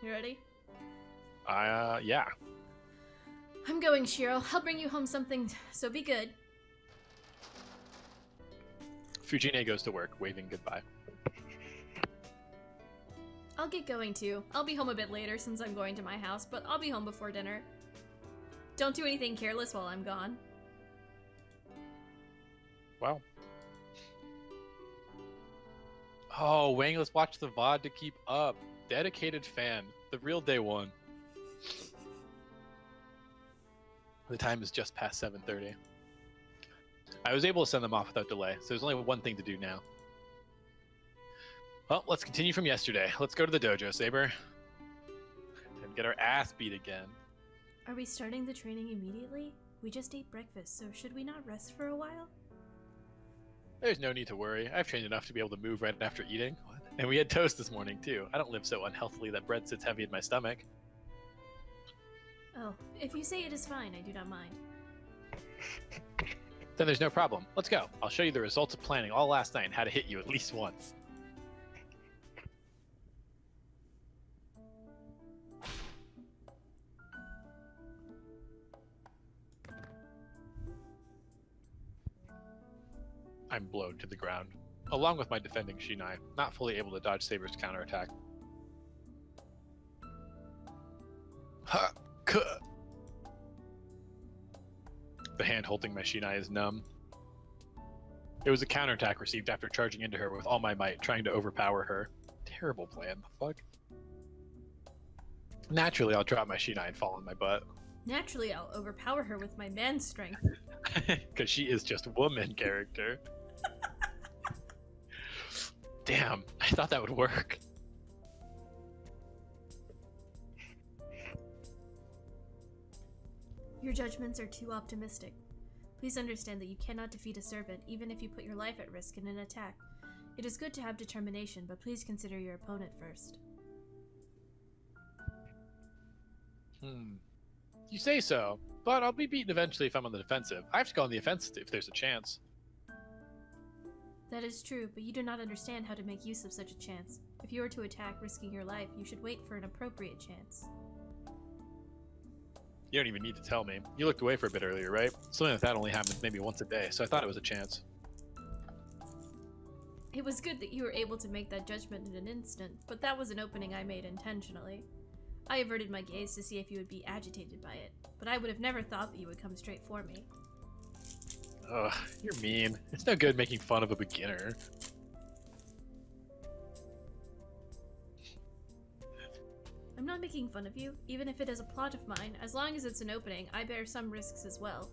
You ready? Yeah. I'm going, Shiro. I'll bring you home something, so be good. Fujine goes to work, waving goodbye. I'll get going too. I'll be home a bit later since I'm going to my house, but I'll be home before dinner. Don't do anything careless while I'm gone. Wow. Oh, Wang, let's watch the VOD to keep up. Dedicated fan. The real day one. The time is just past 7:30. I was able to send them off without delay, so there's only one thing to do now. Well, let's continue from yesterday. Let's go to the dojo, Saber. And get our ass beat again. Are we starting the training immediately? We just ate breakfast, so should we not rest for a while? There's no need to worry. I've trained enough to be able to move right after eating. And we had toast this morning, too. I don't live so unhealthily that bread sits heavy in my stomach. Oh, if you say it is fine, I do not mind. Then there's no problem. Let's go. I'll show you the results of planning all last night and how to hit you at least once. I'm blowed to the ground, along with my defending Shinai, not fully able to dodge Saber's counterattack. Ha! Kuh! The hand holding my Shinai is numb. It was a counterattack received after charging into her with all my might, trying to overpower her. Terrible plan, the fuck? Naturally, I'll drop my Shinai and fall on my butt. Naturally, I'll overpower her with my man strength. Because she is just woman character. Damn, I thought that would work. Your judgments are too optimistic. Please understand that you cannot defeat a servant, even if you put your life at risk in an attack. It is good to have determination, but please consider your opponent first. You say so, but I'll be beaten eventually if I'm on the defensive. I have to go on the offensive if there's a chance. That is true, but you do not understand how to make use of such a chance. If you were to attack risking your life, you should wait for an appropriate chance. You don't even need to tell me. You looked away for a bit earlier, right? Something like that only happens maybe once a day, so I thought it was a chance. It was good that you were able to make that judgment in an instant, but that was an opening I made intentionally. I averted my gaze to see if you would be agitated by it, but I would have never thought that you would come straight for me. Ugh, you're mean. It's no good making fun of a beginner. I'm not making fun of you, even if it is a plot of mine. As long as it's an opening, I bear some risks as well.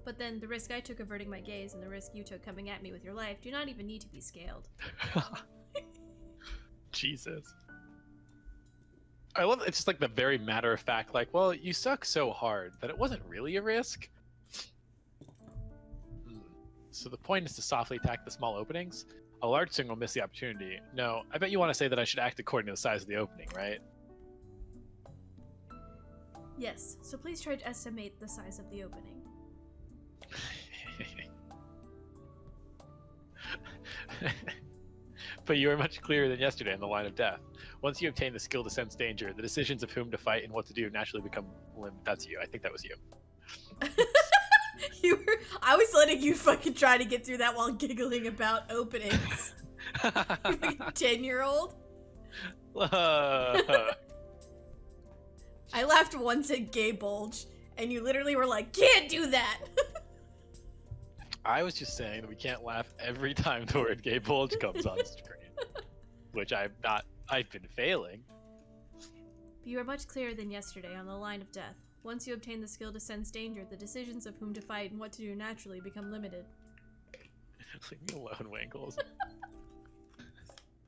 But then, the risk I took averting my gaze and the risk you took coming at me with your life do not even need to be scaled. Jesus. I love it's just like the very matter of fact, like, well, you suck so hard that it wasn't really a risk. So the point is to softly attack the small openings? A large swing will miss the opportunity. No, I bet you want to say that I should act according to the size of the opening, right? Yes, so please try to estimate the size of the opening. But you are much clearer than yesterday in the line of death. Once you obtain the skill to sense danger, the decisions of whom to fight and what to do naturally become That's you. I think that was you. I was letting you fucking try to get through that while giggling about openings. You fucking 10-year-old? I laughed once at gay bulge, and you literally were like, can't do that! I was just saying that we can't laugh every time the word gay bulge comes on screen. Which I've been failing. But you are much clearer than yesterday on the line of death. Once you obtain the skill to sense danger, the decisions of whom to fight and what to do naturally become limited. Leave me alone, Wankles.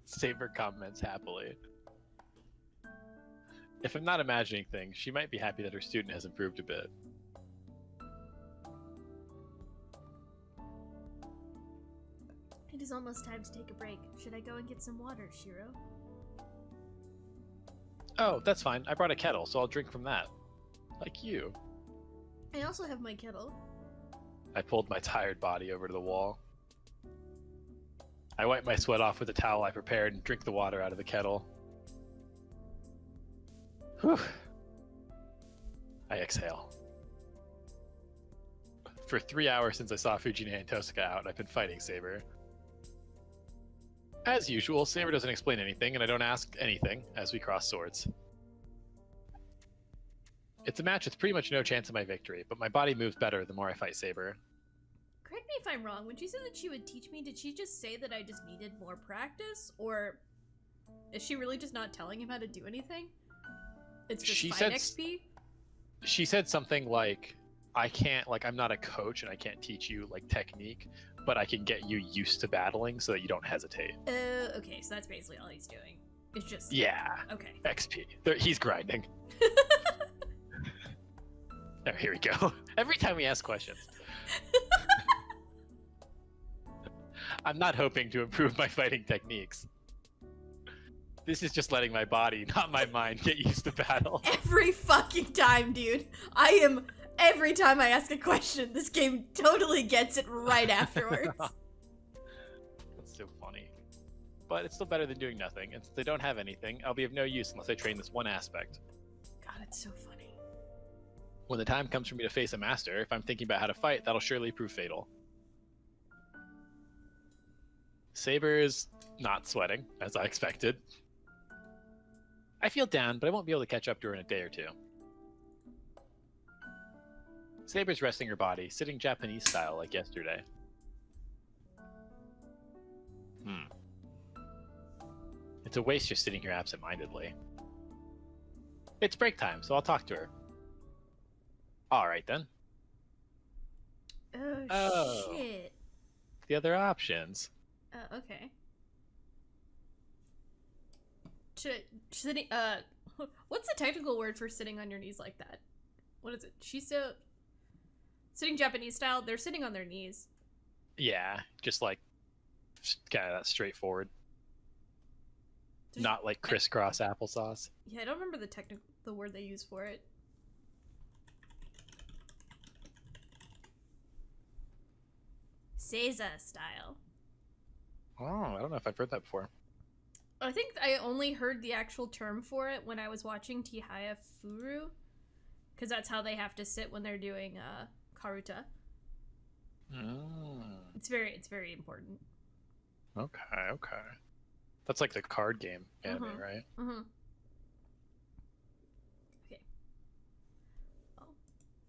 Saber comments happily. If I'm not imagining things, she might be happy that her student has improved a bit. It is almost time to take a break. Should I go and get some water, Shiro? Oh, that's fine. I brought a kettle, so I'll drink from that. Like you. I also have my kettle. I pulled my tired body over to the wall. I wipe my sweat off with a towel I prepared and drink the water out of the kettle. Whew. I exhale. For 3 hours since I saw Fujine and Tosaka out, I've been fighting Saber. As usual, Saber doesn't explain anything, and I don't ask anything as we cross swords. It's a match with pretty much no chance of my victory, but my body moves better the more I fight Saber. Correct me if I'm wrong. When she said that she would teach me, did she just say that I just needed more practice? Or is she really just not telling him how to do anything? It's just fight XP? She said something like, I'm not a coach and I can't teach you, like, technique, but I can get you used to battling so that you don't hesitate. Okay, so that's basically all he's doing. It's just... Yeah. Okay. XP. He's grinding. Oh, here we go. Every time we ask questions. I'm not hoping to improve my fighting techniques. This is just letting my body, not my mind, get used to battle. Every fucking time, dude. Every time I ask a question, this game totally gets it right afterwards. That's so funny. But it's still better than doing nothing, and since I don't have anything, I'll be of no use unless I train this one aspect. God, it's so funny. When the time comes for me to face a master, if I'm thinking about how to fight, that'll surely prove fatal. Saber is not sweating, as I expected. I feel down, but I won't be able to catch up to her in a day or two. Saber's resting her body, sitting Japanese style like yesterday. It's a waste just sitting here absent-mindedly. It's break time, so I'll talk to her. Alright then. Oh, shit. The other options. Okay. Sitting, what's the technical word for sitting on your knees like that? What is it? Sitting Japanese style, they're sitting on their knees. Yeah, just like, kind of that straightforward. Not like crisscross applesauce. Yeah, I don't remember the word they use for it. Seiza style. Oh, I don't know if I've heard that before. I think I only heard the actual term for it when I was watching Tihaya Furu, because that's how they have to sit when they're doing Karuta. It's very important. Okay. That's like the card game anime, right? Okay. Oh,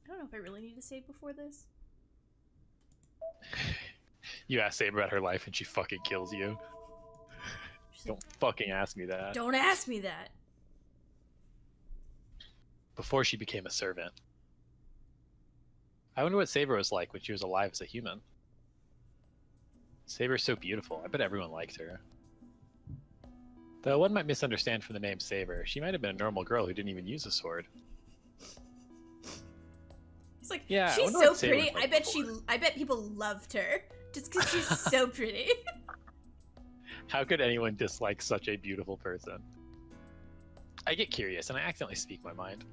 I don't know if I really need to save before this. You ask Saber about her life and she fucking kills you. Don't fucking ask me that. Don't ask me that. Before she became a servant. I wonder what Saber was like when she was alive as a human. Saber's so beautiful. I bet everyone liked her. Though one might misunderstand from the name Saber, she might have been a normal girl who didn't even use a sword. He's like, yeah, she's so pretty. Like I bet people loved her just because she's so pretty. How could anyone dislike such a beautiful person? I get curious and I accidentally speak my mind.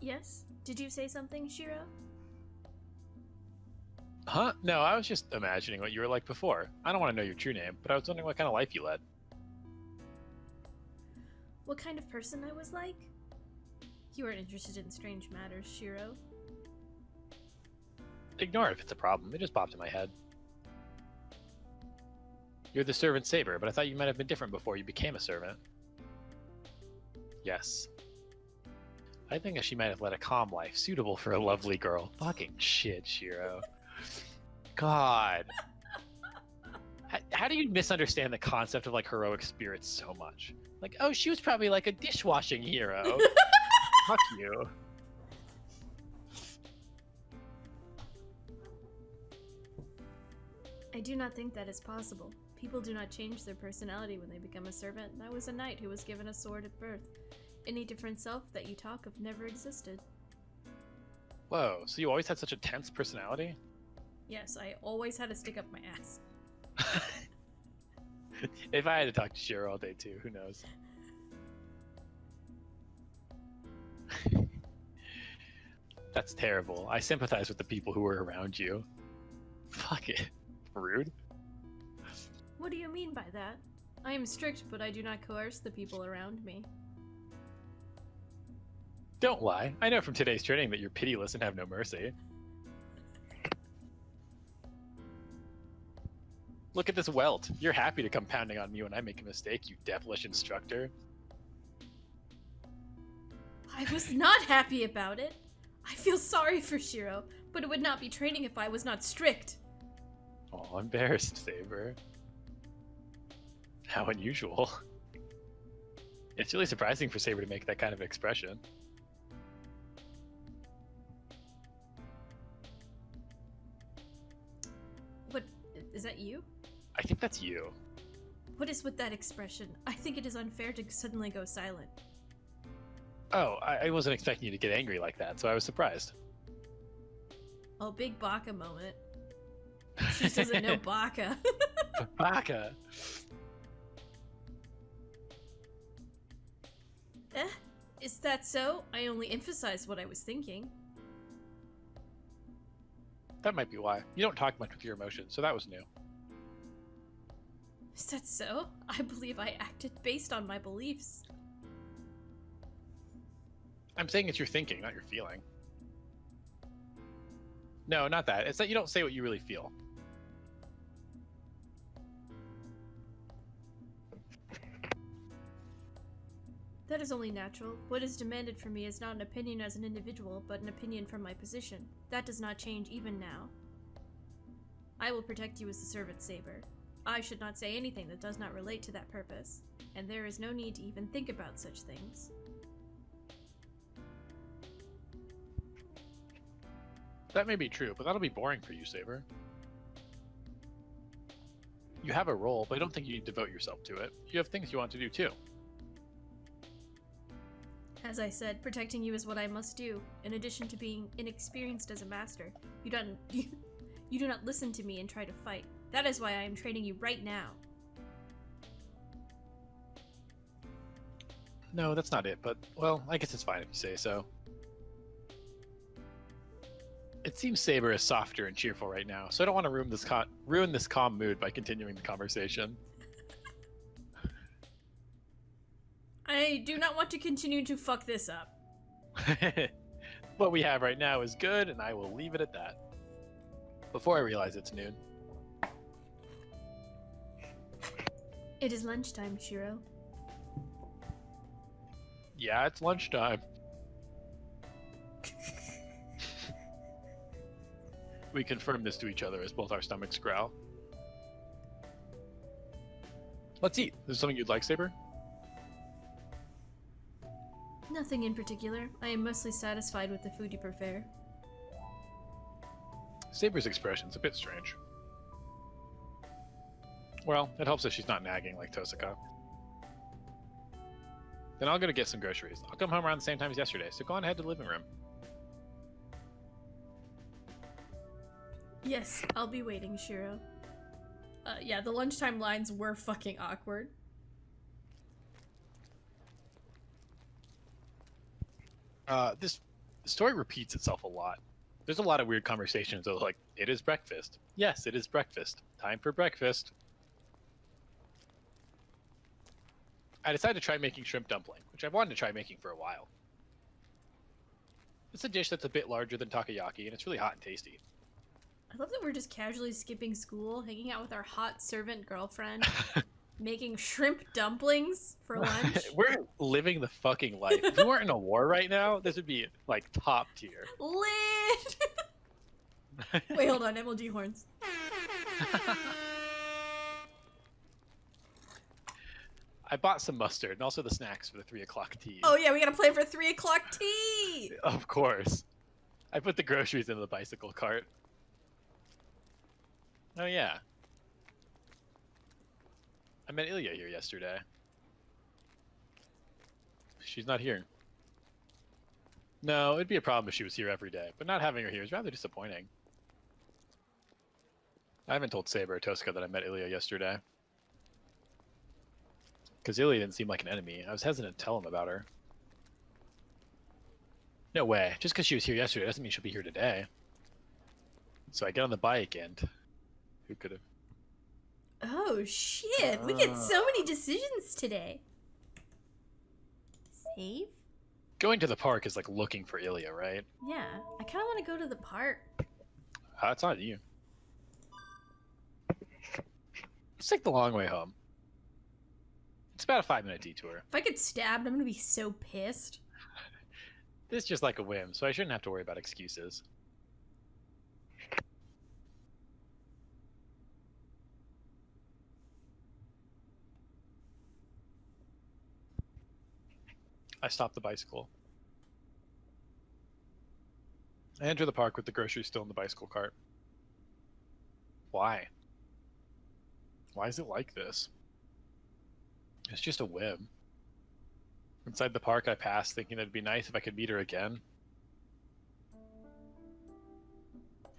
Yes? Did you say something, Shiro? Huh? No, I was just imagining what you were like before. I don't want to know your true name, but I was wondering what kind of life you led. What kind of person I was like? You aren't interested in strange matters, Shiro. Ignore it if it's a problem. It just popped in my head. You're the servant Saber, but I thought you might have been different before you became a servant. Yes. I think she might have led a calm life, suitable for a lovely girl. Fucking shit, Shiro. God. How do you misunderstand the concept of, like, heroic spirits so much? Like, oh, she was probably like a dishwashing hero. Fuck you. I do not think that is possible. People do not change their personality when they become a servant. I was a knight who was given a sword at birth. Any different self that you talk of never existed. Whoa, so you always had such a tense personality? Yes, I always had to stick up my ass. If I had to talk to Shiro all day too, who knows? That's terrible. I sympathize with the people who were around you. Fuck it. Rude. What do you mean by that? I am strict, but I do not coerce the people around me. Don't lie. I know from today's training that you're pitiless and have no mercy. Look at this welt. You're happy to come pounding on me when I make a mistake, you devilish instructor. I was not happy about it. I feel sorry for Shiro, but it would not be training if I was not strict. Oh, embarrassed, Saber. How unusual. It's really surprising for Saber to make that kind of expression. What? Is that you? I think that's you. What is with that expression? I think it is unfair to suddenly go silent. Oh, I wasn't expecting you to get angry like that, so I was surprised. Oh, big Baka moment. She just doesn't know Baka. Baka! Is that so? I only emphasized what I was thinking. That might be why. You don't talk much with your emotions, so that was new. Is that so? I believe I acted based on my beliefs. I'm saying it's your thinking, not your feeling. No, not that. It's that you don't say what you really feel. That is only natural. What is demanded from me is not an opinion as an individual, but an opinion from my position. That does not change even now. I will protect you as the servant Saber. I should not say anything that does not relate to that purpose, and there is no need to even think about such things. That may be true, but that'll be boring for you, Saber. You have a role, but I don't think you devote yourself to it. You have things you want to do too. As I said, protecting you is what I must do. In addition to being inexperienced as a master, you do not listen to me and try to fight. That is why I am training you right now. No, that's not it, but, well, I guess it's fine if you say so. It seems Saber is softer and cheerful right now, so I don't want to ruin this calm mood by continuing the conversation. I do not want to continue to fuck this up. What we have right now is good, and I will leave it at that. Before I realize it's noon. It is lunchtime, Shiro. Yeah, it's lunchtime. We confirm this to each other as both our stomachs growl. Let's eat. Is there something you'd like, Saber? Nothing in particular. I am mostly satisfied with the food you prepare. Saber's expression's a bit strange. Well, it helps that she's not nagging like Tosaka. Then I'll go to get some groceries. I'll come home around the same time as yesterday, so go on ahead to the living room. Yes, I'll be waiting, Shiro. Yeah, the lunchtime lines were fucking awkward. This story repeats itself a lot. There's a lot of weird conversations of like, it is breakfast. Yes, it is breakfast. Time for breakfast. I decided to try making shrimp dumpling, which I've wanted to try making for a while. It's a dish that's a bit larger than takoyaki, and it's really hot and tasty. I love that we're just casually skipping school, hanging out with our hot servant girlfriend, making shrimp dumplings for lunch. We're living the fucking life. If we weren't in a war right now, this would be like top tier. Lit! Wait, hold on, MLG horns. I bought some mustard and also the snacks for the 3 o'clock tea. Oh yeah, we gotta play for 3 o'clock tea! Of course. I put the groceries in the bicycle cart. Oh yeah. I met Ilya here yesterday. She's not here. No, it'd be a problem if she was here every day, but not having her here is rather disappointing. I haven't told Saber or Tosca that I met Ilya yesterday. Because Ilya didn't seem like an enemy. I was hesitant to tell him about her. No way. Just because she was here yesterday doesn't mean she'll be here today. So I get on the bike and... Who could have... Oh shit, we get so many decisions today. Save? Going to the park is like looking for Ilya, right? Yeah, I kind of want to go to the park. It's on you. Let's take the long way home. It's about a 5-minute detour. If I get stabbed, I'm gonna be so pissed. This is just like a whim, so I shouldn't have to worry about excuses. I stop the bicycle. I enter the park with the groceries still in the bicycle cart. Why? Why is it like this? It's just a whim. Inside the park, I pass, thinking it'd be nice if I could meet her again.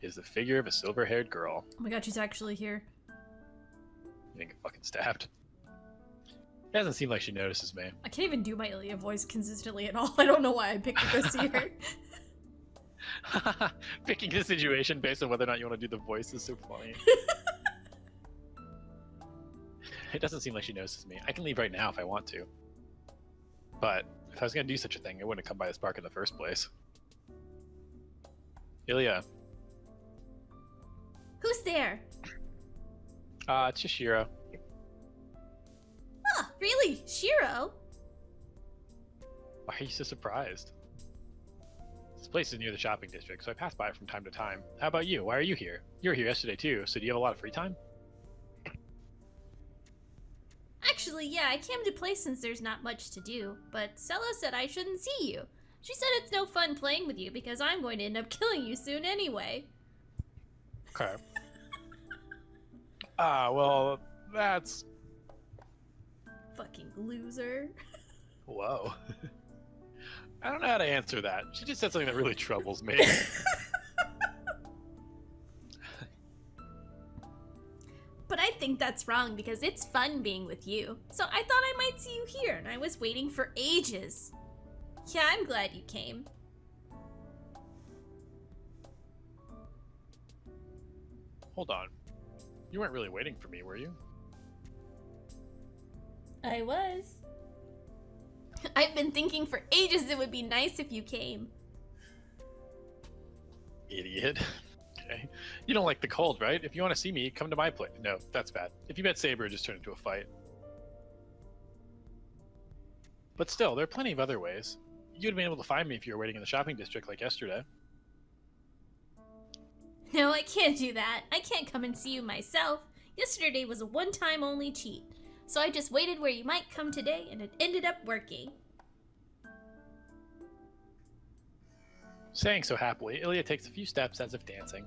Is the figure of a silver-haired girl. Oh my god, she's actually here. Getting fucking stabbed. It doesn't seem like she notices me. I can't even do my Ilya voice consistently at all. I don't know why I picked to go see her. Picking a situation based on whether or not you want to do the voice is so funny. It doesn't seem like she notices me. I can leave right now if I want to. But if I was going to do such a thing, I wouldn't have come by this park in the first place. Ilya. Who's there? It's just Shiro. Oh, really? Shiro? Why are you so surprised? This place is near the shopping district, so I pass by it from time to time. How about you? Why are you here? You were here yesterday too, so do you have a lot of free time? Actually, yeah, I came to play since there's not much to do, but Sella said I shouldn't see you. She said it's no fun playing with you because I'm going to end up killing you soon anyway. Okay. Well, that's... Fucking loser. Whoa. I don't know how to answer that. She just said something that really troubles me. But I think that's wrong because it's fun being with you. So I thought I might see you here, and I was waiting for ages. Yeah, I'm glad you came. Hold on. You weren't really waiting for me, were you? I was. I've been thinking for ages it would be nice if you came. Idiot. Okay. You don't like the cold, right? If you want to see me, come to my place. No, that's bad. If you met Saber, it just turned into a fight. But still, there are plenty of other ways. You'd have been able to find me if you were waiting in the shopping district like yesterday. No, I can't do that. I can't come and see you myself. Yesterday was a one-time only cheat. So I just waited where you might come today, and it ended up working. Saying so happily, Ilya takes a few steps as if dancing.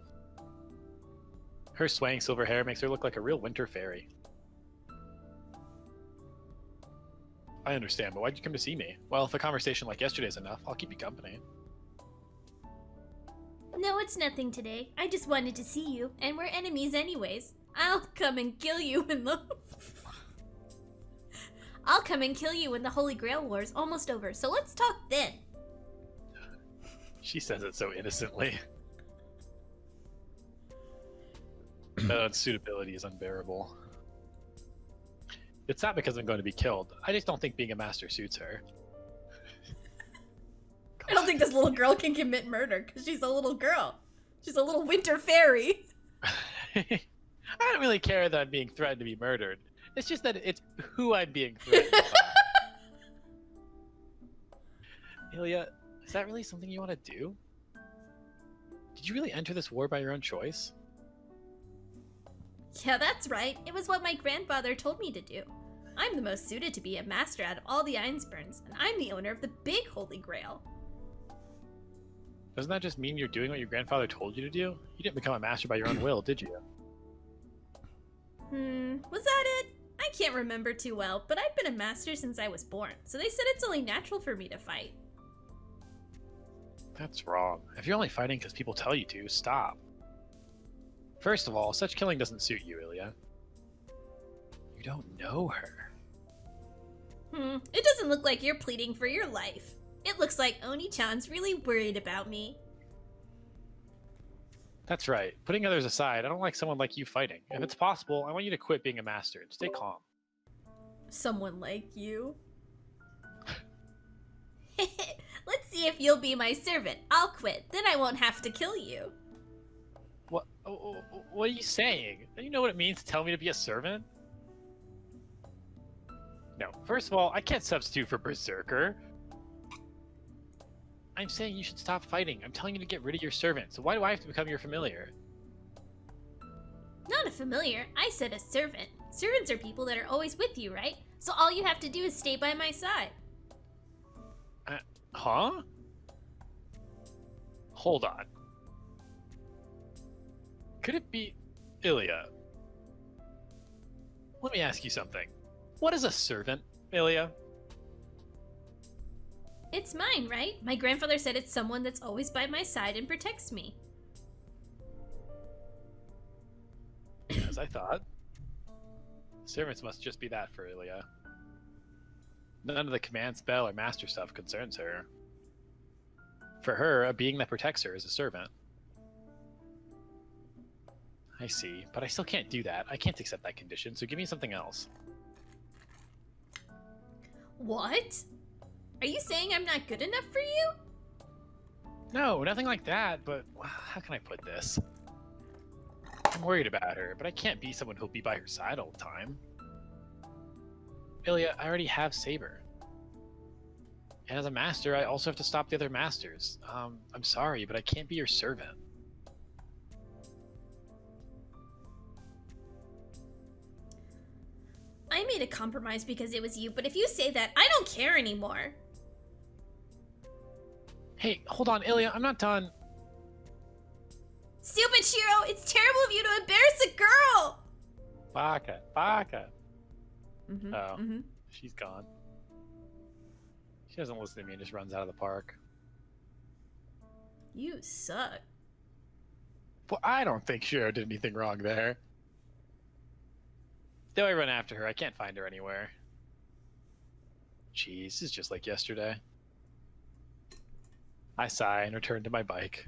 Her swaying silver hair makes her look like a real winter fairy. I understand, but why'd you come to see me? Well, if a conversation like yesterday's enough, I'll keep you company. No, it's nothing today. I just wanted to see you, and we're enemies anyways. I'll come and kill you when the... I'll come and kill you when the Holy Grail War is almost over, so let's talk then. She says it so innocently. That unsuitability is unbearable. It's not because I'm going to be killed. I just don't think being a master suits her. I don't think this little girl can commit murder because she's a little girl. She's a little winter fairy. I don't really care that I'm being threatened to be murdered. It's just that it's who I'm being threatened by. Ilya, is that really something you want to do? Did you really enter this war by your own choice? Yeah, that's right. It was what my grandfather told me to do. I'm the most suited to be a master out of all the Einspurns, and I'm the owner of the big Holy Grail. Doesn't that just mean you're doing what your grandfather told you to do? You didn't become a master by your own will, did you? Was that it? I can't remember too well, but I've been a master since I was born, so they said it's only natural for me to fight. That's wrong. If you're only fighting because people tell you to, stop. First of all, such killing doesn't suit you, Ilya. You don't know her. It doesn't look like you're pleading for your life. It looks like Oni-chan's really worried about me. That's right. Putting others aside, I don't like someone like you fighting. If it's possible, I want you to quit being a master and stay calm. Someone like you. Let's see if you'll be my servant. I'll quit. Then I won't have to kill you. What are you saying? Do you know what it means to tell me to be a servant? No. First of all, I can't substitute for Berserker. I'm saying you should stop fighting. I'm telling you to get rid of your servant. So why do I have to become your familiar? Not a familiar. I said a servant. Servants are people that are always with you, right? So all you have to do is stay by my side. Huh? Hold on. Could it be Ilya? Let me ask you something. What is a servant, Ilya? It's mine, right? My grandfather said it's someone that's always by my side and protects me. As I thought. Servants must just be that for Ilya. None of the command spell or master stuff concerns her. For her, a being that protects her is a servant. I see, but I still can't do that. I can't accept that condition, so give me something else. What? Are you saying I'm not good enough for you? No, nothing like that, but how can I put this? I'm worried about her, but I can't be someone who'll be by her side all the time. Ilya, I already have Saber. And as a master, I also have to stop the other masters. I'm sorry, but I can't be your servant. I made a compromise because it was you, but if you say that, I don't care anymore. Hey, hold on, Ilya, I'm not done. Stupid Shiro, it's terrible of you to embarrass a girl! Baka. Mm-hmm, She's gone. She doesn't listen to me and just runs out of the park. You suck. Well, I don't think Shiro did anything wrong there. Though I run after her, I can't find her anywhere. Jeez, this is just like yesterday. I sigh and return to my bike.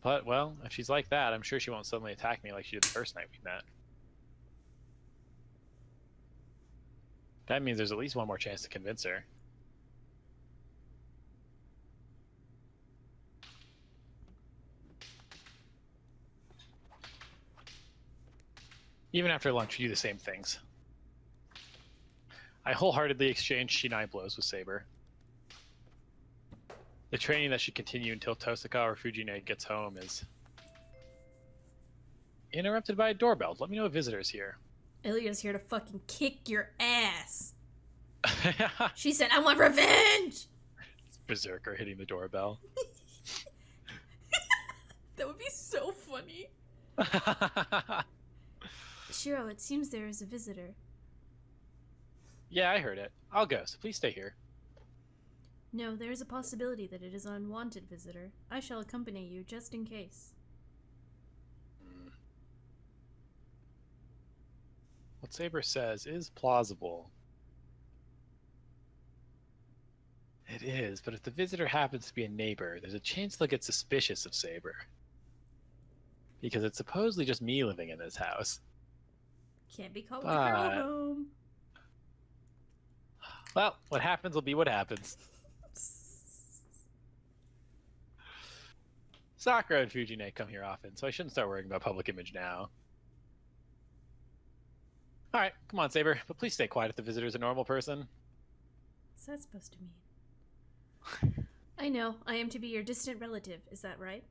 But, well, if she's like that, I'm sure she won't suddenly attack me like she did the first night we met. That means there's at least one more chance to convince her. Even after lunch, we do the same things. I wholeheartedly exchange Shinai blows with Saber. The training that should continue until Tosaka or Fujine gets home is interrupted by a doorbell. Let me know if visitor's here. Ilya's here to fucking kick your ass. She said, I want revenge! It's Berserker hitting the doorbell. That would be so funny. Shiro, it seems there is a visitor. Yeah, I heard it. I'll go, so please stay here. No, there is a possibility that it is an unwanted visitor. I shall accompany you just in case. What Saber says is plausible. It is, but if the visitor happens to be a neighbor, there's a chance they'll get suspicious of Saber. Because it's supposedly just me living in this house. Can't be caught with the girl home. Well, what happens will be what happens. Sakura and Fujine come here often, so I shouldn't start worrying about public image now. Alright, come on, Saber, but please stay quiet if the visitor's a normal person. What's that supposed to mean? I know, I am to be your distant relative, is that right?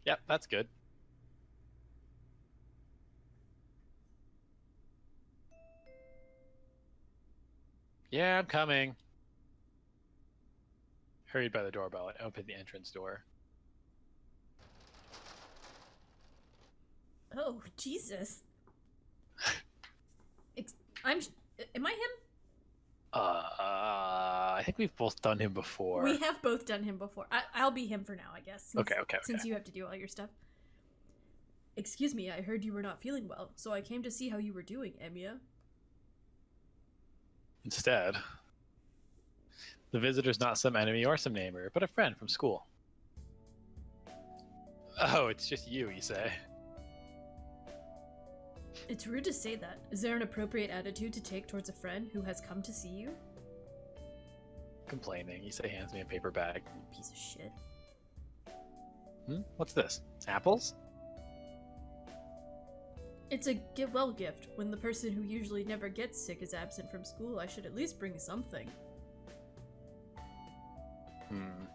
Yep, that's good. Yeah, I'm coming. Hurried by the doorbell, I opened the entrance door. Oh, Jesus. Am I him? I think we've both done him before. We have both done him before. I'll be him for now, I guess. Okay. Since you have to do all your stuff. Excuse me, I heard you were not feeling well, so I came to see how you were doing, Emiya. Instead, the visitor's not some enemy or some neighbor, but a friend from school. Oh, it's just you say. It's rude to say that. Is there an appropriate attitude to take towards a friend who has come to see you? Complaining, Issei hands me a paper bag. You piece of shit. What's this? Apples? It's a get well gift. When the person who usually never gets sick is absent from school, I should at least bring something. I'm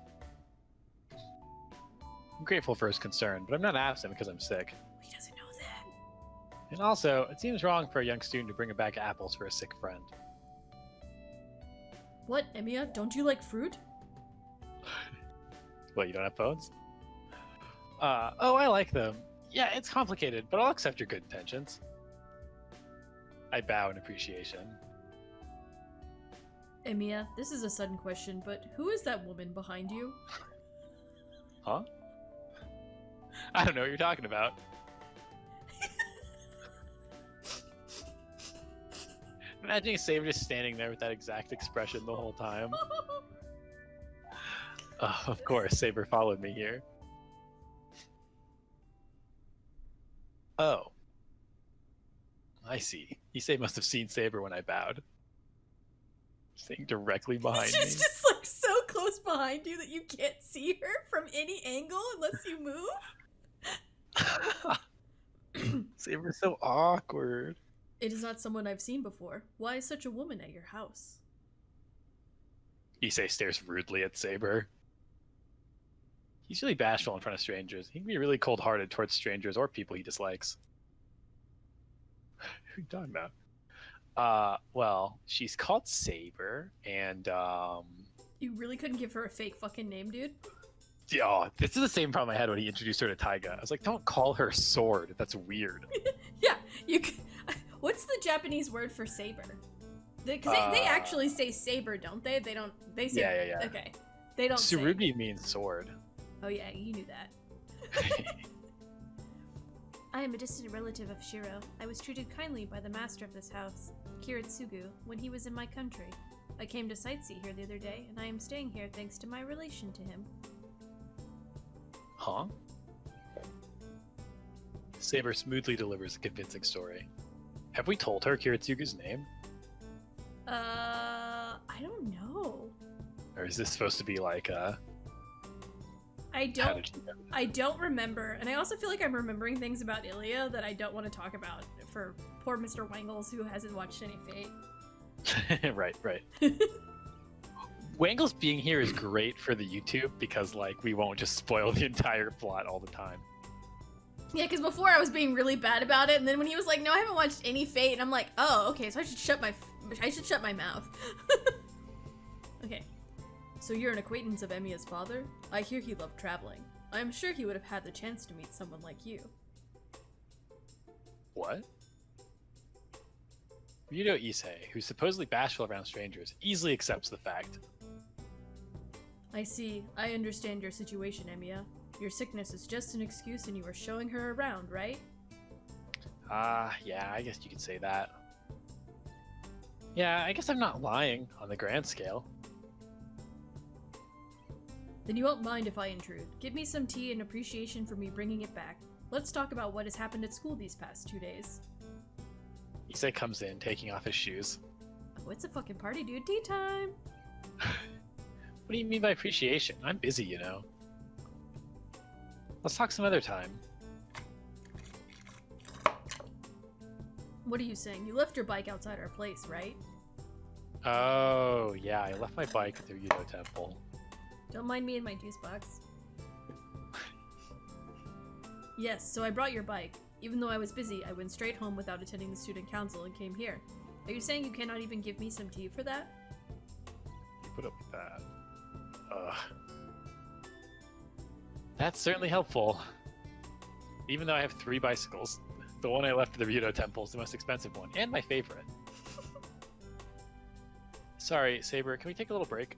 grateful for his concern, but I'm not absent because I'm sick. He doesn't know that. And also, it seems wrong for a young student to bring a bag of apples for a sick friend. What, Emiya? Don't you like fruit? What, you don't have phones? Oh, I like them. Yeah, it's complicated, but I'll accept your good intentions. I bow in appreciation. Emiya, this is a sudden question, but who is that woman behind you? Huh? I don't know what you're talking about. Imagining Saber just standing there with that exact expression the whole time. Of course, Saber followed me here. Oh. I see. Issei must have seen Saber when I bowed. Sitting directly behind me. She's just like so close behind you that you can't see her from any angle unless you move. Saber's so awkward. It is not someone I've seen before. Why is such a woman at your house? Issei stares rudely at Saber. He's really bashful in front of strangers. He can be really cold-hearted towards strangers or people he dislikes. Who are you talking about? Well, she's called Saber, and, You really couldn't give her a fake fucking name, dude? Oh, this is the same problem I had when he introduced her to Taiga. I was like, don't call her Sword. That's weird. Yeah, you could... What's the Japanese word for saber? Because they actually say saber, don't they? They don't... They say... Yeah. Okay. They don't Tsurugi say... means sword. Oh yeah, you knew that. I am a distant relative of Shiro. I was treated kindly by the master of this house, Kiritsugu, when he was in my country. I came to sightsee here the other day, and I am staying here thanks to my relation to him. Huh? Saber smoothly delivers a convincing story. Have we told her Kiritsugu's name? I don't know. Or is this supposed to be like I don't remember, and I also feel like I'm remembering things about Ilya that I don't want to talk about for poor Mr. Wangles who hasn't watched any Fate. Right. Wangles being here is great for the YouTube because, like, we won't just spoil the entire plot all the time. Yeah, because before I was being really bad about it, and then when he was like, "No, I haven't watched any Fate," and I'm like, "Oh, okay, so I should shut my mouth." Okay, so you're an acquaintance of Emiya's father? I hear he loved traveling. I'm sure he would have had the chance to meet someone like you. What? Ryudo Issei, who's supposedly bashful around strangers, easily accepts the fact. I see. I understand your situation, Emiya. Your sickness is just an excuse and you are showing her around, right? Yeah, I guess you could say that. Yeah, I guess I'm not lying on the grand scale. Then you won't mind if I intrude. Give me some tea in appreciation for me bringing it back. Let's talk about what has happened at school these past 2 days. Issei comes in, taking off his shoes. Oh, it's a fucking party, dude. Tea time! What do you mean by appreciation? I'm busy, you know. Let's talk some other time. What are you saying? You left your bike outside our place, right? Oh, yeah, I left my bike at the Ryudo Temple. Don't mind me and my juice box. Yes, so I brought your bike. Even though I was busy, I went straight home without attending the student council and came here. Are you saying you cannot even give me some tea for that? You put up with that. Ugh. That's certainly helpful. Even though I have 3 bicycles. The one I left at the Ryudo Temple is the most expensive one, and my favorite. Sorry, Saber, can we take a little break?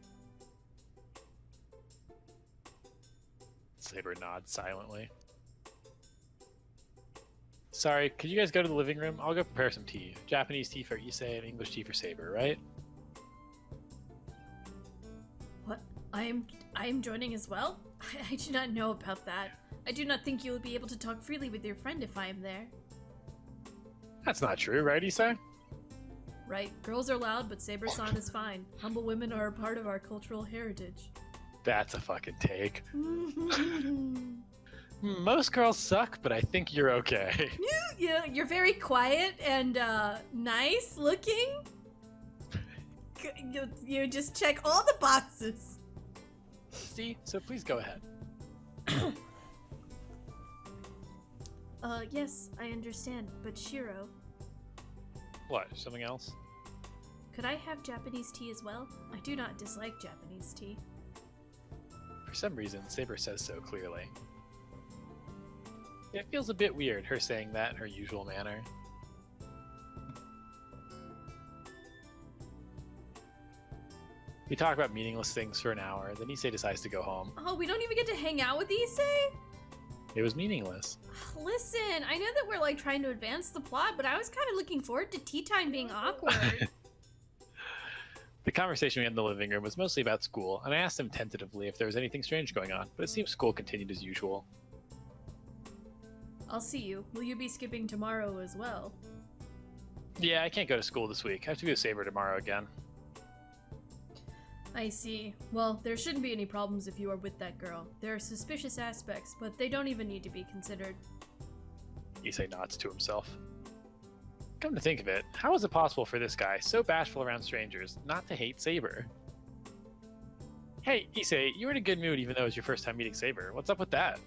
Saber nods silently. Sorry, could you guys go to the living room? I'll go prepare some tea. Japanese tea for Issei and English tea for Saber, right? What? I am joining as well? I do not know about that. I do not think you will be able to talk freely with your friend if I am there. That's not true, right, Issei? Right, girls are loud, but Saber-san is fine. Humble women are a part of our cultural heritage. That's a fucking take. Most girls suck, but I think you're okay. Yeah, you're very quiet and nice looking. You just check all the boxes. See? So please go ahead. Yes, I understand, but Shiro... What? Something else? Could I have Japanese tea as well? I do not dislike Japanese tea. For some reason, Saber says so clearly. It feels a bit weird, her saying that in her usual manner. We talk about meaningless things for an hour, then Issei decides to go home. Oh, we don't even get to hang out with Issei? It was meaningless. Listen, I know that we're like trying to advance the plot, but I was kind of looking forward to tea time being awkward. The conversation we had in the living room was mostly about school, and I asked him tentatively if there was anything strange going on, but it seems school continued as usual. I'll see you. Will you be skipping tomorrow as well? Yeah, I can't go to school this week. I have to be with Saber tomorrow again. I see. Well, there shouldn't be any problems if you are with that girl. There are suspicious aspects, but they don't even need to be considered. Issei nods to himself. Come to think of it, how is it possible for this guy, so bashful around strangers, not to hate Saber? Hey, Issei, you were in a good mood even though it was your first time meeting Saber. What's up with that?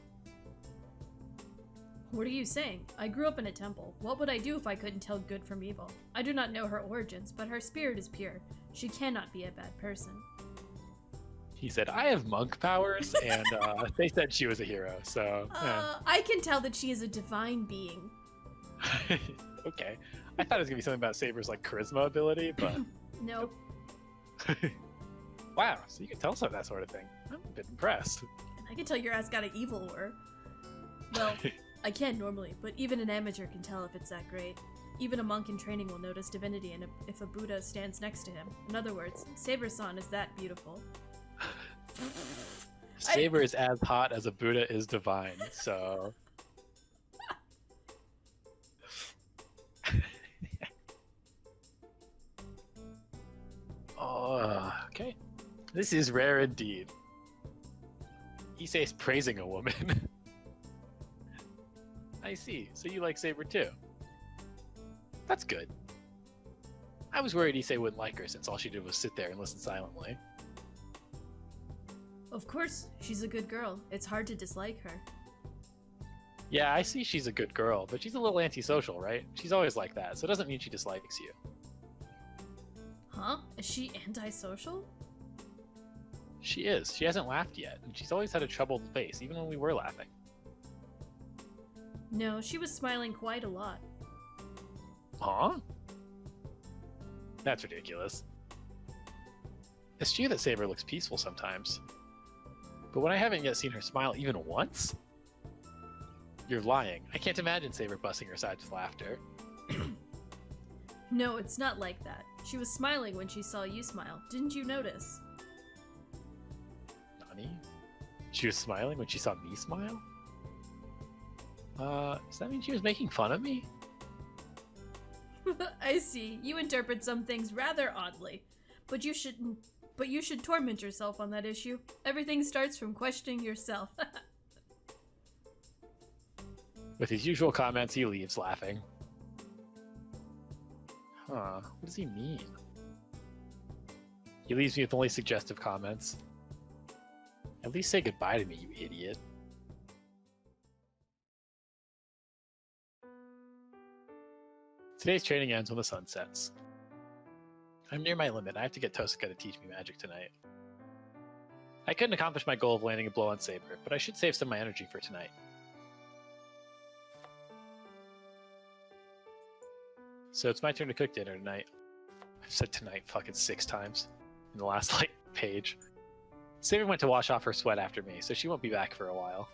What are you saying? I grew up in a temple. What would I do if I couldn't tell good from evil? I do not know her origins, but her spirit is pure. She cannot be a bad person. He said, I have monk powers, and they said she was a hero, so... I can tell that she is a divine being. Okay. I thought it was going to be something about Saber's, like, charisma ability, but... Nope. Wow, so you can tell some of that sort of thing. I'm a bit impressed. I can tell your ass got an evil aura. Well, I can normally, but even an amateur can tell if it's that great. Even a monk in training will notice divinity if a Buddha stands next to him. In other words, Saber-san is that beautiful. Saber is as hot as a Buddha is divine, so... Oh, okay. This is rare indeed. Issei is praising a woman. I see. So you like Saber too? That's good. I was worried Issei wouldn't like her since all she did was sit there and listen silently. Of course, she's a good girl. It's hard to dislike her. Yeah, I see she's a good girl, but she's a little antisocial, right? She's always like that, so it doesn't mean she dislikes you. Huh? Is she antisocial? She is. She hasn't laughed yet, and she's always had a troubled face, even when we were laughing. No, she was smiling quite a lot. Huh? That's ridiculous. It's true that Saber looks peaceful sometimes. But when I haven't yet seen her smile even once? You're lying. I can't imagine Saber busting her sides with laughter. No, it's not like that. She was smiling when she saw you smile. Didn't you notice? Nani? She was smiling when she saw me smile? Does that mean she was making fun of me? I see. You interpret some things rather oddly. But you should torment yourself on that issue. Everything starts from questioning yourself. With his usual comments, he leaves laughing. Huh, what does he mean? He leaves me with only suggestive comments. At least say goodbye to me, you idiot. Today's training ends when the sun sets. I'm near my limit. I have to get Tosaka to teach me magic tonight. I couldn't accomplish my goal of landing a blow on Saber, but I should save some of my energy for tonight. So it's my turn to cook dinner tonight. I've said tonight fucking 6 times in the last, page. Saber went to wash off her sweat after me, so she won't be back for a while.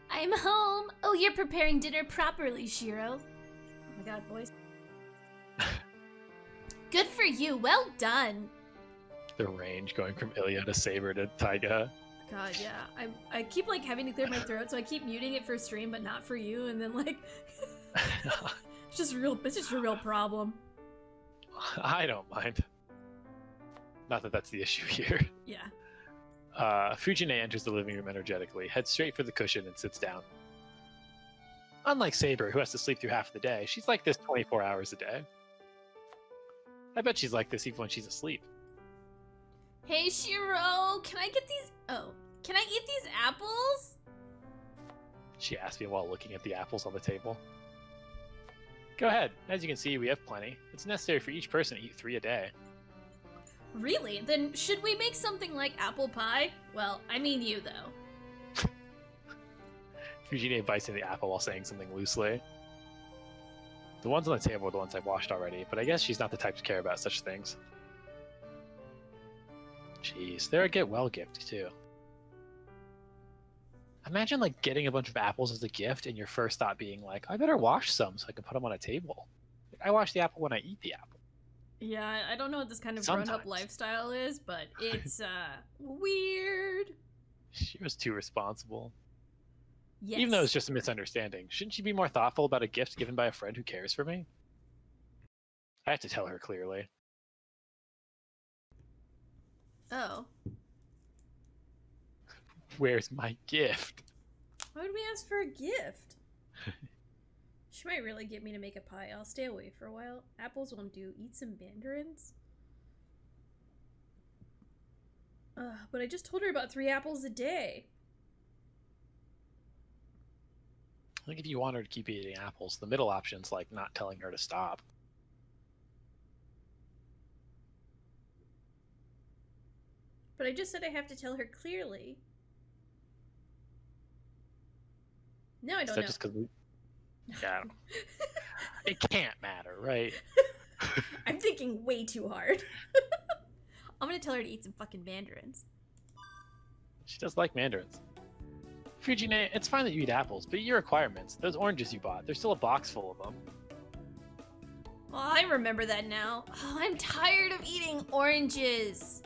I'm home! Oh, you're preparing dinner properly, Shiro. Oh my god, boys. Good for you, well done! The range going from Ilya to Saber to Taiga. God, yeah. I keep like having to clear my throat, so I keep muting it for stream, but not for you, and then like it's just a real problem. I don't mind. Not that that's the issue here. Yeah. Fujine enters the living room energetically, heads straight for the cushion, and sits down. Unlike Saber, who has to sleep through half of the day, she's like this 24 hours a day. I bet she's like this even when she's asleep. Hey, Shiro, can I get these? Oh, can I eat these apples? She asked me while looking at the apples on the table. Go ahead. As you can see, we have plenty. It's necessary for each person to eat 3 a day. Really? Then should we make something like apple pie? Well, I mean you, though. Fujine bites into the apple while saying something loosely. The ones on the table are the ones I've washed already, but I guess she's not the type to care about such things. Jeez, they're a get-well gift, too. Imagine, like, getting a bunch of apples as a gift and your first thought being like, I better wash some so I can put them on a table. I wash the apple when I eat the apple. Yeah, I don't know what this kind of grown-up lifestyle is, but it's, weird. She was too responsible. Yes. Even though it's just a misunderstanding, shouldn't she be more thoughtful about a gift given by a friend who cares for me? I have to tell her clearly. Oh. Where's my gift? Why would we ask for a gift? She might really get me to make a pie. I'll stay away for a while. Apples won't do. Eat some mandarins? But I just told her about 3 apples a day. I think if you want her to keep eating apples, the middle option's like not telling her to stop. But I just said I have to tell her clearly. No, I don't know. Just because we... Yeah. It can't matter, right? I'm thinking way too hard. I'm gonna tell her to eat some fucking mandarins. She does like mandarins. Fujine, it's fine that you eat apples, but your requirements, those oranges you bought, there's still a box full of them. Oh, I remember that now. Oh, I'm tired of eating oranges.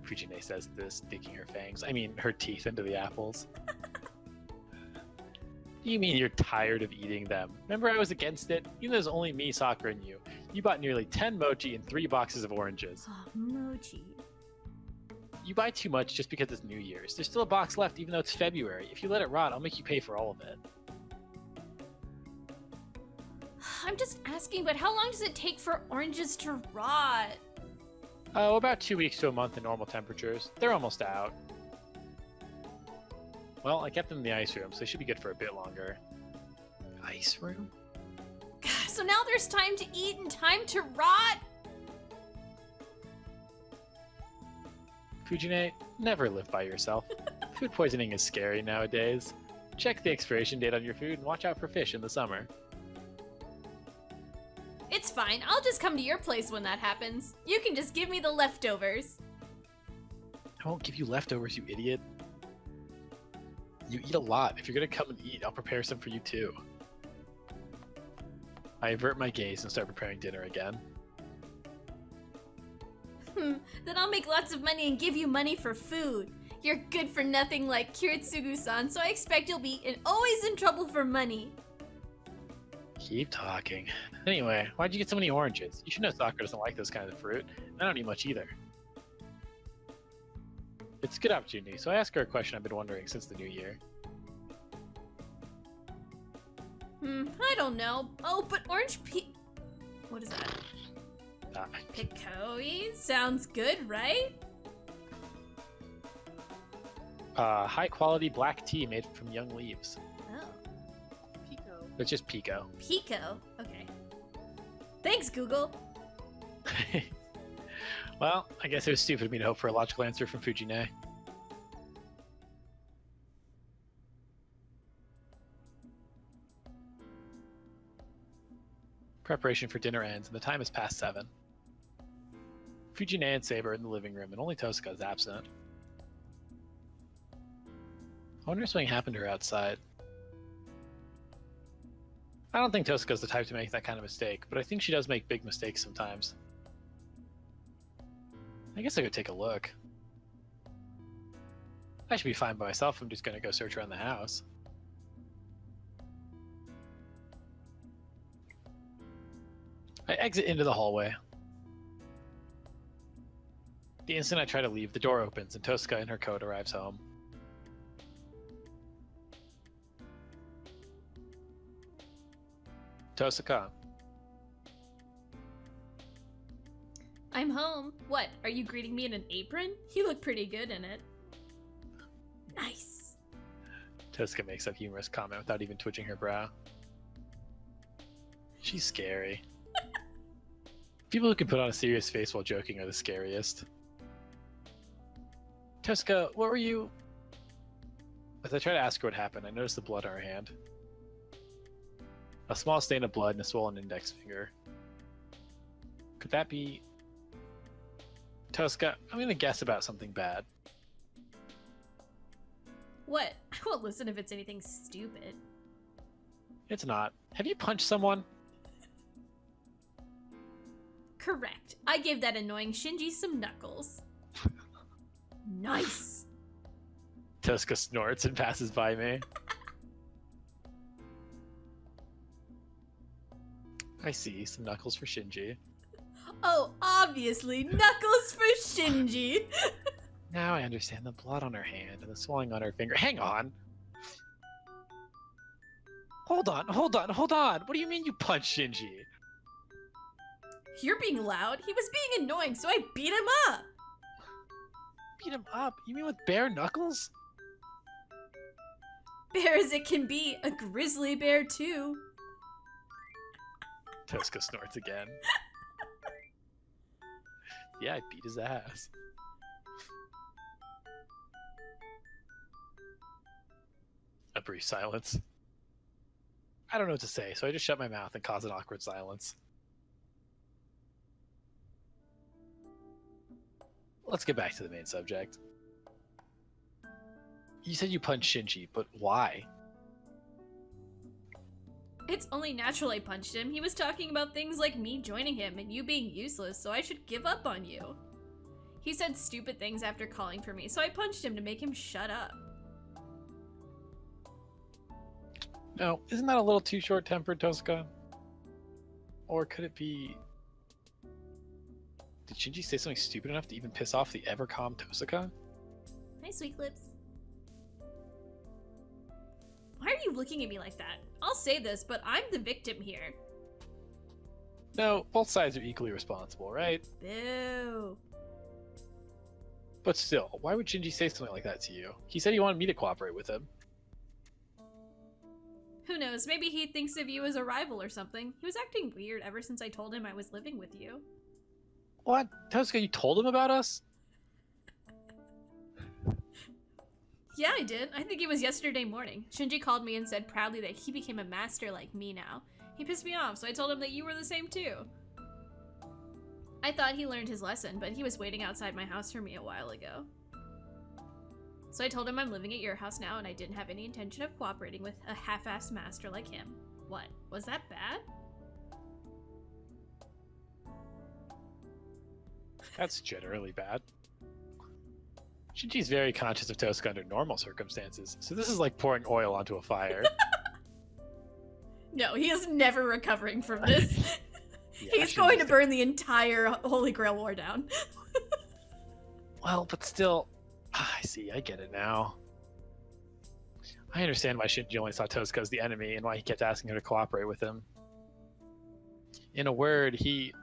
Fujine says this, digging her fangs, her teeth into the apples. You mean you're tired of eating them? Remember I was against it? Even though there's only me, Sakura, and you. You bought nearly 10 mochi and 3 boxes of oranges. Oh, mochi. You buy too much just because it's New Year's. There's still a box left even though it's February. If you let it rot, I'll make you pay for all of it. I'm just asking, but how long does it take for oranges to rot? Oh, about 2 weeks to a month in normal temperatures. They're almost out. Well, I kept them in the ice room, so they should be good for a bit longer. Ice room? So now there's time to eat and time to rot? Fujine, never live by yourself. Food poisoning is scary nowadays. Check the expiration date on your food and watch out for fish in the summer. It's fine. I'll just come to your place when that happens. You can just give me the leftovers. I won't give you leftovers, you idiot. You eat a lot. If you're gonna come and eat, I'll prepare some for you too. I avert my gaze and start preparing dinner again. Then I'll make lots of money and give you money for food. You're good for nothing like Kiritsugu-san, so I expect you'll be always in trouble for money. Keep talking. Anyway, why'd you get so many oranges? You should know Sakura doesn't like those kinds of fruit. I don't eat much either. It's a good opportunity, so I asked her a question I've been wondering since the new year. I don't know. Oh, but what is that? Pikoi? Sounds good, right? High-quality black tea made from young leaves. Oh. Pico. It's just Pico. Pico? Okay. Thanks, Google. Well, I guess it was stupid of me to hope for a logical answer from Fujine. Preparation for dinner ends, and the time is past 7. Fujine and Saber are in the living room, and only Tosuka is absent. I wonder if something happened to her outside. I don't think Tosuka's the type to make that kind of mistake, but I think she does make big mistakes sometimes. I guess I could take a look. I should be fine by myself. I'm just gonna go search around the house. I exit into the hallway. The instant I try to leave, the door opens and Tosca in her coat arrives home. Tosca. I'm home. What, are you greeting me in an apron? You look pretty good in it. Nice. Tosca makes a humorous comment without even twitching her brow. She's scary. People who can put on a serious face while joking are the scariest. Tosca, what were you... As I try to ask her what happened, I notice the blood on her hand. A small stain of blood and a swollen index finger. Could that be... Tosca, I'm gonna guess about something bad. What? I won't listen if it's anything stupid. It's not. Have you punched someone? Correct. I gave that annoying Shinji some knuckles. Nice. Tosca snorts and passes by me. I see. Some knuckles for Shinji. Oh, obviously, knuckles for Shinji. Now I understand the blood on her hand and the swelling on her finger. Hang on. Hold on. What do you mean you punched Shinji? You're being loud. He was being annoying, so I beat him up. Beat him up? You mean with bare knuckles? Bear as it can be, a grizzly bear too. Tosca snorts again. Yeah, I beat his ass. A brief silence. I don't know what to say, so I just shut my mouth and cause an awkward silence. Let's get back to the main subject. You said you punched Shinji, but why? It's only natural I punched him. He was talking about things like me joining him and you being useless, so I should give up on you. He said stupid things after calling for me, so I punched him to make him shut up. No, isn't that a little too short-tempered, Tosca? Or could it be... Did Shinji say something stupid enough to even piss off the ever-calm Tosca? Hi, Sweet Lips. Why are you looking at me like that? I'll say this, but I'm the victim here. No, both sides are equally responsible, right? Boo. But still, why would Shinji say something like that to you? He said he wanted me to cooperate with him. Who knows, maybe he thinks of you as a rival or something. He was acting weird ever since I told him I was living with you. What? Tosca, you told him about us? Yeah, I did. I think it was yesterday morning. Shinji called me and said proudly that he became a master like me now. He pissed me off, so I told him that you were the same too. I thought he learned his lesson, but he was waiting outside my house for me a while ago. So I told him I'm living at your house now and I didn't have any intention of cooperating with a half-assed master like him. What? Was that bad? That's generally bad. Shinji's very conscious of Tosca under normal circumstances, so this is like pouring oil onto a fire. No, he is never recovering from this. Yeah, He's going to burn the entire Holy Grail War down. Well, but still, I see, I get it now. I understand why Shinji only saw Tosca as the enemy and why he kept asking her to cooperate with him. In a word, he...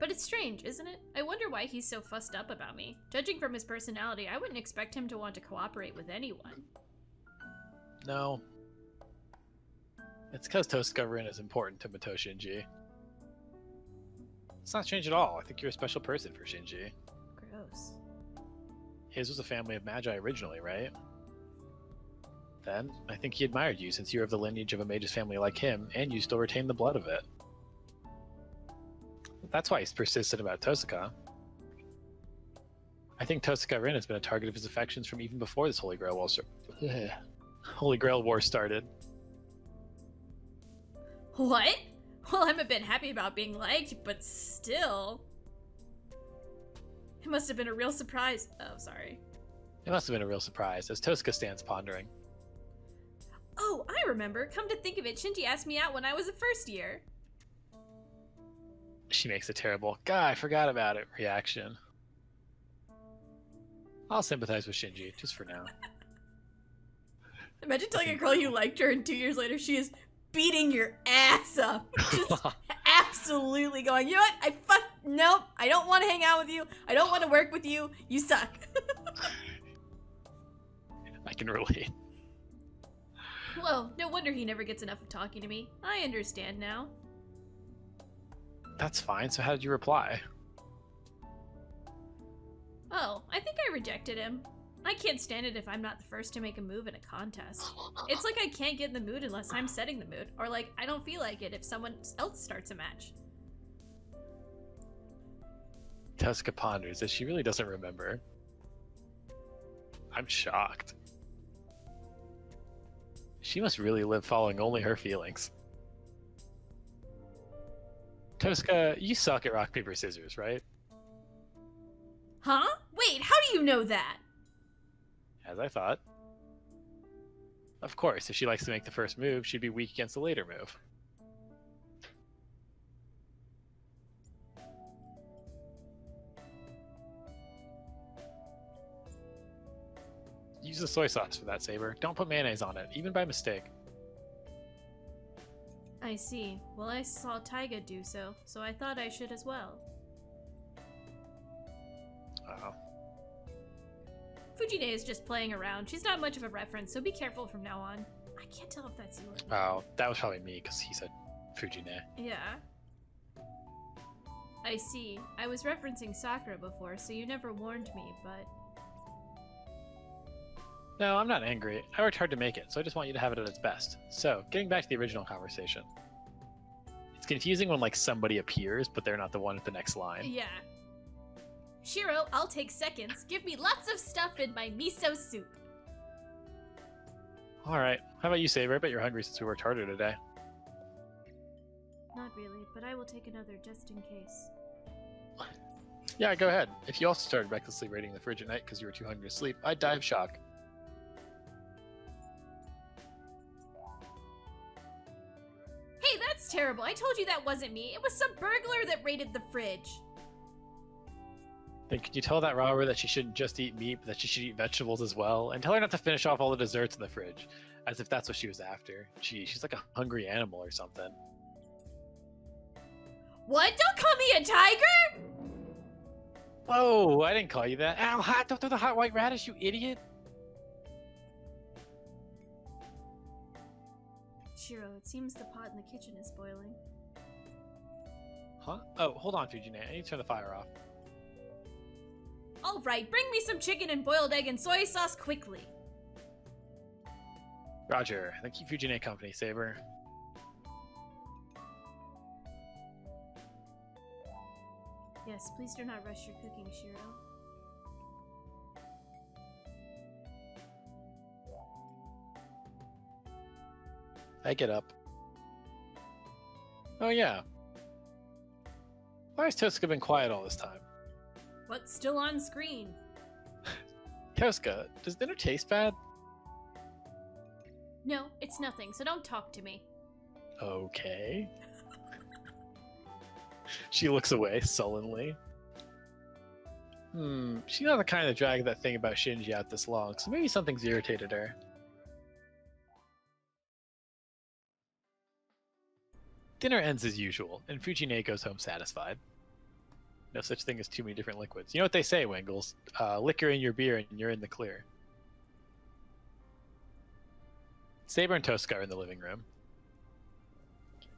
But it's strange, isn't it? I wonder why he's so fussed up about me. Judging from his personality, I wouldn't expect him to want to cooperate with anyone. No. It's because Tosca Rin is important to Mato Shinji. It's not strange at all. I think you're a special person for Shinji. Gross. His was a family of magi originally, right? Then, I think he admired you since you're of the lineage of a mage's family like him, and you still retain the blood of it. That's why he's persistent about Tosca. I think Tosca Rin has been a target of his affections from even before this Holy Grail War started. What? Well, I'm a bit happy about being liked, but still. It must have been a real surprise. Oh, sorry. It must have been a real surprise, as Tosca stands pondering. Oh, I remember. Come to think of it, Shinji asked me out when I was a first year. She makes a terrible, "God, I forgot about it" reaction. I'll sympathize with Shinji, just for now. Imagine telling a girl you liked her and 2 years later she is beating your ass up. Just absolutely going, you know what? Nope, I don't want to hang out with you. I don't want to work with you. You suck. I can relate. Well, no wonder he never gets enough of talking to me. I understand now. That's fine, so how did you reply? Oh, I think I rejected him. I can't stand it if I'm not the first to make a move in a contest. It's like I can't get in the mood unless I'm setting the mood, or like I don't feel like it if someone else starts a match. Tosca ponders as she really doesn't remember. I'm shocked. She must really live following only her feelings. Tosca, you suck at rock, paper, scissors, right? Huh? Wait, how do you know that? As I thought. Of course, if she likes to make the first move, she'd be weak against the later move. Use the soy sauce for that, Saber. Don't put mayonnaise on it, even by mistake. I see. Well, I saw Taiga do so, so I thought I should as well. Uh-oh. Fujine is just playing around. She's not much of a reference, so be careful from now on. I can't tell if that's you or Oh, that was probably me, because he said Fujine. Yeah. I see. I was referencing Sakura before, so you never warned me, but... No, I'm not angry. I worked hard to make it, so I just want you to have it at its best. So, getting back to the original conversation. It's confusing when, like, somebody appears, but they're not the one at the next line. Yeah. Shiro, I'll take seconds. Give me lots of stuff in my miso soup. Alright. How about you, Saber? I bet you're hungry since we worked harder today. Not really, but I will take another just in case. Yeah, go ahead. If you also started recklessly raiding the fridge at night because you were too hungry to sleep, I'd die of shock. Hey, that's terrible. I told you that wasn't me. It was some burglar that raided the fridge. Then could you tell that robber that she shouldn't just eat meat, but that she should eat vegetables as well? And tell her not to finish off all the desserts in the fridge, as if that's what she was after. Gee, she's like a hungry animal or something. What? Don't call me a tiger! Whoa, I didn't call you that. Ow, hot! Don't throw the hot white radish, you idiot! Shiro, it seems the pot in the kitchen is boiling. Huh? Oh, hold on, Fujine. I need to turn the fire off. Alright, bring me some chicken and boiled egg and soy sauce quickly. Roger. Thank you, Fujine Company, Saber. Yes, please do not rush your cooking, Shiro. I get up. Oh, yeah. Why has Tosca been quiet all this time? What's still on screen? Tosca, does dinner taste bad? No, it's nothing, so don't talk to me. Okay. She looks away sullenly. She's not the kind to drag that thing about Shinji out this long, so maybe something's irritated her. Dinner ends as usual, and Fujine goes home satisfied. No such thing as too many different liquids. You know what they say, Wengels? Liquor in your beer and you're in the clear. Saber and Tosca are in the living room.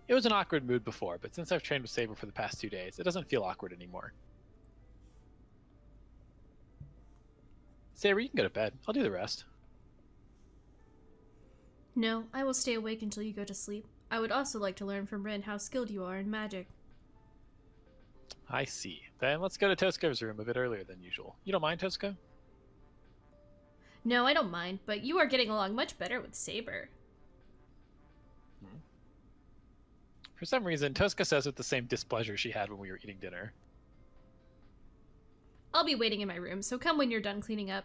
It was an awkward mood before, but since I've trained with Saber for the past 2 days, it doesn't feel awkward anymore. Saber, you can go to bed. I'll do the rest. No, I will stay awake until you go to sleep. I would also like to learn from Rin how skilled you are in magic. I see. Then let's go to Tosca's room a bit earlier than usual. You don't mind, Tosca? No, I don't mind, but you are getting along much better with Saber. For some reason, Tosca says with the same displeasure she had when we were eating dinner. I'll be waiting in my room, so come when you're done cleaning up.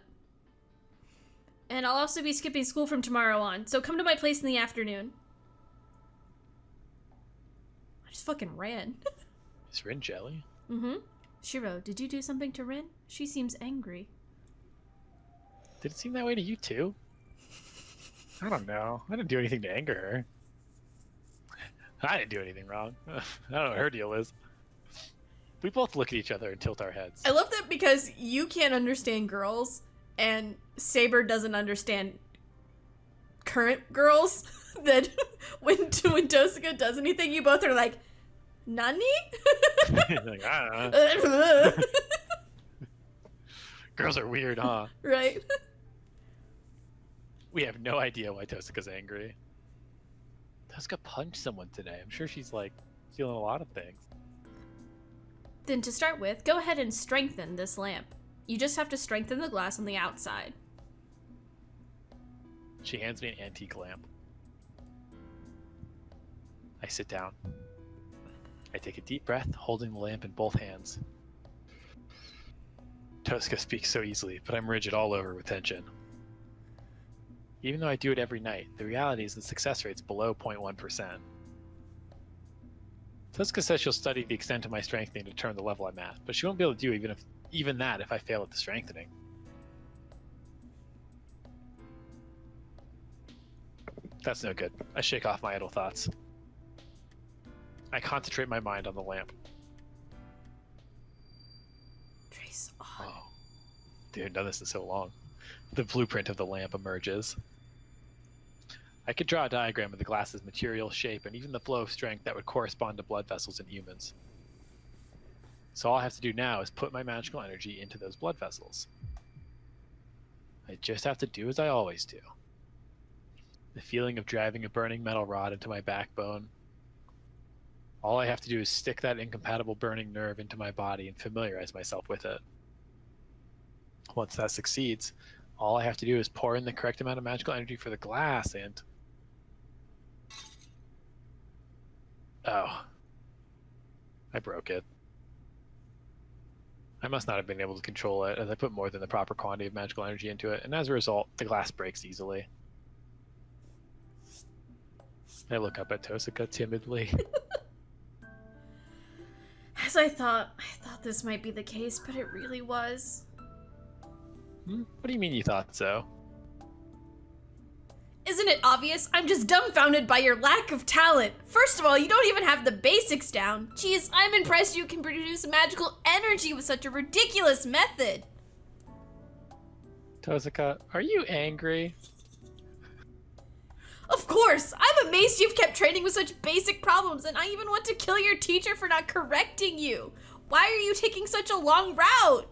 And I'll also be skipping school from tomorrow on, so come to my place in the afternoon. I just fucking ran. Is Rin jelly? Mm-hmm. Shiro, did you do something to Rin? She seems angry. Did it seem that way to you too? I don't know. I didn't do anything to anger her. I didn't do anything wrong. I don't know what her deal is. We both look at each other and tilt our heads. I love that because you can't understand girls, and Saber doesn't understand current girls. That when Tosaka does anything, you both are like, Nani? Like, I don't know. Girls are weird, huh? Right. We have no idea why Tosaka's angry. Tosaka punched someone today. I'm sure she's like feeling a lot of things. Then to start with, go ahead and strengthen this lamp. You just have to strengthen the glass on the outside. She hands me an antique lamp. I sit down. I take a deep breath, holding the lamp in both hands. Tosaka speaks so easily, but I'm rigid all over with tension. Even though I do it every night, the reality is the success rate's below 0.1%. Tosaka says she'll study the extent of my strengthening to determine the level I'm at, but she won't be able to do even that if I fail at the strengthening. That's no good. I shake off my idle thoughts. I concentrate my mind on the lamp. Trace on. Oh, dude, done this in so long. The blueprint of the lamp emerges. I could draw a diagram of the glass's material, shape, and even the flow of strength that would correspond to blood vessels in humans. So all I have to do now is put my magical energy into those blood vessels. I just have to do as I always do. The feeling of driving a burning metal rod into my backbone. All I have to do is stick that incompatible burning nerve into my body and familiarize myself with it. Once that succeeds, all I have to do is pour in the correct amount of magical energy for the glass and... Oh. I broke it. I must not have been able to control it, as I put more than the proper quantity of magical energy into it, and as a result, the glass breaks easily. I look up at Tosaka timidly. As I thought this might be the case, but it really was. What do you mean you thought so? Isn't it obvious? I'm just dumbfounded by your lack of talent. First of all, you don't even have the basics down. Jeez, I'm impressed you can produce magical energy with such a ridiculous method. Tosaka, are you angry? Of course! I'm amazed you've kept training with such basic problems, and I even want to kill your teacher for not correcting you. Why are you taking such a long route?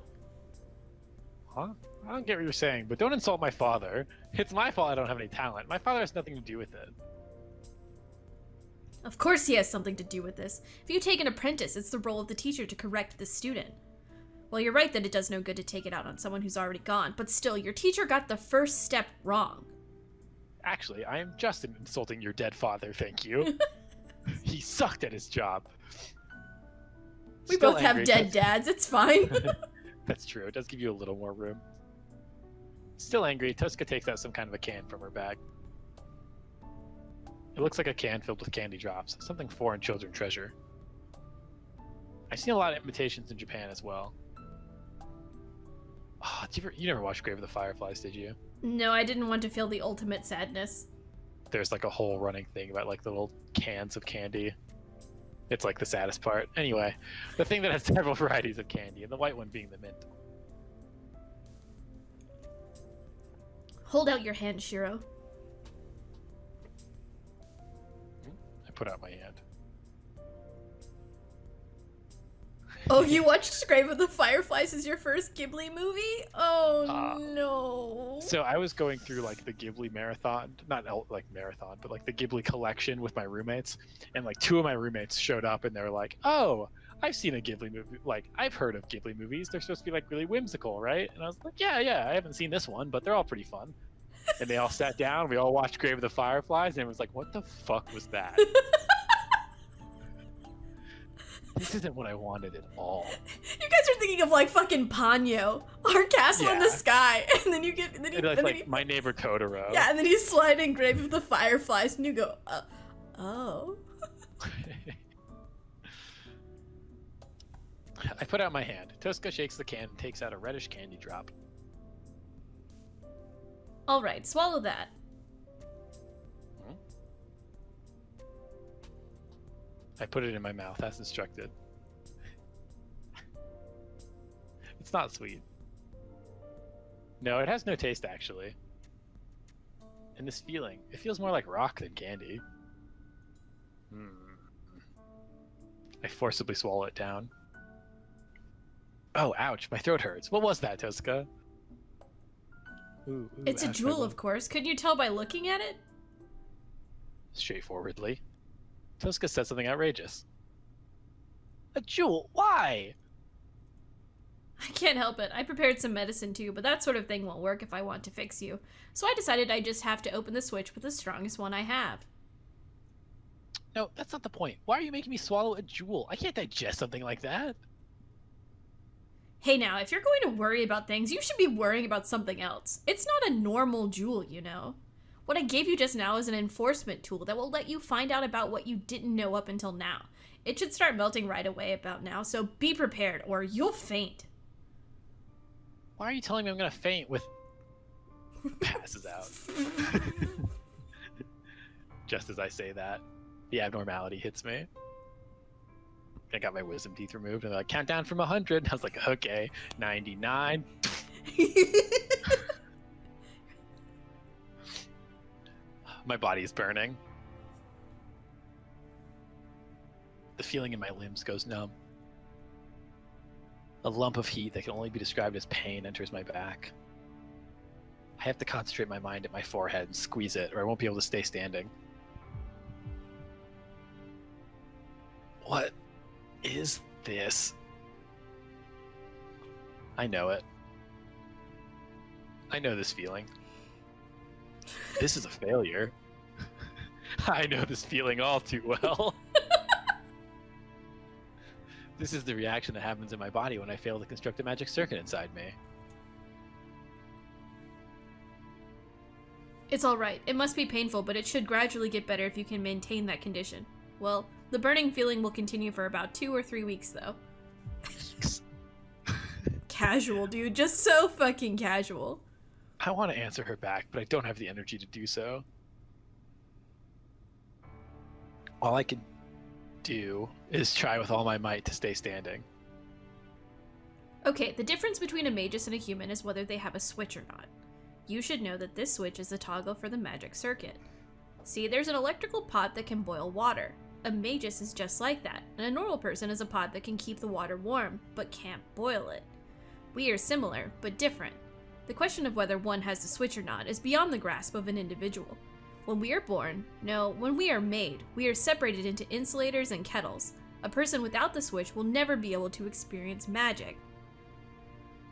Huh? I don't get what you're saying, but don't insult my father. It's my fault I don't have any talent. My father has nothing to do with it. Of course he has something to do with this. If you take an apprentice, it's the role of the teacher to correct the student. Well, you're right that it does no good to take it out on someone who's already gone, but still, your teacher got the first step wrong. Actually, I am just insulting your dead father, thank you. He sucked at his job. We Still both have dead dads, it's fine. That's true, it does give you a little more room. Still angry, Tosaka takes out some kind of a can from her bag. It looks like a can filled with candy drops, something foreign children treasure. I've seen a lot of imitations in Japan as well. Oh, you never watched Grave of the Fireflies, did you? No, I didn't want to feel the ultimate sadness. There's like a whole running thing about like the little cans of candy. It's like the saddest part. Anyway, the thing that has several varieties of candy, and the white one being the mint. Hold out your hand, Shiro. I put out my hand. Oh, you watched Grave of the Fireflies as your first Ghibli movie? Oh, no. So I was going through like the Ghibli marathon, not like marathon, but like the Ghibli collection with my roommates. And like two of my roommates showed up and they were like, oh, I've seen a Ghibli movie. Like, I've heard of Ghibli movies. They're supposed to be like really whimsical, right? And I was like, yeah, I haven't seen this one, but they're all pretty fun. And they all sat down. We all watched Grave of the Fireflies, and it was like, what the fuck was that? This isn't what I wanted at all. You guys are thinking of like fucking Ponyo, our castle in the sky, and then you get, and then you, It's and then like you, My Neighbor Totoro. yeah, and then you slide in Grave of the Fireflies, and you go, oh. I put out my hand. Tosca shakes the can and takes out a reddish candy drop. All right, swallow that. I put it in my mouth as instructed. It's not sweet. No, it has no taste actually. And this feeling, it feels more like rock than candy. I forcibly swallow it down. Oh, ouch, my throat hurts. What was that, Tosca? Ooh, It's a ouch, jewel, of course. Couldn't you tell by looking at it? Straightforwardly. Tosca said something outrageous. A jewel? Why? I can't help it. I prepared some medicine too, but that sort of thing won't work if I want to fix you. So I decided I just have to open the switch with the strongest one I have. No, that's not the point. Why are you making me swallow a jewel? I can't digest something like that. Hey now, if you're going to worry about things, you should be worrying about something else. It's not a normal jewel, you know. What I gave you just now is an enforcement tool that will let you find out about what you didn't know up until now. It should start melting right away about now, so be prepared or you'll faint. Why are you telling me I'm gonna faint with... Passes out. Just as I say that, the abnormality hits me. I got my wisdom teeth removed, and they're like, count down from 100. I was like, okay, 99. My body is burning. The feeling in my limbs goes numb. A lump of heat that can only be described as pain enters my back. I have to concentrate my mind at my forehead and squeeze it, or I won't be able to stay standing. What is this? I know it. I know this feeling. This is a failure. I know this feeling all too well. This is the reaction that happens in my body when I fail to construct a magic circuit inside me. It's alright. It must be painful, but it should gradually get better if you can maintain that condition. Well, the burning feeling will continue for about 2 or 3 weeks, though. Casual, dude. Just so fucking casual. I want to answer her back, but I don't have the energy to do so. All I can do is try with all my might to stay standing. Okay, the difference between a magus and a human is whether they have a switch or not. You should know that this switch is the toggle for the magic circuit. See, there's an electrical pot that can boil water. A magus is just like that, and a normal person is a pot that can keep the water warm, but can't boil it. We are similar, but different. The question of whether one has the switch or not is beyond the grasp of an individual. When we are born, no, when we are made, we are separated into insulators and kettles. A person without the switch will never be able to experience magic.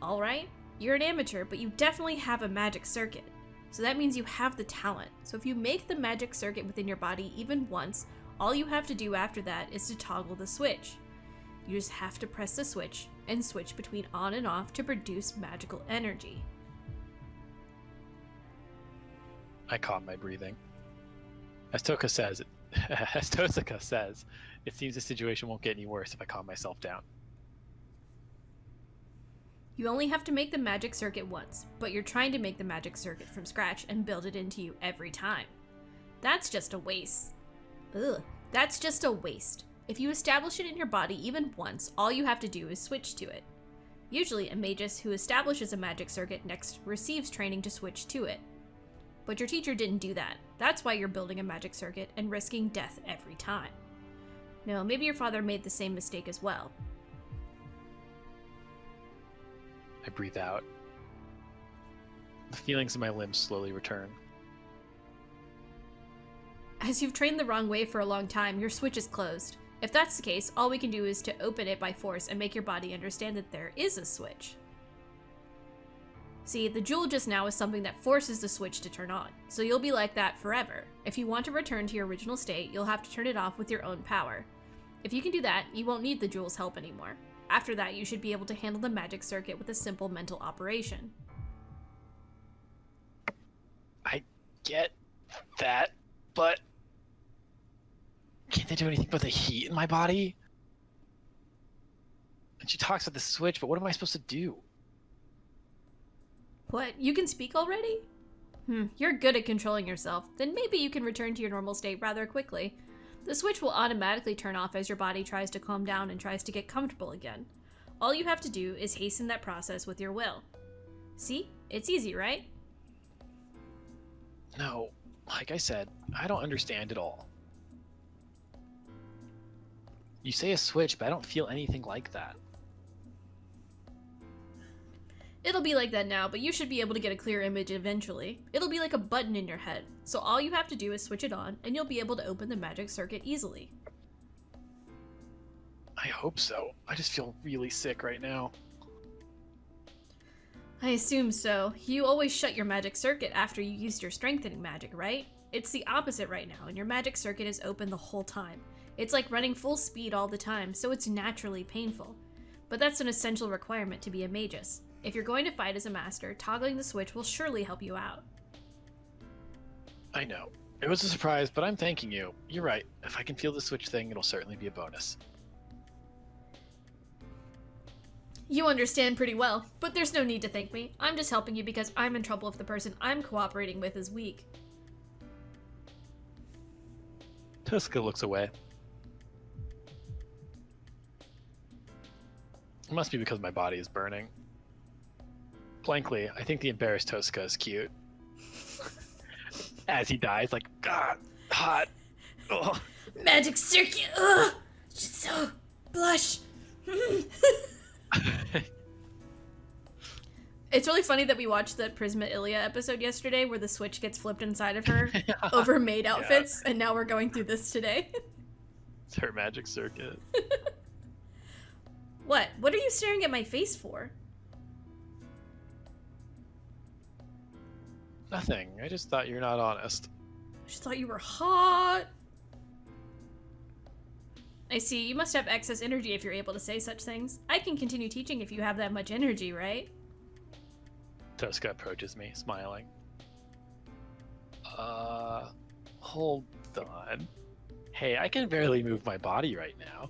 Alright, you're an amateur, but you definitely have a magic circuit. So that means you have the talent. So if you make the magic circuit within your body even once, all you have to do after that is to toggle the switch. You just have to press the switch and switch between on and off to produce magical energy. I calm my breathing. As Tosca says, it seems the situation won't get any worse if I calm myself down. You only have to make the magic circuit once, but you're trying to make the magic circuit from scratch and build it into you every time. That's just a waste. That's just a waste. If you establish it in your body even once, all you have to do is switch to it. Usually, a magus who establishes a magic circuit next receives training to switch to it. But your teacher didn't do that. That's why you're building a magic circuit and risking death every time. No, maybe your father made the same mistake as well. I breathe out. The feelings in my limbs slowly return. As you've trained the wrong way for a long time, your switch is closed. If that's the case, all we can do is to open it by force and make your body understand that there is a switch. See, the jewel just now is something that forces the switch to turn on, so you'll be like that forever. If you want to return to your original state, you'll have to turn it off with your own power. If you can do that, you won't need the jewel's help anymore. After that, you should be able to handle the magic circuit with a simple mental operation. I get that, but can't they do anything but the heat in my body? And she talks about the switch, but what am I supposed to do? What? You can speak already? You're good at controlling yourself. Then maybe you can return to your normal state rather quickly. The switch will automatically turn off as your body tries to calm down and tries to get comfortable again. All you have to do is hasten that process with your will. See? It's easy, right? No, like I said, I don't understand at all. You say a switch, but I don't feel anything like that. It'll be like that now, but you should be able to get a clear image eventually. It'll be like a button in your head, so all you have to do is switch it on, and you'll be able to open the magic circuit easily. I hope so. I just feel really sick right now. I assume so. You always shut your magic circuit after you used your strengthening magic, right? It's the opposite right now, and your magic circuit is open the whole time. It's like running full speed all the time, so it's naturally painful. But that's an essential requirement to be a magus. If you're going to fight as a master, toggling the switch will surely help you out. I know. It was a surprise, but I'm thanking you. You're right. If I can feel the switch thing, it'll certainly be a bonus. You understand pretty well, but there's no need to thank me. I'm just helping you because I'm in trouble if the person I'm cooperating with is weak. Tuska looks away. It must be because my body is burning. Blankly, I think the embarrassed Tuska is cute. As he dies, like, God, hot. Ugh. Magic circuit, ugh! She's so blush. It's really funny that we watched the Prisma Ilia episode yesterday where the switch gets flipped inside of her over maid outfits, and now we're going through this today. It's her magic circuit. What? What are you staring at my face for? Nothing. I just thought you're not honest. I just thought you were hot. I see. You must have excess energy if you're able to say such things. I can continue teaching if you have that much energy, right? Tuska approaches me, smiling. Hold on. Hey, I can barely move my body right now.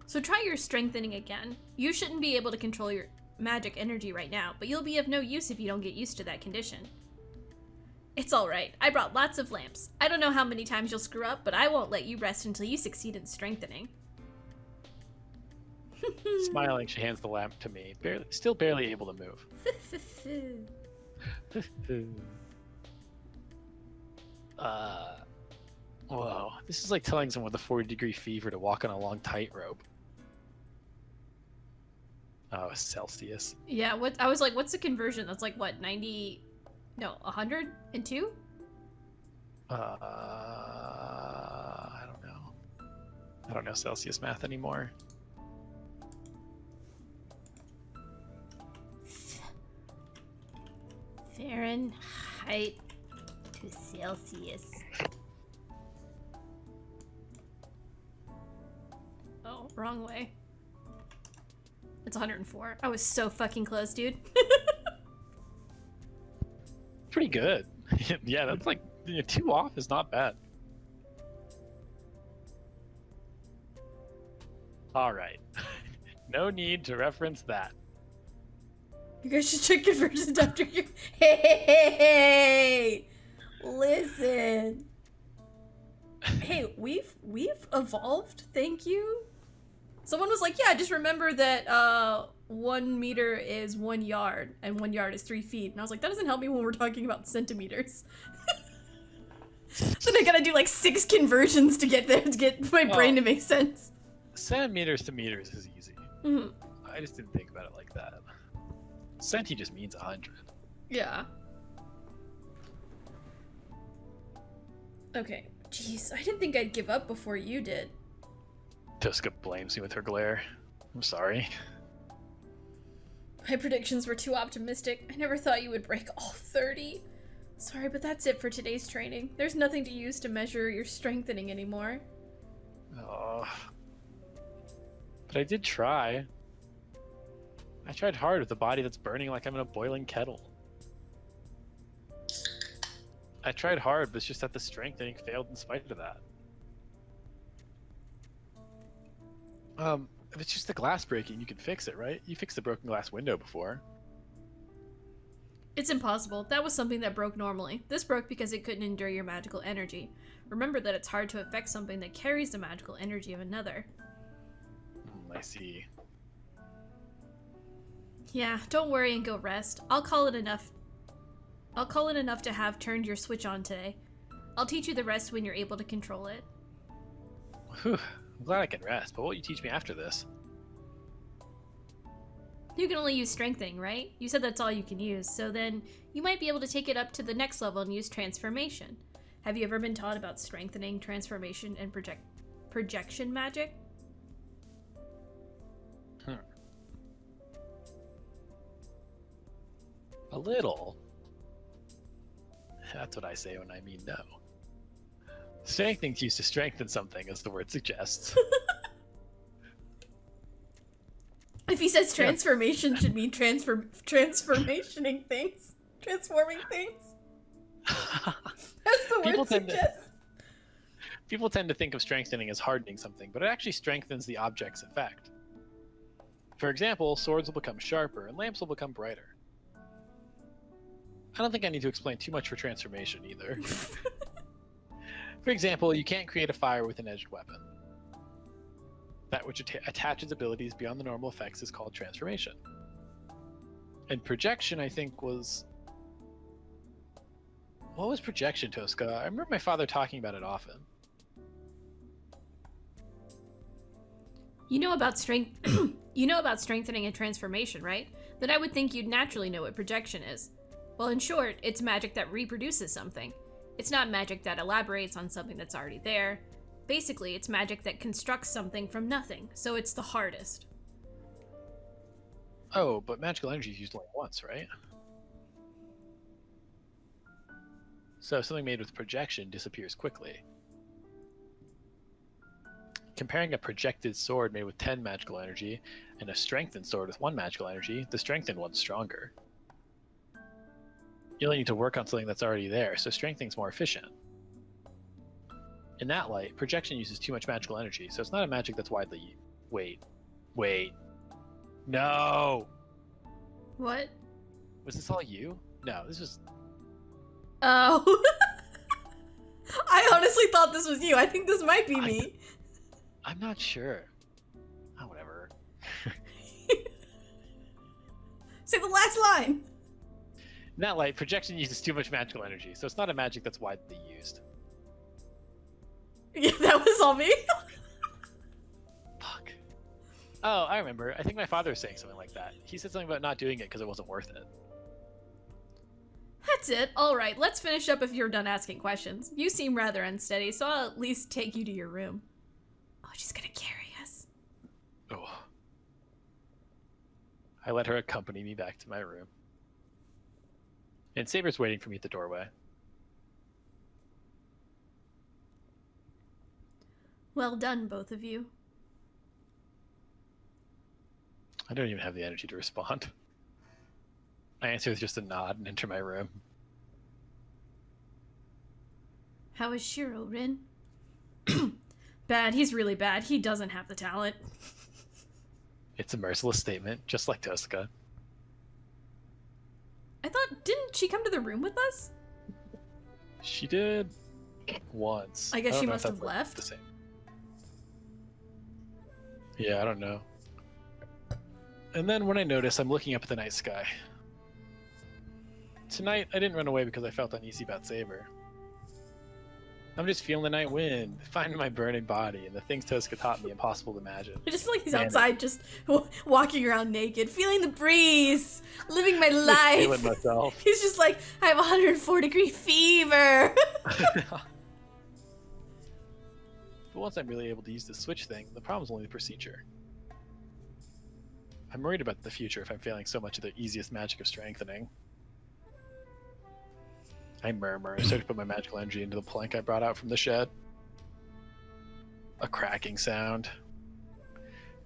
So try your strengthening again. You shouldn't be able to control your magic energy right now, but you'll be of no use if you don't get used to that condition. It's alright. I brought lots of lamps. I don't know how many times you'll screw up, but I won't let you rest until you succeed in strengthening. Smiling, she hands the lamp to me, still barely able to move. Whoa. This is like telling someone with a 40-degree fever to walk on a long tightrope. Oh, Celsius. Yeah, what I was like, what's the conversion? That's like what, 90? No, 102? I don't know. I don't know Celsius math anymore. Fahrenheit to Celsius. Oh, wrong way. It's 104. I was so fucking close, dude. Pretty good. Yeah, that's like 2 off is not bad. All right. No need to reference that. You guys should check conversions after you. Hey, listen. Hey, we've evolved. Thank you. Someone was like, yeah, just remember that 1 meter is 1 yard and 1 yard is 3 feet. And I was like, that doesn't help me when we're talking about centimeters. Then I gotta do like 6 conversions to get there to get my brain to make sense. Centimeters to meters is easy. Mm-hmm. I just didn't think about it like that. Centi just means 100. Yeah. Okay. Jeez, I didn't think I'd give up before you did. Tuska blames me with her glare. I'm sorry. My predictions were too optimistic. I never thought you would break all 30. Sorry, but that's it for today's training. There's nothing to use to measure your strengthening anymore. Oh, But I did try. I tried hard with a body that's burning like I'm in a boiling kettle. I tried hard, but it's just that the strengthening failed in spite of that. If it's just the glass breaking, you can fix it, right? You fixed the broken glass window before. It's impossible. That was something that broke normally. This broke because it couldn't endure your magical energy. Remember that it's hard to affect something that carries the magical energy of another. I see. Yeah, don't worry and go rest. I'll call it enough to have turned your switch on today. I'll teach you the rest when you're able to control it. Whew. I'm glad I can rest, but what will you teach me after this? You can only use strengthening, right? You said that's all you can use, so then you might be able to take it up to the next level and use transformation. Have you ever been taught about strengthening, transformation, and projection magic? A little. That's what I say when I mean no. Strengthening's used to strengthen something, as the word suggests. If he says transformation should mean transformationing things. Transforming things. That's the word suggests. People tend to think of strengthening as hardening something, but it actually strengthens the object's effect. For example, swords will become sharper and lamps will become brighter. I don't think I need to explain too much for transformation either. For example, you can't create a fire with an edged weapon. That which attaches abilities beyond the normal effects is called transformation. And projection, I think, was... What was projection, Tosca? I remember my father talking about it often. You know about strengthening and transformation, right? Then I would think you'd naturally know what projection is. Well, in short, it's magic that reproduces something. It's not magic that elaborates on something that's already there. Basically, it's magic that constructs something from nothing, so it's the hardest. Oh, but magical energy is used only once, right? So something made with projection disappears quickly. Comparing a projected sword made with 10 magical energy and a strengthened sword with 1 magical energy, the strengthened one's stronger. You only need to work on something that's already there, so strengthening's more efficient. In that light, projection uses too much magical energy, so it's not a magic that's widely... Wait. No! What? Was this all you? No, this was... Oh. I honestly thought this was you. I think this might be me. I'm not sure. Oh, whatever. Say the last line! In that light, projection uses too much magical energy, so it's not a magic that's widely used. Yeah, that was all me. Fuck. Oh, I remember. I think my father was saying something like that. He said something about not doing it because it wasn't worth it. That's it. Alright, let's finish up if you're done asking questions. You seem rather unsteady, so I'll at least take you to your room. Oh, she's gonna carry us. Oh. I let her accompany me back to my room. And Saber's waiting for me at the doorway. Well done, both of you. I don't even have the energy to respond. I answer with just a nod and enter my room. How is Shiro, Rin? Bad. He's really bad. He doesn't have the talent. It's a merciless statement, just like Tosca. I thought, didn't she come to the room with us? She did once. I guess don't she know must if have that's left. the same. Yeah, I don't know. And then when I notice, I'm looking up at the night sky. Tonight, I didn't run away because I felt uneasy about Saber. I'm just feeling the night wind, finding my burning body, and the things Tosca taught me impossible to imagine. I just feel like he's outside just walking around naked, feeling the breeze, living my life. Feeling myself. He's just like, I have 104-degree fever. But once I'm really able to use the switch thing, the problem's only the procedure. I'm worried about the future if I'm failing so much of the easiest magic of strengthening. I murmur and start to put my magical energy into the plank I brought out from the shed. A cracking sound.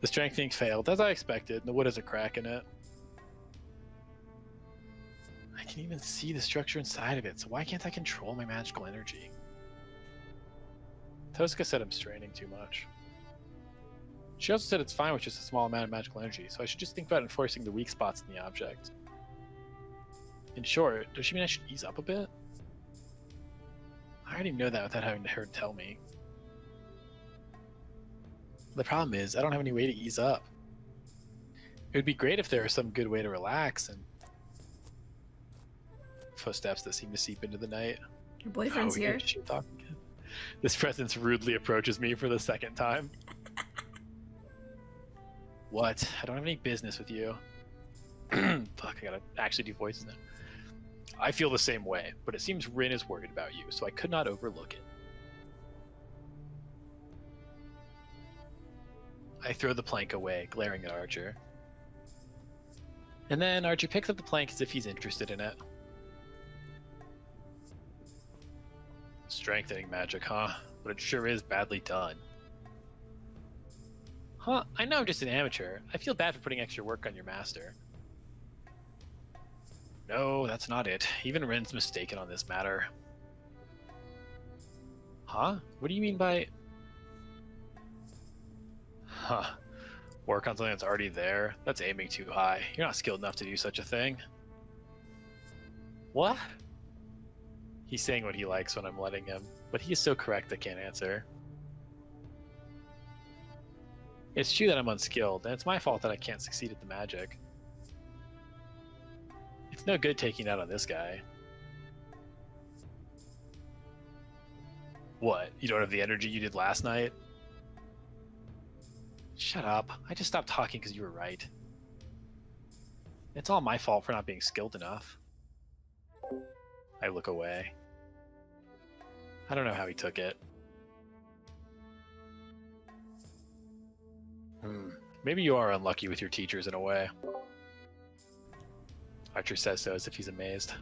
The strengthening failed, as I expected. The wood has a crack in it. I can even see the structure inside of it, so why can't I control my magical energy? Tosca said I'm straining too much. She also said it's fine with just a small amount of magical energy, so I should just think about enforcing the weak spots in the object. In short, does she mean I should ease up a bit? I already know that without having her tell me. The problem is, I don't have any way to ease up. It would be great if there was some good way to relax and... Footsteps that seem to seep into the night. Your boyfriend's here. This presence rudely approaches me for the second time. What? I don't have any business with you. Fuck, I gotta actually do voices now. I feel the same way, but it seems Rin is worried about you, so I could not overlook it. I throw the plank away, glaring at Archer. And then Archer picks up the plank as if he's interested in it. Strengthening magic, huh? But it sure is badly done. Huh? I know I'm just an amateur. I feel bad for putting extra work on your master. No, that's not it. Even Rin's mistaken on this matter. Huh? What do you mean by... Huh. Work on something that's already there? That's aiming too high. You're not skilled enough to do such a thing. What? He's saying what he likes when I'm letting him, but he is so correct I can't answer. It's true that I'm unskilled, and it's my fault that I can't succeed at the magic. It's no good taking it out on this guy. What? You don't have the energy you did last night? Shut up. I just stopped talking because you were right. It's all my fault for not being skilled enough. I look away. I don't know how he took it. Maybe you are unlucky with your teachers in a way. Archer says so as if he's amazed.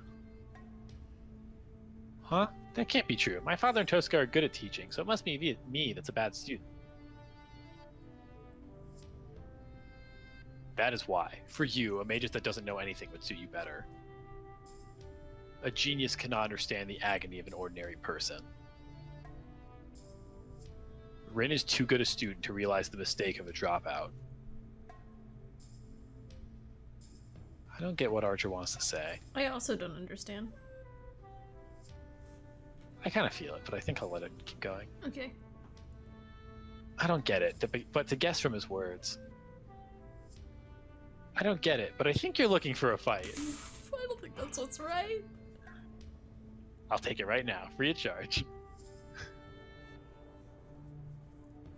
Huh? That can't be true. My father and Tosca are good at teaching, so it must be me that's a bad student. That is why. For you, a magus that doesn't know anything would suit you better. A genius cannot understand the agony of an ordinary person. Rin is too good a student to realize the mistake of a dropout. I don't get what Archer wants to say. I also don't understand. I kind of feel it, but I think I'll let it keep going. Okay. I don't get it, but to guess from his words. I don't get it, but I think you're looking for a fight. I don't think that's what's right. I'll take it right now, free of charge.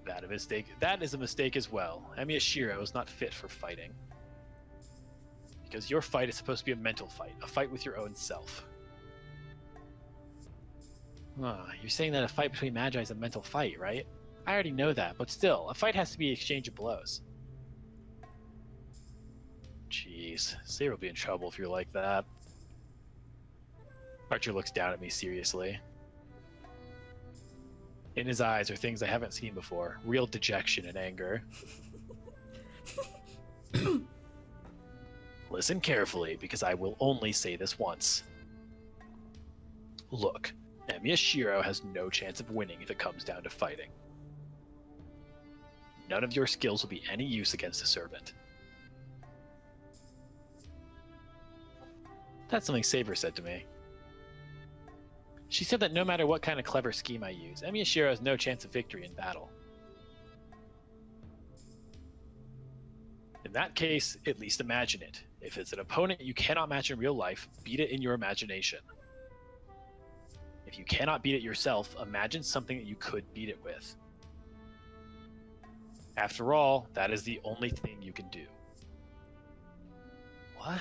That is a mistake as well. Emiya Shiro is not fit for fighting. Because your fight is supposed to be a mental fight, a fight with your own self. You're saying that a fight between magi is a mental fight, right? I already know that, but still, a fight has to be an exchange of blows. Jeez, Sayre will be in trouble if you're like that. Archer looks down at me seriously. In his eyes are things I haven't seen before. Real dejection and anger. Listen carefully, because I will only say this once. Look, Emiya Shiro has no chance of winning if it comes down to fighting. None of your skills will be any use against a servant. That's something Saber said to me. She said that no matter what kind of clever scheme I use, Emiya Shiro has no chance of victory in battle. In that case, at least imagine it. If it's an opponent you cannot match in real life, beat it in your imagination. If you cannot beat it yourself, imagine something that you could beat it with. After all, that is the only thing you can do. What?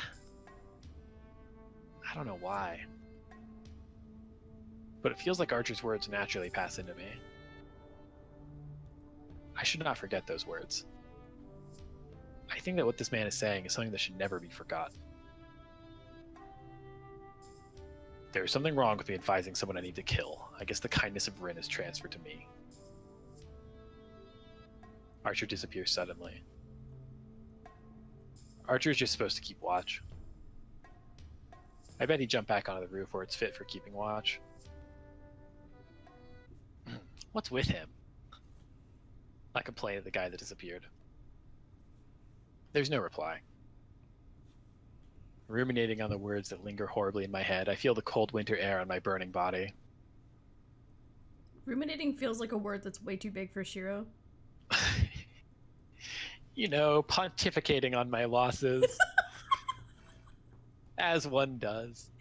I don't know why. But it feels like Archer's words naturally pass into me. I should not forget those words. I think that what this man is saying is something that should never be forgotten. There is something wrong with me advising someone I need to kill. I guess the kindness of Rin is transferred to me. Archer disappears suddenly. Archer's just supposed to keep watch. I bet he'd jump back onto the roof where it's fit for keeping watch. What's with him? I complain of the guy that disappeared. There's no reply. Ruminating on the words that linger horribly in my head, I feel the cold winter air on my burning body. Ruminating feels like a word that's way too big for Shiro. You know, pontificating on my losses. As one does.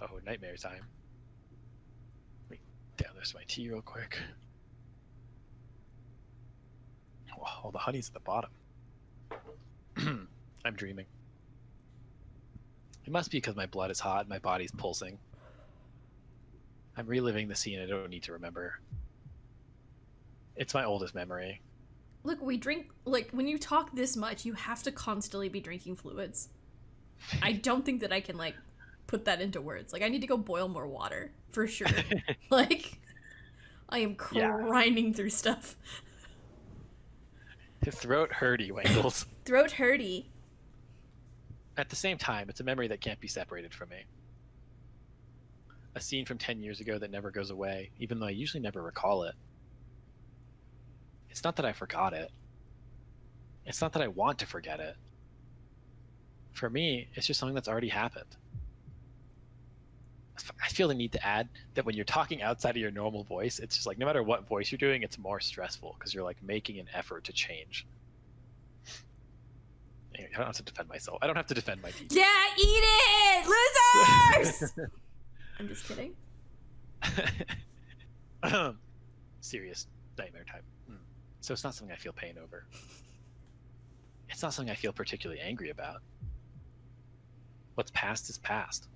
Oh, nightmare time. Let me down this my tea real quick. Oh, the honey's at the bottom. I'm dreaming. It must be because my blood is hot and my body's pulsing. I'm reliving the scene I don't need to remember. It's my oldest memory. Look, we drink, like, when you talk this much, you have to constantly be drinking fluids. I don't think that I can, like, put that into words. Like, I need to go boil more water, for sure. Like, I am grinding through stuff. Throat hurty, Wangles. Throat hurty. At the same time, it's a memory that can't be separated from me. A scene from 10 years ago that never goes away, even though I usually never recall it. It's not that I forgot it. It's not that I want to forget it. For me, it's just something that's already happened. I feel the need to add that when you're talking outside of your normal voice, it's just like no matter what voice you're doing, it's more stressful because you're like making an effort to change. Anyway, I don't have to defend myself. I don't have to defend my teeth. Yeah, eat it! Losers! I'm just kidding. Serious nightmare time. So it's not something I feel pain over. It's not something I feel particularly angry about. What's past is past.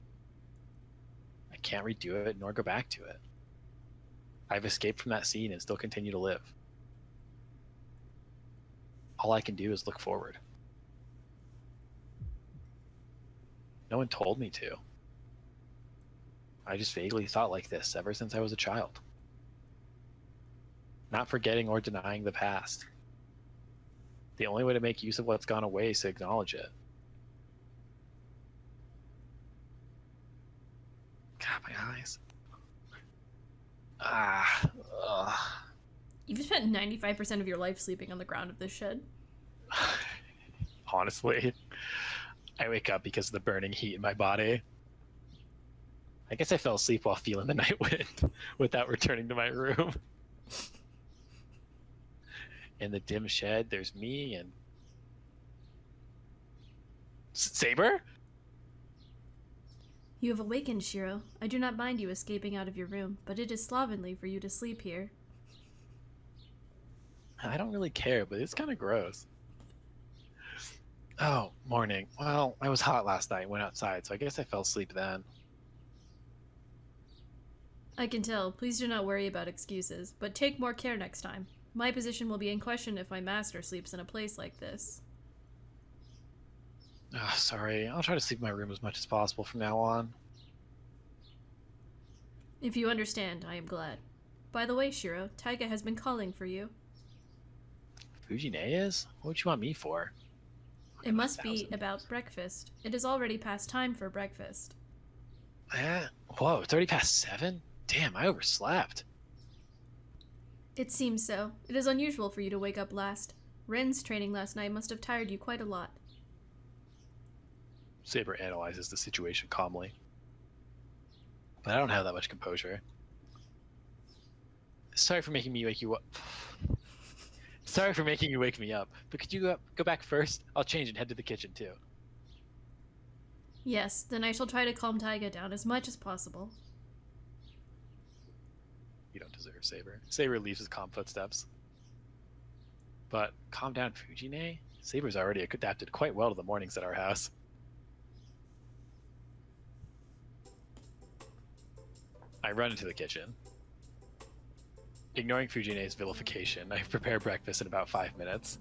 I can't redo it nor go back to it. I've escaped from that scene and still continue to live. All I can do is look forward. No one told me to. I just vaguely thought like this ever since I was a child. Not forgetting or denying the past. The only way to make use of what's gone away is to acknowledge it. God, my eyes. You've spent 95% of your life sleeping on the ground of this shed. Honestly, I wake up because of the burning heat in my body. I guess I fell asleep while feeling the night wind without returning to my room. In the dim shed, there's me and Saber? You have awakened, Shiro. I do not mind you escaping out of your room, but it is slovenly for you to sleep here. I don't really care, but it's kind of gross. Oh, morning. Well, I was hot last night, went outside, so I guess I fell asleep then. I can tell. Please do not worry about excuses, but take more care next time. My position will be in question if my master sleeps in a place like this. Oh, sorry. I'll try to sleep in my room as much as possible from now on. If you understand, I am glad. By the way, Shiro, Taiga has been calling for you. Fujine is? What would you want me for? It must be about breakfast. It is already past time for breakfast. Whoa, it's already past 7? Damn, I overslept. It seems so. It is unusual for you to wake up last. Ren's training last night must have tired you quite a lot. Saber analyzes the situation calmly. But I don't have that much composure. Sorry for making me wake you up. Sorry for making you wake me up. But could you go back first? I'll change and head to the kitchen too. Yes, then I shall try to calm Taiga down as much as possible. You don't deserve Saber. Saber leaves his calm footsteps. But calm down, Fujine. Saber's already adapted quite well to the mornings at our house. I run into the kitchen. Ignoring Fujine's vilification, I prepare breakfast in about 5 minutes.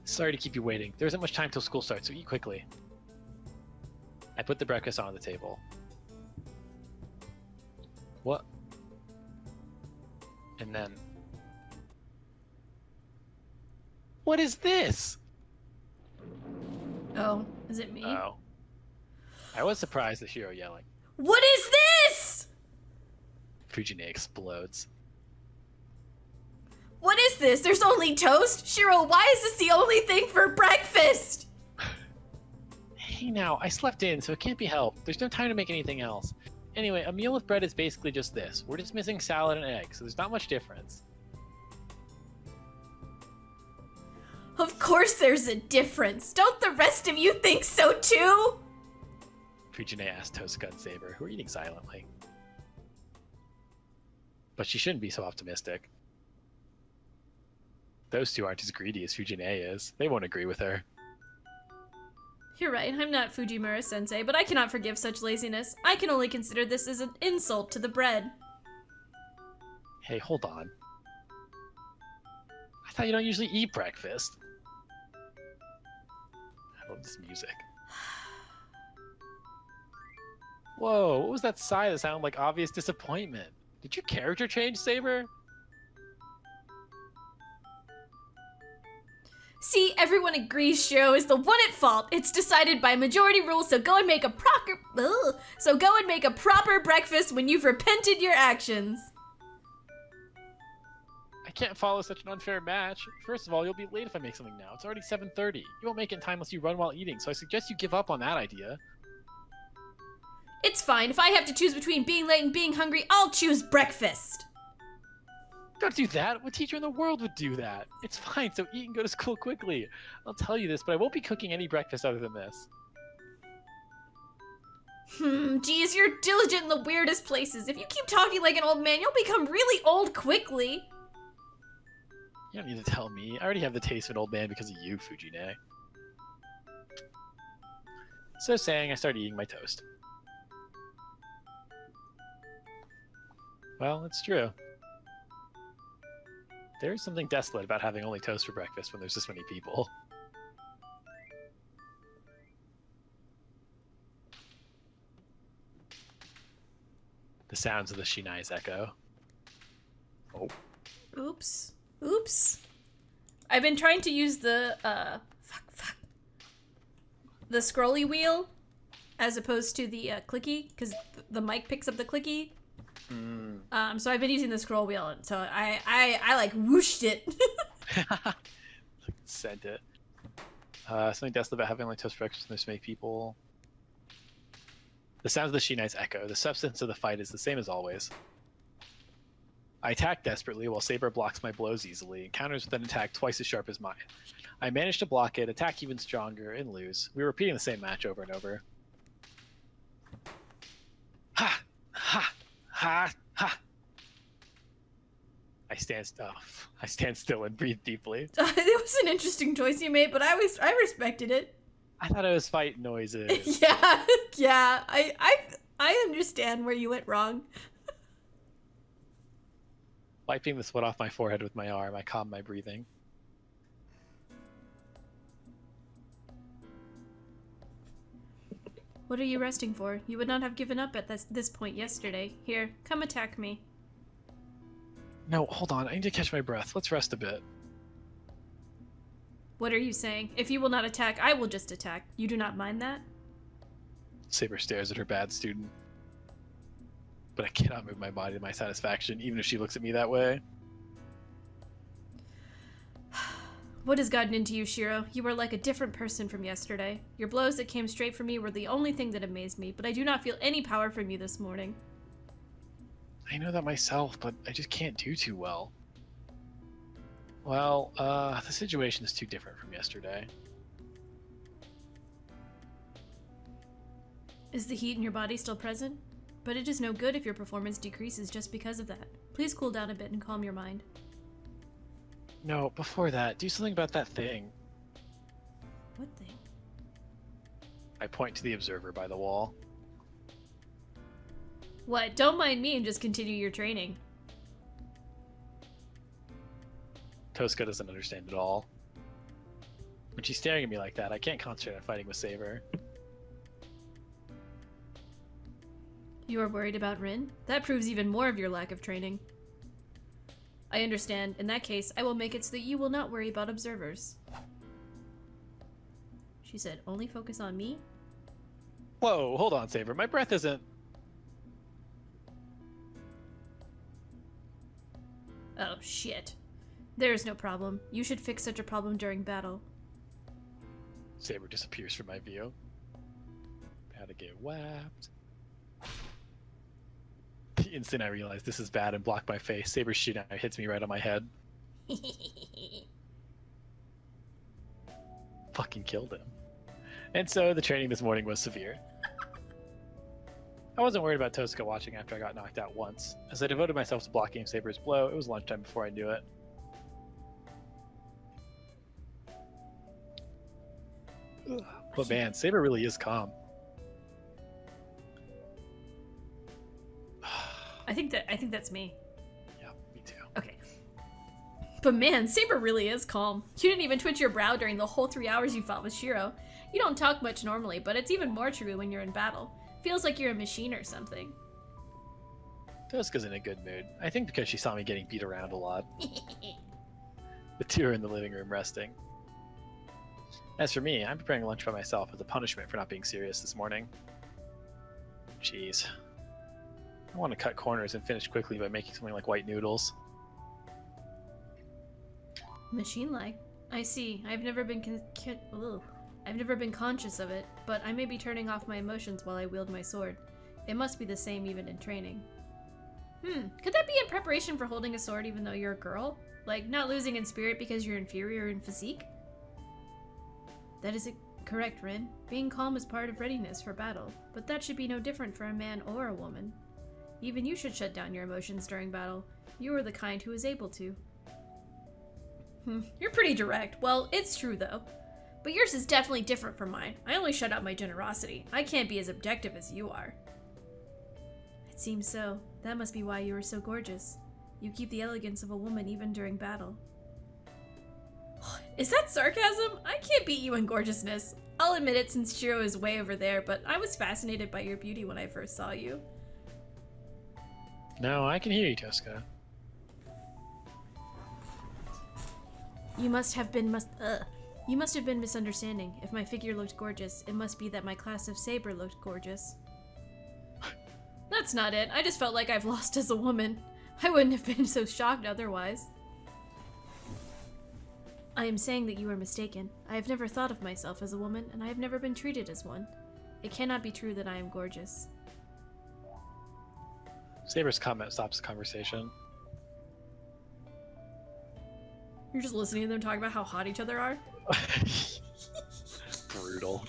Sorry to keep you waiting. There isn't much time till school starts, so eat quickly. I put the breakfast on the table. What? And then What is this? Oh, is it me? Oh. I was surprised at Shiro yelling. What is this? Fujine explodes. What is this? There's only toast? Shiro, why is this the only thing for breakfast? Hey now, I slept in, so it can't be helped. There's no time to make anything else. Anyway, a meal with bread is basically just this. We're just missing salad and eggs, so there's not much difference. Of course there's a difference. Don't the rest of you think so too? Fujine asked Tosuka and Saber, who are eating silently. But she shouldn't be so optimistic. Those two aren't as greedy as Fujine is. They won't agree with her. You're right, I'm not Fujimura-sensei, but I cannot forgive such laziness. I can only consider this as an insult to the bread. Hey, hold on. I thought you don't usually eat breakfast. I love this music. Whoa, what was that sigh that sounded like obvious disappointment? Did your character change, Saber? See, everyone agrees Shiro is the one at fault. It's decided by majority rule, so go and make a proper breakfast when you've repented your actions. I can't follow such an unfair match. First of all, you'll be late if I make something now. It's already 7:30. You won't make it in time unless you run while eating, so I suggest you give up on that idea. It's fine. If I have to choose between being late and being hungry, I'll choose breakfast. Don't do that. What teacher in the world would do that? It's fine, so eat and go to school quickly. I'll tell you this, but I won't be cooking any breakfast other than this. Geez, you're diligent in the weirdest places. If you keep talking like an old man, you'll become really old quickly. You don't need to tell me. I already have the taste of an old man because of you, Fujine. So saying, I started eating my toast. Well, it's true. There's something desolate about having only toast for breakfast when there's this many people. The sounds of the Shinai's echo. Oh. Oops. Oops. I've been trying to use the, the scrolly wheel as opposed to the clicky, because the mic picks up the clicky. So I've been using the scroll wheel, and so I like whooshed it. Sent it. Something desolate about having only toast for breakfast when there's so many people. The sounds of the Shinai's echo. The substance of the fight is the same as always. I attack desperately while Saber blocks my blows easily and counters with an attack twice as sharp as mine. I manage to block it, attack even stronger, and lose. We're repeating the same match over and over. Ha! Ha! Ha! Ha! I stand still and breathe deeply. It was an interesting choice you made, but I respected it. I thought it was fight noises. yeah. I understand where you went wrong. Wiping the sweat off my forehead with my arm, I calm my breathing. What are you resting for? You would not have given up at this point yesterday. Here, come attack me. No, hold on. I need to catch my breath. Let's rest a bit. What are you saying? If you will not attack, I will just attack. You do not mind that? Saber stares at her bad student. But I cannot move my body to my satisfaction, even if she looks at me that way. What has gotten into you, Shiro? You are like a different person from yesterday. Your blows that came straight from me were the only thing that amazed me, but I do not feel any power from you this morning. I know that myself, but I just can't do too well. Well, the situation is too different from yesterday. Is the heat in your body still present? But it is no good if your performance decreases just because of that. Please cool down a bit and calm your mind. No, before that, do something about that thing. What thing? I point to the observer by the wall. What? Don't mind me and just continue your training. Tosuka doesn't understand at all. When she's staring at me like that, I can't concentrate on fighting with Saber. You are worried about Rin? That proves even more of your lack of training. I understand. In that case, I will make it so that you will not worry about observers. She said, only focus on me? Whoa, hold on, Saber. My breath isn't... Oh, shit. There's no problem. You should fix such a problem during battle. Saber disappears from my view. How to get whapped. The instant I realize this is bad and block my face, Saber's shit out hits me right on my head. Fucking killed him. And so the training this morning was severe. I wasn't worried about Tosca watching after I got knocked out once. As I devoted myself to blocking Saber's blow, it was lunchtime before I knew it. But man, Saber really is calm. I think that's me. Yeah, me too. Okay. But man, Saber really is calm. You didn't even twitch your brow during the whole 3 hours you fought with Shiro. You don't talk much normally, but it's even more true when you're in battle. Feels like you're a machine or something. Tosca's in a good mood. I think because she saw me getting beat around a lot. The two are in the living room resting. As for me, I'm preparing lunch by myself as a punishment for not being serious this morning. Jeez. I want to cut corners and finish quickly by making something like white noodles. Machine-like? I see. I've never been I've never been conscious of it, but I may be turning off my emotions while I wield my sword. It must be the same even in training. Could that be in preparation for holding a sword even though you're a girl? Like, not losing in spirit because you're inferior in physique? That is correct, Rin. Being calm is part of readiness for battle, but that should be no different for a man or a woman. Even you should shut down your emotions during battle. You are the kind who is able to. You're pretty direct. Well, it's true though. But yours is definitely different from mine. I only shut out my generosity. I can't be as objective as you are. It seems so. That must be why you are so gorgeous. You keep the elegance of a woman even during battle. Is that sarcasm? I can't beat you in gorgeousness. I'll admit it since Shiro is way over there, but I was fascinated by your beauty when I first saw you. No, I can hear you, Tosca. You must have been misunderstanding. If my figure looked gorgeous, it must be that my class of Saber looked gorgeous. That's not it. I just felt like I've lost as a woman. I wouldn't have been so shocked otherwise. I am saying that you are mistaken. I have never thought of myself as a woman, and I have never been treated as one. It cannot be true that I am gorgeous. Saber's comment stops the conversation. You're just listening to them talk about how hot each other are? Brutal.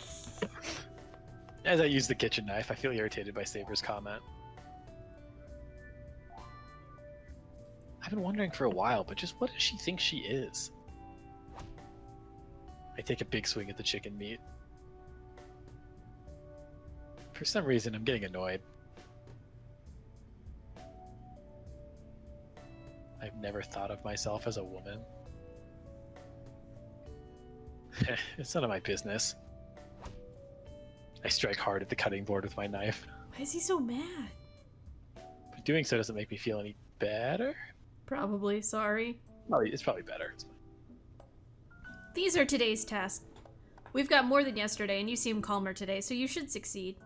As I use the kitchen knife, I feel irritated by Saber's comment. I've been wondering for a while, but just what does she think she is? I take a big swing at the chicken meat. For some reason, I'm getting annoyed. I've never thought of myself as a woman. It's none of my business. I strike hard at the cutting board with my knife. Why is he so mad? But doing so doesn't make me feel any better? Probably, sorry. It's probably better. It's fine. These are today's tasks. We've got more than yesterday, and you seem calmer today, so you should succeed.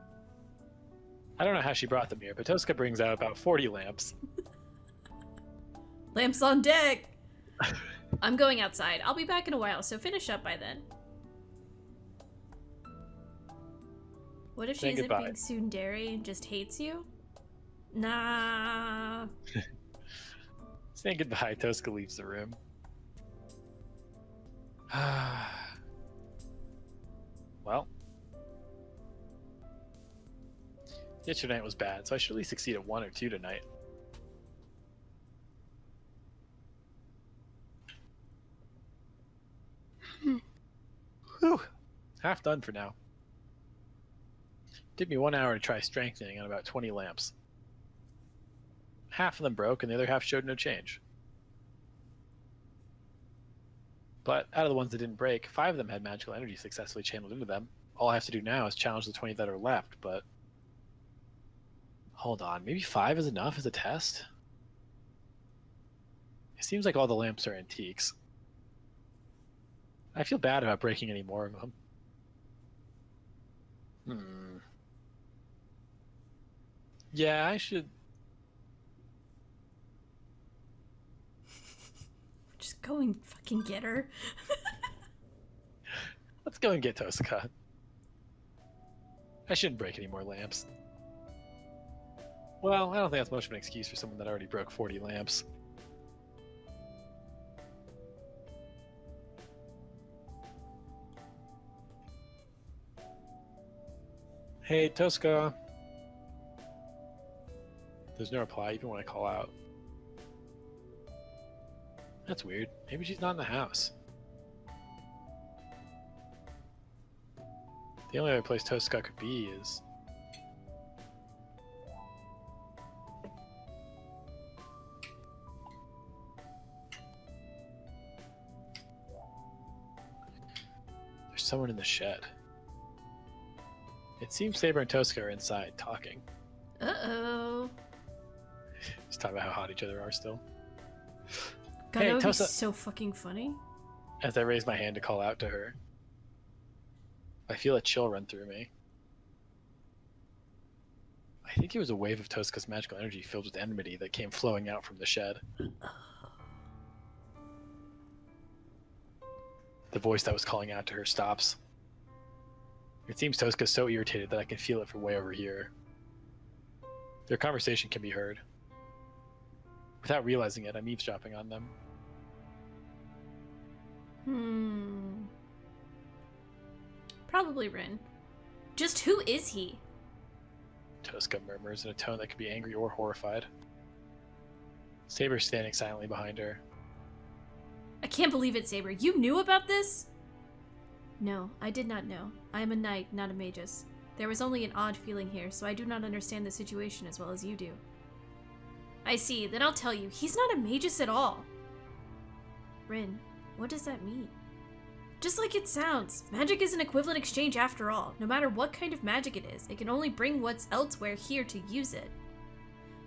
I don't know how she brought them here, but Tosca brings out about 40 lamps. Lamps on deck! I'm going outside. I'll be back in a while, so finish up by then. What if she isn't being tsundere and just hates you? Nah. Saying goodbye, Tosca leaves the room. Well. Yesterday night was bad, so I should at least succeed at 1 or 2 tonight. Whew. Half done for now. Took me 1 hour to try strengthening on about 20 lamps. Half of them broke and the other half showed no change. But out of the ones that didn't break, 5 of them had magical energy successfully channeled into them. All I have to do now is challenge the 20 that are left, but... Hold on, maybe 5 is enough as a test? It seems like all the lamps are antiques. I feel bad about breaking any more of them. Yeah, I should... Just go and fucking get her. Let's go and get Tosaka. I shouldn't break any more lamps. Well, I don't think that's much of an excuse for someone that already broke 40 lamps. Hey, Tosaka. There's no reply even when I call out. That's weird. Maybe she's not in the house. The only other place Tosaka could be is... There's someone in the shed. It seems Saber and Tosaka are inside, talking. Uh-oh. Just talking about how hot each other are still. God, Hey, that would be Tosa. so fucking funny. As I raise my hand to call out to her, I feel a chill run through me. I think it was a wave of Tosaka's magical energy filled with enmity that came flowing out from the shed. The voice that was calling out to her stops. It seems Tosaka's so irritated that I can feel it from way over here. Their conversation can be heard. Without realizing it, I'm eavesdropping on them. Probably Rin. Just who is he? Tosaka murmurs in a tone that could be angry or horrified. Saber's standing silently behind her. I can't believe it, Saber. You knew about this? No, I did not know. I am a knight, not a magus. There was only an odd feeling here, so I do not understand the situation as well as you do. I see, then I'll tell you, he's not a magus at all. Rin, what does that mean? Just like it sounds, magic is an equivalent exchange after all. No matter what kind of magic it is, it can only bring what's elsewhere here to use it.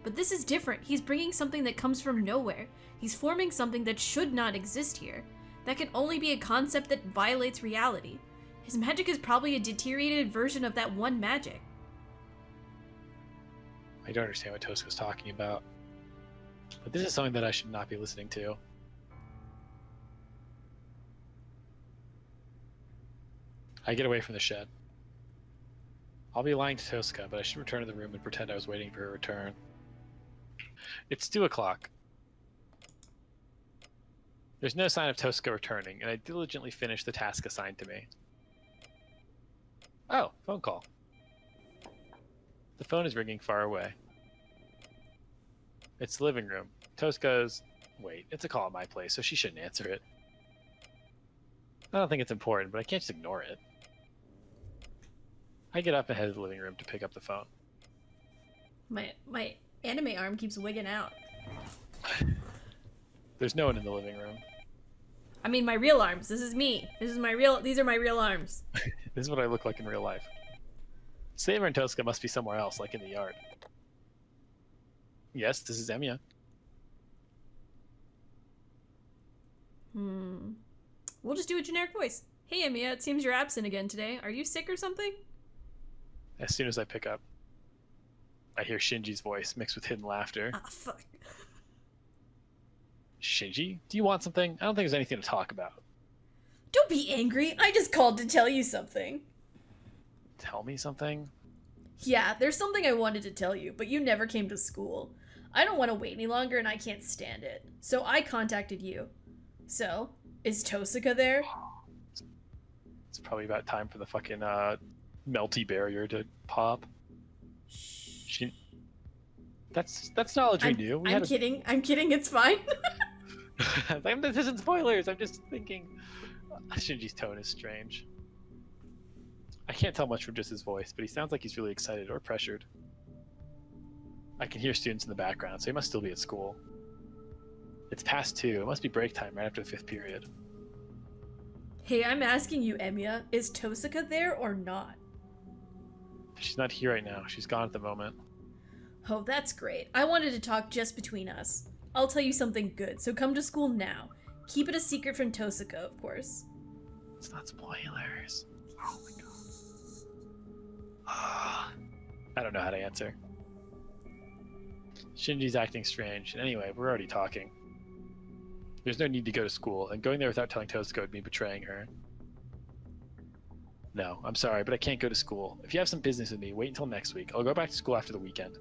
But this is different. He's bringing something that comes from nowhere. He's forming something that should not exist here. That can only be a concept that violates reality. His magic is probably a deteriorated version of that one magic. I don't understand what Tosaka's talking about. But this is something that I should not be listening to. I get away from the shed. I'll be lying to Tosaka, but I should return to the room and pretend I was waiting for her return. It's 2 o'clock. There's no sign of Tosaka returning, and I diligently finish the task assigned to me. Oh, phone call. The phone is ringing far away. It's the living room. Tosaka's... Wait, it's a call at my place, so she shouldn't answer it. I don't think it's important, but I can't just ignore it. I get up and head to the living room to pick up the phone. My anime arm keeps wigging out. There's no one in the living room. I mean, my real arms. This is me. These are my real arms. This is what I look like in real life. Saber and Tosaka must be somewhere else, like in the yard. Yes, this is Emiya. We'll just do a generic voice. Hey, Emiya, it seems you're absent again today. Are you sick or something? As soon as I pick up, I hear Shinji's voice mixed with hidden laughter. Ah, fuck. Shinji, do you want something? I don't think there's anything to talk about. Don't be angry. I just called to tell you something. Tell me something? Yeah, there's something I wanted to tell you, but you never came to school. I don't want to wait any longer and I can't stand it. So I contacted you. So, is Tosaka there? It's probably about time for the fucking melty barrier to pop. That's knowledge we knew. I'm kidding. I'm kidding. It's fine. This isn't spoilers. I'm just thinking. Shinji's tone is strange. I can't tell much from just his voice, but he sounds like he's really excited or pressured. I can hear students in the background, so he must still be at school. It's past 2. It must be break time right after the 5th period. Hey, I'm asking you, Emiya, is Tosaka there or not? She's not here right now. She's gone at the moment. Oh, that's great. I wanted to talk just between us. I'll tell you something good, so come to school now. Keep it a secret from Tosaka, of course. It's not spoilers. Oh my god. I don't know how to answer. Shinji's acting strange. And anyway, we're already talking. There's no need to go to school, and going there without telling Tosaka would be betraying her. No, I'm sorry, but I can't go to school. If you have some business with me, wait until next week. I'll go back to school after the weekend.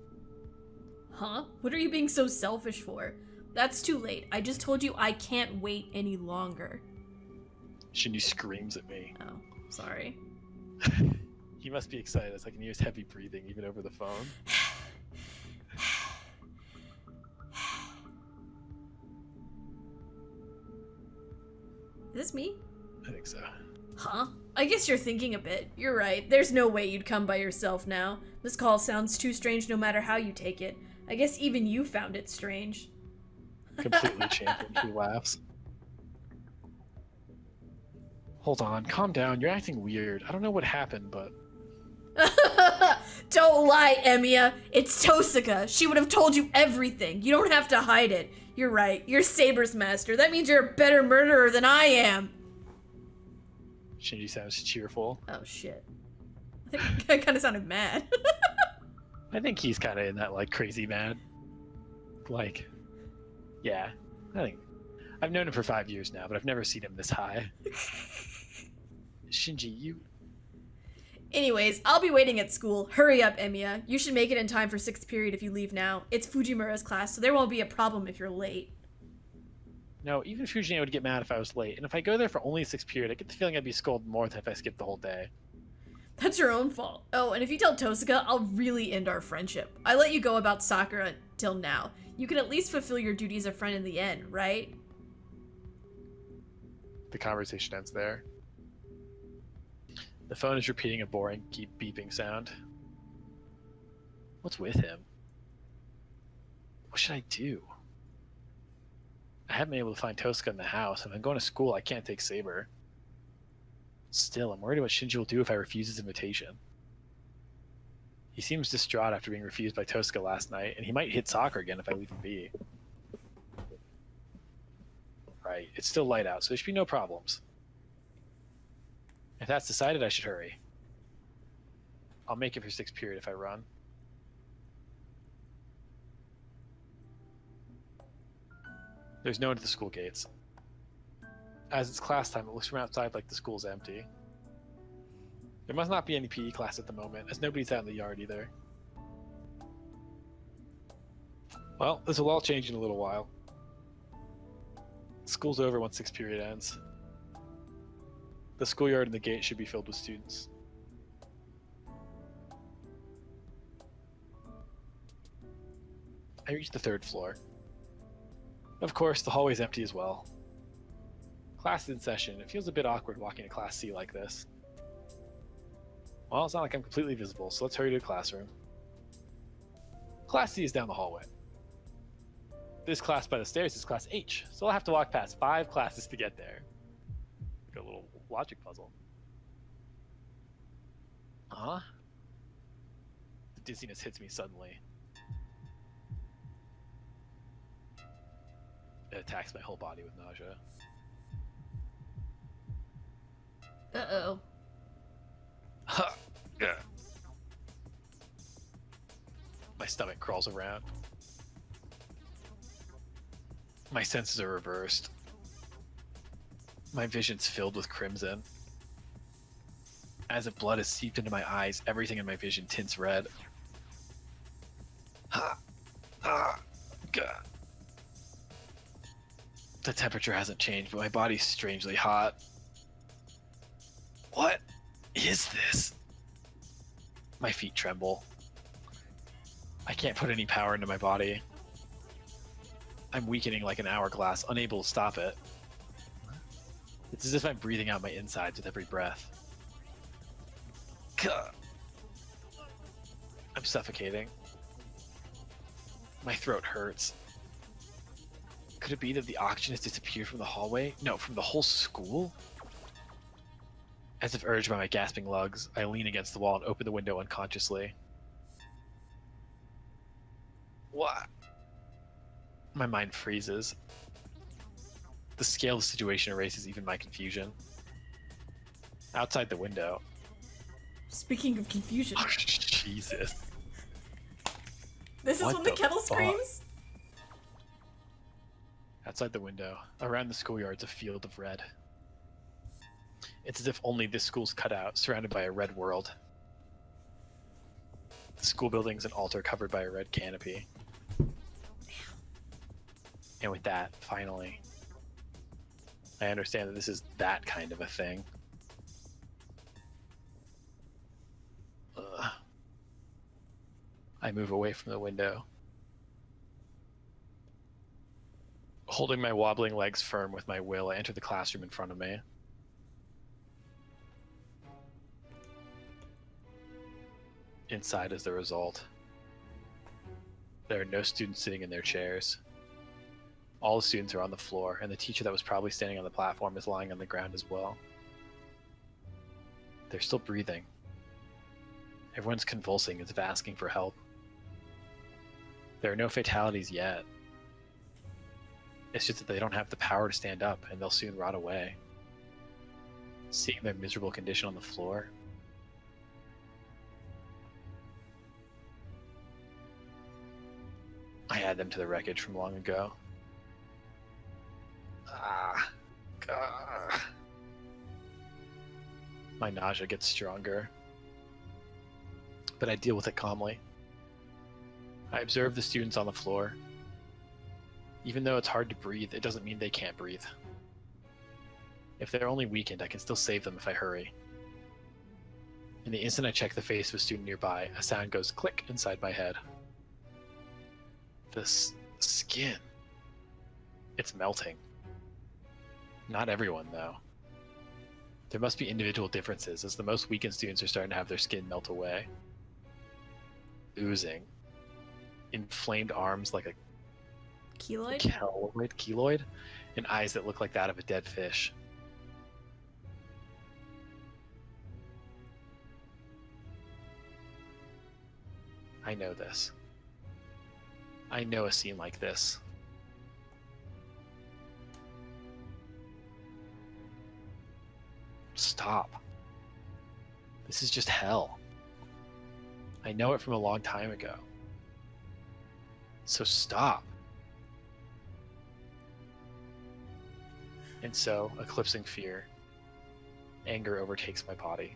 Huh? What are you being so selfish for? That's too late. I just told you I can't wait any longer. Shinji screams at me. Oh, sorry. He must be excited as I can hear his heavy breathing even over the phone. Is this me? I think so. Huh? I guess you're thinking a bit. You're right. There's no way you'd come by yourself now. This call sounds too strange no matter how you take it. I guess even you found it strange. Completely champion, he laughs. Hold on, calm down. You're acting weird. I don't know what happened, but... Don't lie, Emiya. It's Tosaka. She would have told you everything. You don't have to hide it. You're right. You're Saber's master. That means you're a better murderer than I am. Shinji sounds cheerful. Oh, shit. I think I kind of sounded mad. I think he's kind of in that, like, crazy mad. Like, yeah. I think... I've known him for 5 years now, but I've never seen him this high. Shinji, you... Anyways, I'll be waiting at school. Hurry up, Emiya. You should make it in time for 6th period if you leave now. It's Fujimura's class, so there won't be a problem if you're late. No, even Fujimura would get mad if I was late. And if I go there for only 6th period, I get the feeling I'd be scolded more than if I skipped the whole day. That's your own fault. Oh, and if you tell Tosaka, I'll really end our friendship. I let you go about Sakura till now. You can at least fulfill your duty as a friend in the end, right? The conversation ends there. The phone is repeating a boring, keep beeping sound. What's with him? What should I do? I haven't been able to find Tosaka in the house, and if I'm going to school, I can't take Saber. Still, I'm worried about what Shinji will do if I refuse his invitation. He seems distraught after being refused by Tosaka last night, and he might hit Sakura again if I leave him be. Right, it's still light out, so there should be no problems. If that's decided, I should hurry. I'll make it for 6th period if I run. There's no one at the school gates. As it's class time, it looks from outside like the school's empty. There must not be any PE class at the moment, as nobody's out in the yard either. Well, this will all change in a little while. School's over once 6th period ends. The schoolyard and the gate should be filled with students. I reach the 3rd floor. Of course, the hallway's empty as well. Class is in session. It feels a bit awkward walking to Class C like this. Well, it's not like I'm completely visible, so let's hurry to the classroom. Class C is down the hallway. This class by the stairs is Class H, so I'll have to walk past 5 classes to get there. Like a little logic puzzle. Huh? The dizziness hits me suddenly. It attacks my whole body with nausea. Uh-oh. My stomach crawls around. My senses are reversed. My vision's filled with crimson. As if blood has seeped into my eyes, everything in my vision tints red. God. The temperature hasn't changed, but my body's strangely hot. What is this? My feet tremble. I can't put any power into my body. I'm weakening like an hourglass, unable to stop it. It's as if I'm breathing out my insides with every breath. God. I'm suffocating. My throat hurts. Could it be that the oxygen has disappeared from the hallway? No, from the whole school? As if urged by my gasping lungs, I lean against the wall and open the window unconsciously. What? My mind freezes. The scale of the situation erases even my confusion. Outside the window. Speaking of confusion. Oh, Jesus. This is What when the kettle fuck? screams? Outside the window, around the schoolyard's a field of red. It's as if only this school's cut out, surrounded by a red world. The school building's an altar covered by a red canopy. And with that, finally, I understand that this is that kind of a thing. Ugh. I move away from the window, holding my wobbling legs firm with my will. I enter the classroom in front of me. Inside is the result. There are no students sitting in their chairs. All the students are on the floor, and the teacher that was probably standing on the platform is lying on the ground as well. They're still breathing. Everyone's convulsing as if asking for help. There are no fatalities yet. It's just that they don't have the power to stand up, and they'll soon rot away. Seeing their miserable condition on the floor, I add them to the wreckage from long ago. God. My nausea gets stronger, but I deal with it calmly. I observe the students on the floor. Even though it's hard to breathe, it doesn't mean they can't breathe. If they're only weakened, I can still save them if I hurry. In the instant I check the face of a student nearby, a sound goes click inside my head. This skin. It's melting. Not everyone, though. There must be individual differences, as the most weakened students are starting to have their skin melt away. Oozing. Inflamed arms like a Keloid? keloid, and eyes that look like that of a dead fish. I know this. I know a scene like this. Stop. This is just hell. I know it from a long time ago. So stop. And so, eclipsing fear, anger overtakes my body.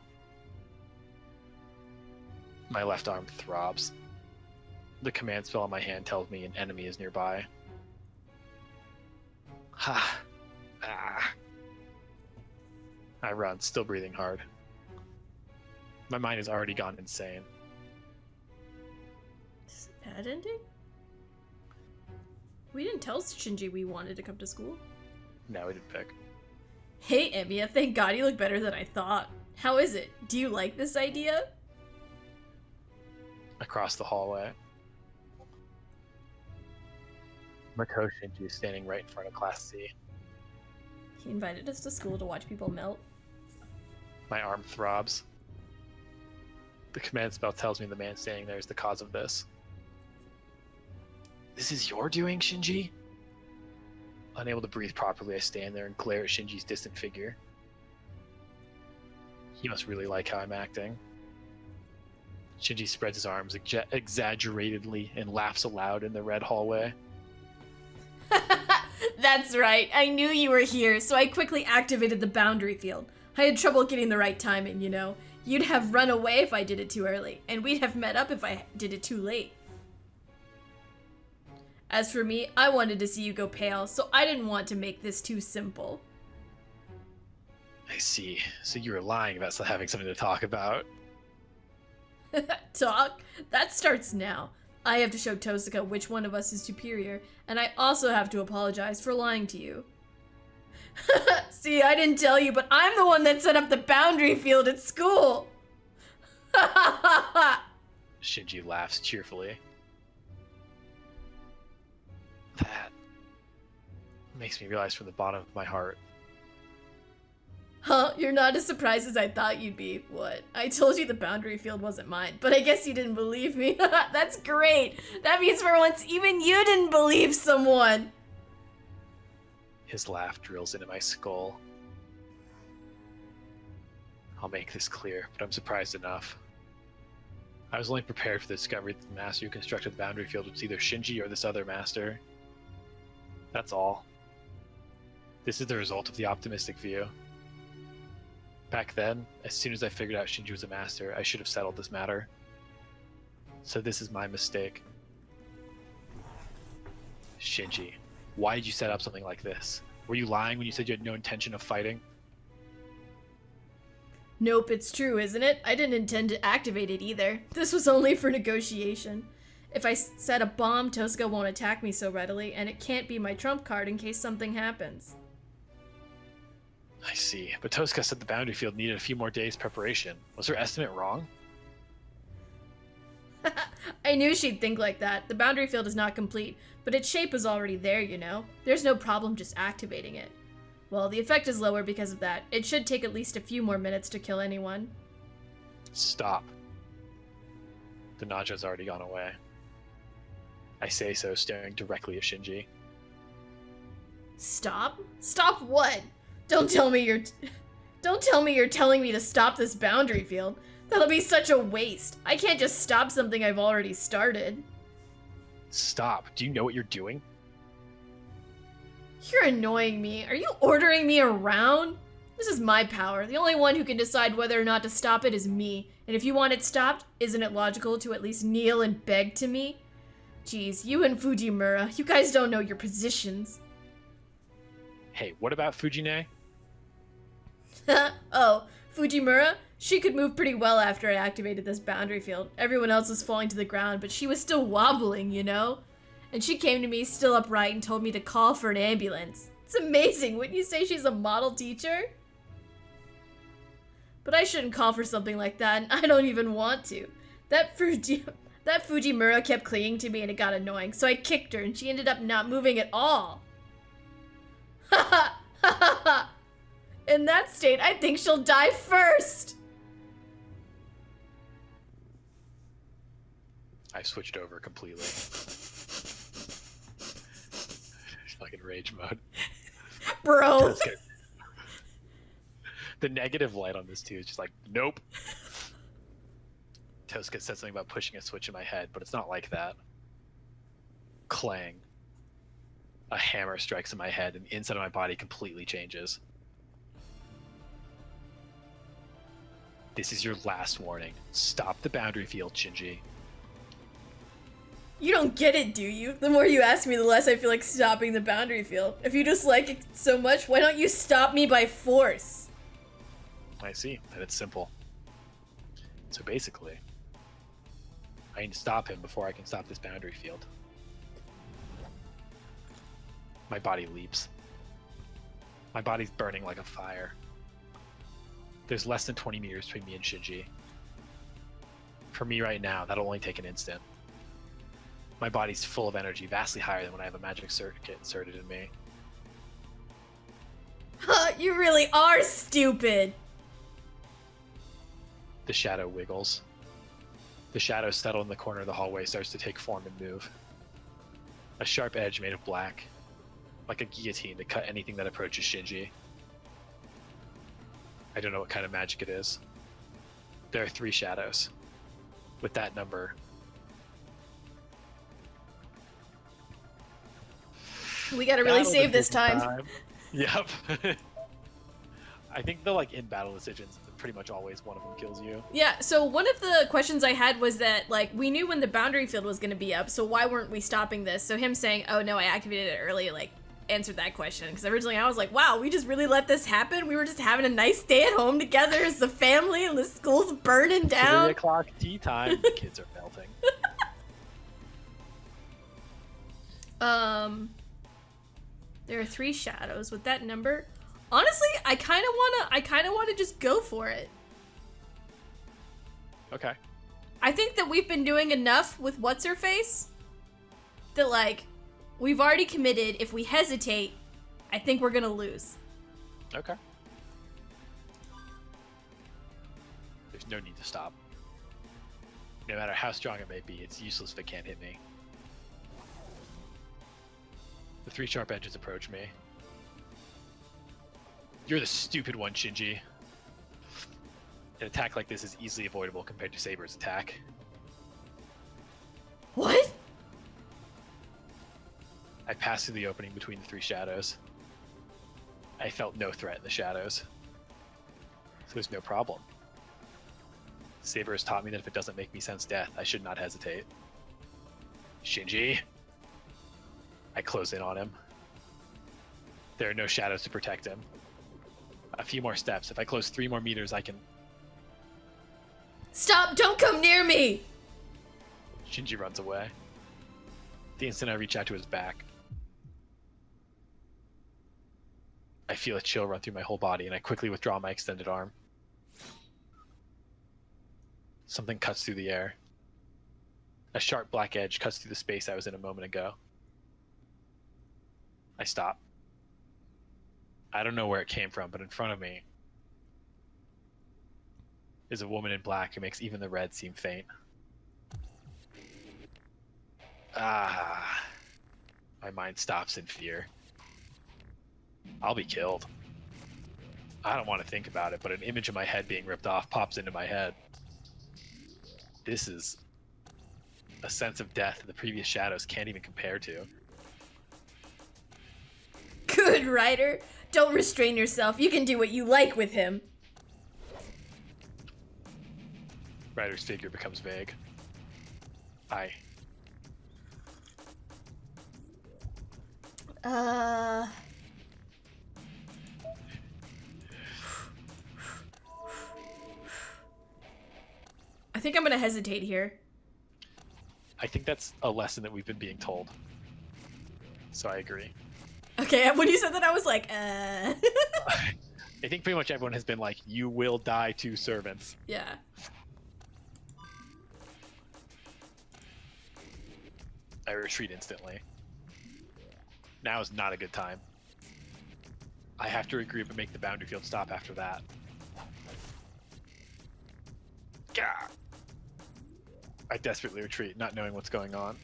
My left arm throbs. The command spell on my hand tells me an enemy is nearby. Ha! Ah! I run, still breathing hard. My mind has already gone insane. Is it a bad ending? We didn't tell Shinji we wanted to come to school. No, we didn't pick. Hey, Emiya, thank God you look better than I thought. How is it? Do you like this idea? Across the hallway, Mako Shinji is standing right in front of Class C. He invited us to school to watch people melt. My arm throbs. The command spell tells me the man standing there is the cause of this. This is your doing, Shinji? Unable to breathe properly, I stand there and glare at Shinji's distant figure. He must really like how I'm acting. Shinji spreads his arms exaggeratedly and laughs aloud in the red hallway. That's right, I knew you were here, so I quickly activated the boundary field. I had trouble getting the right timing, you know. You'd have run away if I did it too early, and we'd have met up if I did it too late. As for me, I wanted to see you go pale, so I didn't want to make this too simple. I see. So you were lying about still having something to talk about. Talk? That starts now. I have to show Tosuka which one of us is superior, and I also have to apologize for lying to you. See, I didn't tell you, but I'm the one that set up the boundary field at school! Shinji laughs cheerfully. That makes me realize from the bottom of my heart Huh? You're not as surprised as I thought you'd be. What? I told you the boundary field wasn't mine, but I guess you didn't believe me. That's great. That means for once, even you didn't believe someone. His laugh drills into my skull. I'll make this clear, but I'm surprised enough. I was only prepared for the discovery that the master who constructed the boundary field was either Shinji or this other master. That's all. This is the result of the optimistic view. Back then, as soon as I figured out Shinji was a master, I should have settled this matter. So this is my mistake. Shinji, why did you set up something like this? Were you lying when you said you had no intention of fighting? Nope, it's true, isn't it? I didn't intend to activate it either. This was only for negotiation. If I set a bomb, Tosuka won't attack me so readily, and it can't be my trump card in case something happens. I see, but Tosuka said the boundary field needed a few more days' preparation. Was her estimate wrong? I knew she'd think like that. The boundary field is not complete, but its shape is already there, you know? There's no problem just activating it. Well, the effect is lower because of that. It should take at least a few more minutes to kill anyone. Stop. The nausea's already gone away. I say so, staring directly at Shinji. Stop? Stop what? Don't tell me you're telling me to stop this boundary field. That'll be such a waste. I can't just stop something I've already started. Stop. Do you know what you're doing? You're annoying me. Are you ordering me around? This is my power. The only one who can decide whether or not to stop it is me. And if you want it stopped, isn't it logical to at least kneel and beg to me? Geez, you and Fujimura, you guys don't know your positions. Hey, what about Fujine? Oh, Fujimura? She could move pretty well after I activated this boundary field. Everyone else was falling to the ground, but she was still wobbling, you know? And she came to me still upright and told me to call for an ambulance. It's amazing, wouldn't you say she's a model teacher? But I shouldn't call for something like that, and I don't even want to. That Fujimura kept clinging to me and it got annoying, so I kicked her and she ended up not moving at all. Ha ha ha ha ha! In that state, I think she'll die first! I switched over completely. Fucking rage mode. Bro! The negative light on this too is just like, nope. Tosuka said something about pushing a switch in my head, but it's not like that. Clang. A hammer strikes in my head and the inside of my body completely changes. This is your last warning. Stop the boundary field, Shinji. You don't get it, do you? The more you ask me, the less I feel like stopping the boundary field. If you dislike it so much, why don't you stop me by force? I see, and it's simple. So basically, I need to stop him before I can stop this boundary field. My body leaps. My body's burning like a fire. There's less than 20 meters between me and Shinji. For me right now, that'll only take an instant. My body's full of energy, vastly higher than when I have a magic circuit inserted in me. Huh, you really are stupid! The shadow wiggles. The shadows settle in the corner of the hallway, starts to take form and move. A sharp edge made of black, like a guillotine to cut anything that approaches Shinji. I don't know what kind of magic it is. There are 3 shadows. With that number, we gotta really save this time. Yep. I think the in battle decisions, pretty much always one of them kills you. Yeah, so one of the questions I had was that, we knew when the boundary field was gonna be up, so why weren't we stopping this? So him saying, oh no, I activated it early, answered that question. Because originally I was like, wow, we just really let this happen? We were just having a nice day at home together as a family and the school's burning down? 3 o'clock tea time. The kids are melting. There are 3 shadows with that number. Honestly, I kind of wanna just go for it. Okay. I think that we've been doing enough with what's her face that we've already committed. If we hesitate, I think we're gonna lose. Okay. There's no need to stop. No matter how strong it may be, it's useless if it can't hit me. The 3 sharp edges approach me. You're the stupid one, Shinji. An attack like this is easily avoidable compared to Saber's attack. What? I passed through the opening between the 3 shadows. I felt no threat in the shadows. So there's no problem. Saber has taught me that if it doesn't make me sense death, I should not hesitate. Shinji. I close in on him. There are no shadows to protect him. A few more steps. If I close 3 more meters, I can... Stop! Don't come near me! Shinji runs away. The instant I reach out to his back, I feel a chill run through my whole body, and I quickly withdraw my extended arm. Something cuts through the air. A sharp black edge cuts through the space I was in a moment ago. I stop. I don't know where it came from, but in front of me is a woman in black who makes even the red seem faint. Ah. My mind stops in fear. I'll be killed. I don't want to think about it, but an image of my head being ripped off pops into my head. This is a sense of death the previous shadows can't even compare to. Good, Ryder. Don't restrain yourself. You can do what you like with him. Ryder's figure becomes vague. I think I'm gonna hesitate here. I think that's a lesson that we've been being told. So I agree. Okay, when you said that, I was like, I think pretty much everyone has been like, you will die to servants. Yeah. I retreat instantly. Now is not a good time. I have to regroup and make the boundary field stop after that. Gah! I desperately retreat, not knowing what's going on.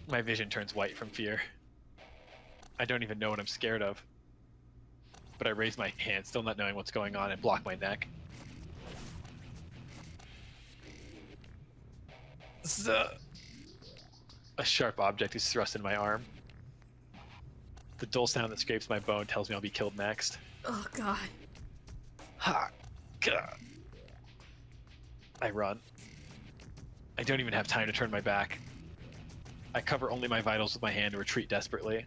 My vision turns white from fear. I don't even know what I'm scared of. But I raise my hand, still not knowing what's going on, and block my neck. A sharp object is thrust in my arm. The dull sound that scrapes my bone tells me I'll be killed next. Oh, God. Ha! Gah! I run. I don't even have time to turn my back. I cover only my vitals with my hand and retreat desperately.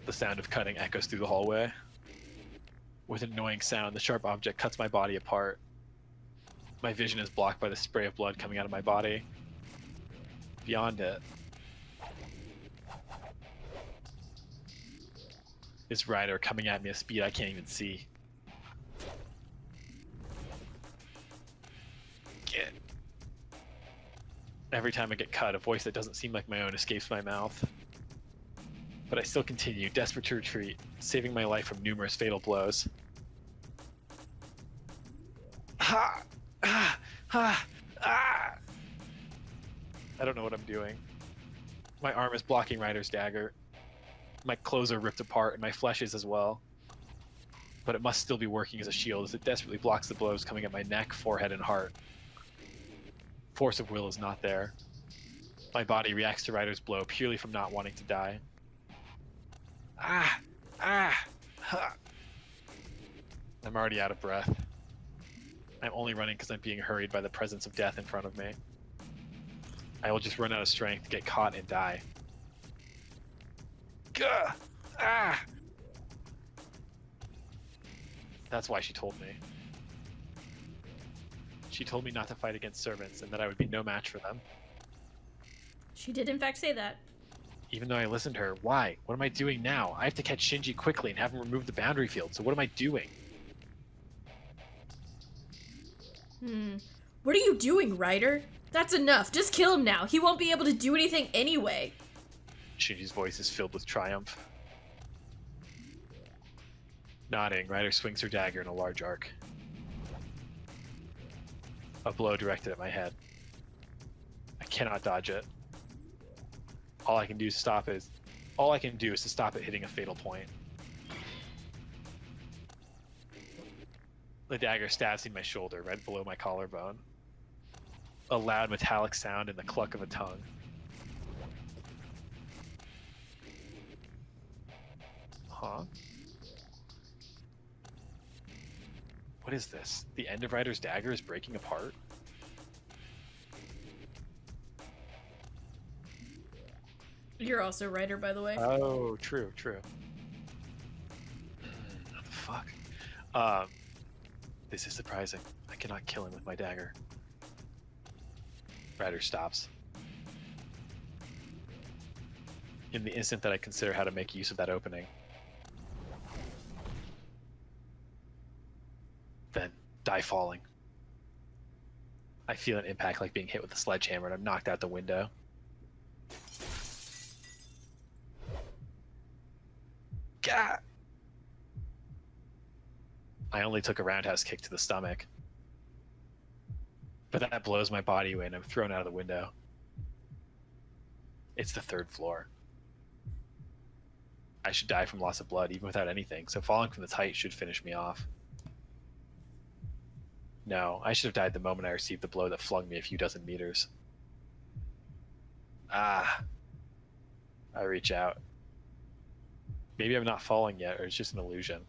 The sound of cutting echoes through the hallway. With an annoying sound, the sharp object cuts my body apart. My vision is blocked by the spray of blood coming out of my body. Beyond it is Ryder coming at me at a speed I can't even see. Get. Every time I get cut, a voice that doesn't seem like my own escapes my mouth. But I still continue, desperate to retreat, saving my life from numerous fatal blows. Ha! Ah! Ah! Ah! I don't know what I'm doing. My arm is blocking Ryder's dagger. My clothes are ripped apart, and my flesh is as well. But it must still be working as a shield, as it desperately blocks the blows coming at my neck, forehead, and heart. Force of will is not there. My body reacts to Ryder's blow purely from not wanting to die. Ah! Ah! Ha! I'm already out of breath. I'm only running because I'm being hurried by the presence of death in front of me. I will just run out of strength, get caught, and die. Gah! Ah! That's why she told me. She told me not to fight against servants and that I would be no match for them. She did in fact say that. Even though I listened to her, why? What am I doing now? I have to catch Shinji quickly and have him remove the boundary field, so what am I doing? What are you doing, Ryder? That's enough. Just kill him now. He won't be able to do anything anyway. Shinji's voice is filled with triumph. Nodding, Ryder swings her dagger in a large arc. A blow directed at my head. I cannot dodge it. All I can do is to stop it hitting a fatal point. The dagger stabs in my shoulder, right below my collarbone. A loud metallic sound and the cluck of a tongue. Huh? What is this? The end of Ryder's dagger is breaking apart? You're also Ryder, by the way. Oh, true. What the fuck? This is surprising. I cannot kill him with my dagger. Ryder stops. In the instant that I consider how to make use of that opening, then die falling. I feel an impact like being hit with a sledgehammer and I'm knocked out the window. Gah! I only took a roundhouse kick to the stomach. But that blows my body away and I'm thrown out of the window. It's the 3rd floor. I should die from loss of blood even without anything, so falling from this height should finish me off. No, I should have died the moment I received the blow that flung me a few dozen meters. Ah. I reach out. Maybe I'm not falling yet, or it's just an illusion.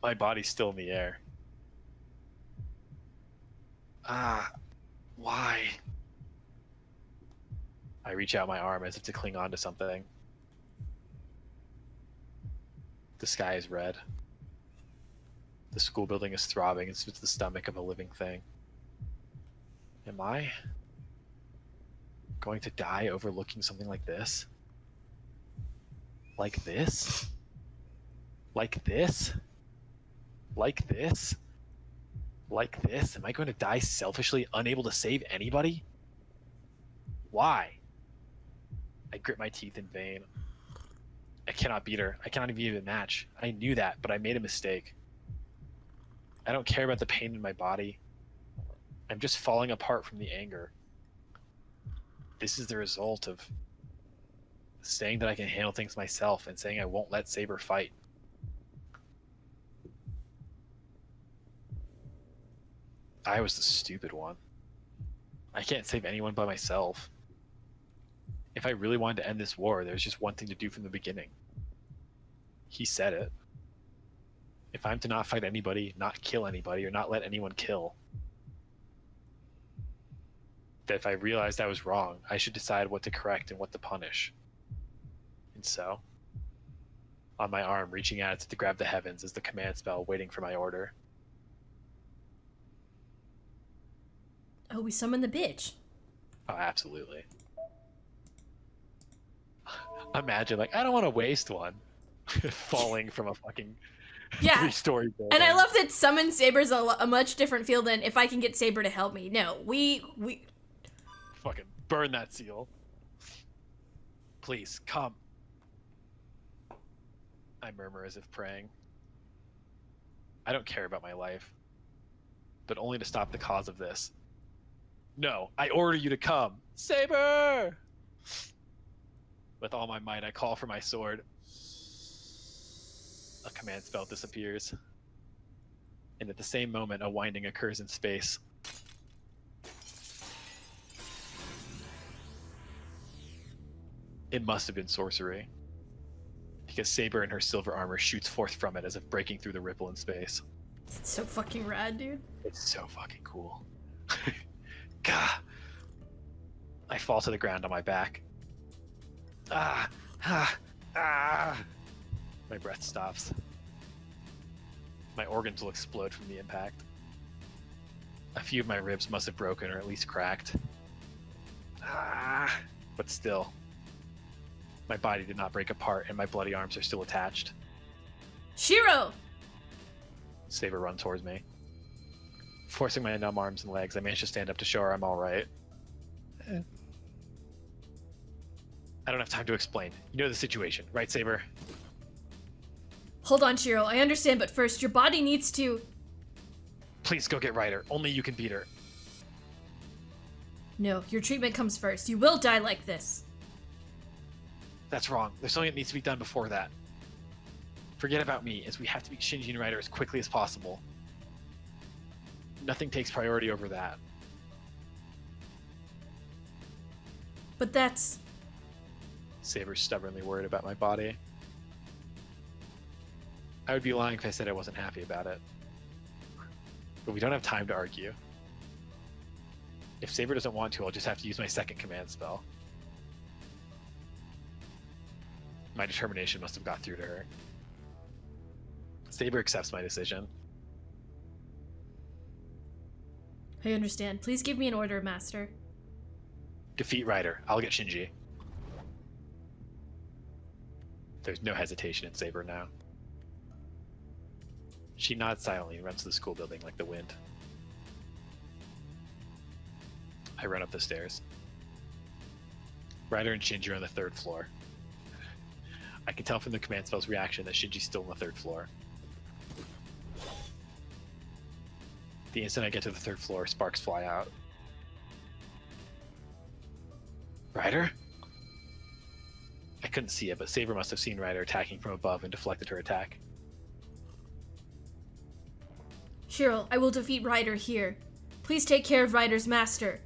My body's still in the air. Ah. Why? I reach out my arm as if to cling on to something. The sky is red. The school building is throbbing. It's the stomach of a living thing. Am I going to die overlooking something like this? Like this? Like this? Like this? Like this? Am I going to die selfishly, unable to save anybody? Why? I grit my teeth in vain. I cannot beat her. I cannot even match. I knew that, but I made a mistake. I don't care about the pain in my body. I'm just falling apart from the anger. This is the result of saying that I can handle things myself and saying I won't let Saber fight. I was the stupid one. I can't save anyone by myself. If I really wanted to end this war, there's just one thing to do from the beginning. He said it. If I'm to not fight anybody, not kill anybody, or not let anyone kill, that if I realized I was wrong, I should decide what to correct and what to punish. And so, on my arm, reaching out to grab the heavens is the command spell waiting for my order. Oh, we summoned the bitch. Oh, absolutely. Imagine, like, I don't want to waste one falling from a fucking three-story building. And I love that summon Saber's a much different feel than if I can get Saber to help me. No, we fucking burn that seal. Please, come. I murmur as if praying. I don't care about my life, but only to stop the cause of this. No, I order you to come. Saber! With all my might, I call for my sword. A command spell disappears. And at the same moment, a winding occurs in space. It must have been sorcery, because Saber in her silver armor shoots forth from it as if breaking through the ripple in space. It's so fucking rad, dude. It's so fucking cool. Gah! I fall to the ground on my back. Ah! Ah! Ah! My breath stops. My organs will explode from the impact. A few of my ribs must have broken or at least cracked. Ah! But still, my body did not break apart and my bloody arms are still attached. Shiro! Saber runs towards me. Forcing my numb arms and legs, I manage to stand up to show her I'm alright. I don't have time to explain. You know the situation, right, Saber? Hold on, Shiro. I understand, but first, your body needs to... Please go get Ryder. Only you can beat her. No, your treatment comes first. You will die like this. That's wrong. There's something that needs to be done before that. Forget about me, as we have to beat Shinji and Ryder as quickly as possible. Nothing takes priority over that. But that's... Saber's stubbornly worried about my body. I would be lying if I said I wasn't happy about it. But we don't have time to argue. If Saber doesn't want to, I'll just have to use my second command spell. My determination must have got through to her. Saber accepts my decision. I understand. Please give me an order, Master. Defeat Ryder. I'll get Shinji. There's no hesitation in Saber now. She nods silently and runs to the school building like the wind. I run up the stairs. Ryder and Shinji are on the 3rd floor. I can tell from the command spell's reaction that Shinji's still on the 3rd floor. The instant I get to the 3rd floor, sparks fly out. Ryder? I couldn't see it, but Saber must have seen Ryder attacking from above and deflected her attack. Shiro, I will defeat Ryder here. Please take care of Ryder's master.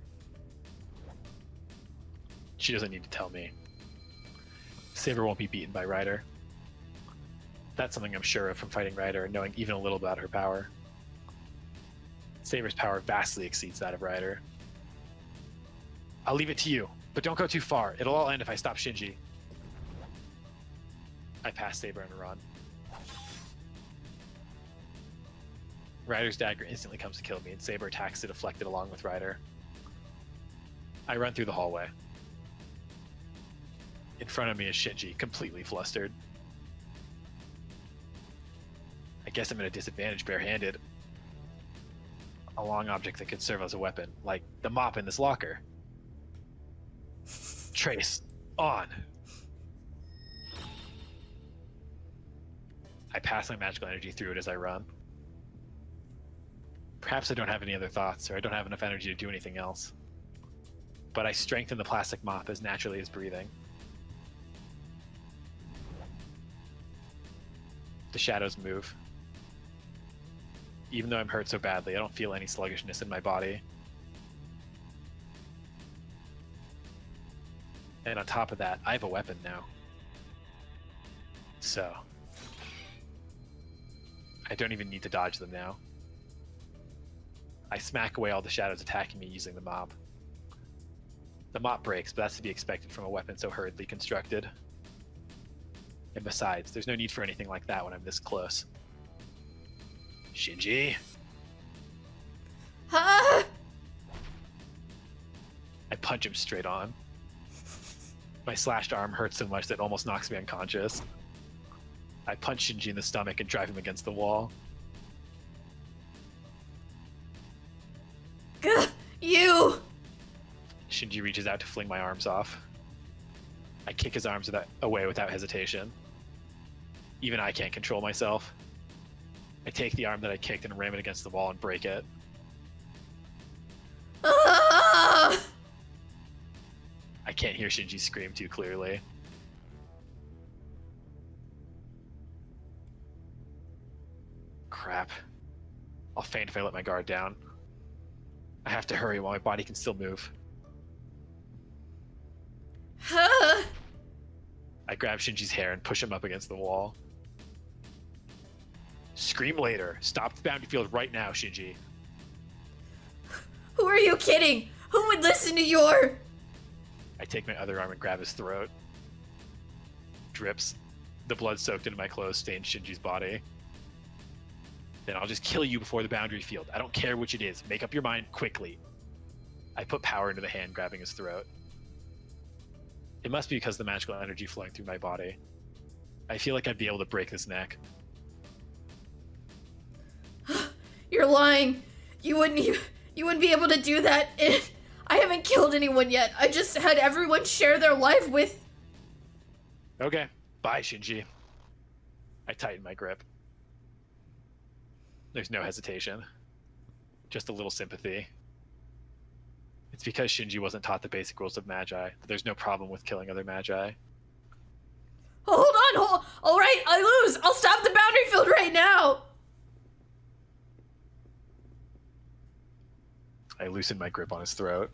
She doesn't need to tell me. Saber won't be beaten by Ryder. That's something I'm sure of from fighting Ryder and knowing even a little about her power. Saber's power vastly exceeds that of Ryder. I'll leave it to you, but don't go too far. It'll all end if I stop Shinji. I pass Saber and run. Ryder's dagger instantly comes to kill me, and Saber attacks to deflect it along with Ryder. I run through the hallway. In front of me is Shinji, completely flustered. I guess I'm at a disadvantage barehanded. A long object that could serve as a weapon, like the mop in this locker. Trace, on. I pass my magical energy through it as I run. Perhaps I don't have any other thoughts, or I don't have enough energy to do anything else. But I strengthen the plastic mop as naturally as breathing. The shadows move. Even though I'm hurt so badly, I don't feel any sluggishness in my body. And on top of that, I have a weapon now. So, I don't even need to dodge them now. I smack away all the shadows attacking me using the mop. The mop breaks, but that's to be expected from a weapon so hurriedly constructed. And besides, there's no need for anything like that when I'm this close. Shinji? Ah! I punch him straight on. My slashed arm hurts so much that it almost knocks me unconscious. I punch Shinji in the stomach and drive him against the wall. Gah, you! Shinji reaches out to fling my arms off. I kick his arms away without hesitation. Even I can't control myself. I take the arm that I kicked and ram it against the wall and break it. Ah! I can't hear Shinji scream too clearly. Crap. I'll faint if I let my guard down. I have to hurry while my body can still move. Ah! I grab Shinji's hair and push him up against the wall. Scream later. Stop the boundary field right now, Shinji. Who are you kidding? Who would listen to your... I take my other arm and grab his throat. Drips. The blood soaked into my clothes stains Shinji's body. Then I'll just kill you before the boundary field. I don't care which it is. Make up your mind quickly. I put power into the hand grabbing his throat. It must be because of the magical energy flowing through my body. I feel like I'd be able to break this neck. You're lying. You wouldn't be able to do that. I haven't killed anyone yet. I just had everyone share their life with Okay, bye, Shinji. I tighten my grip. There's no hesitation. Just a little sympathy. It's because Shinji wasn't taught the basic rules of magi that there's no problem with killing other magi. Hold on, all right, I lose. I'll stop the boundary field right now. I loosen my grip on his throat.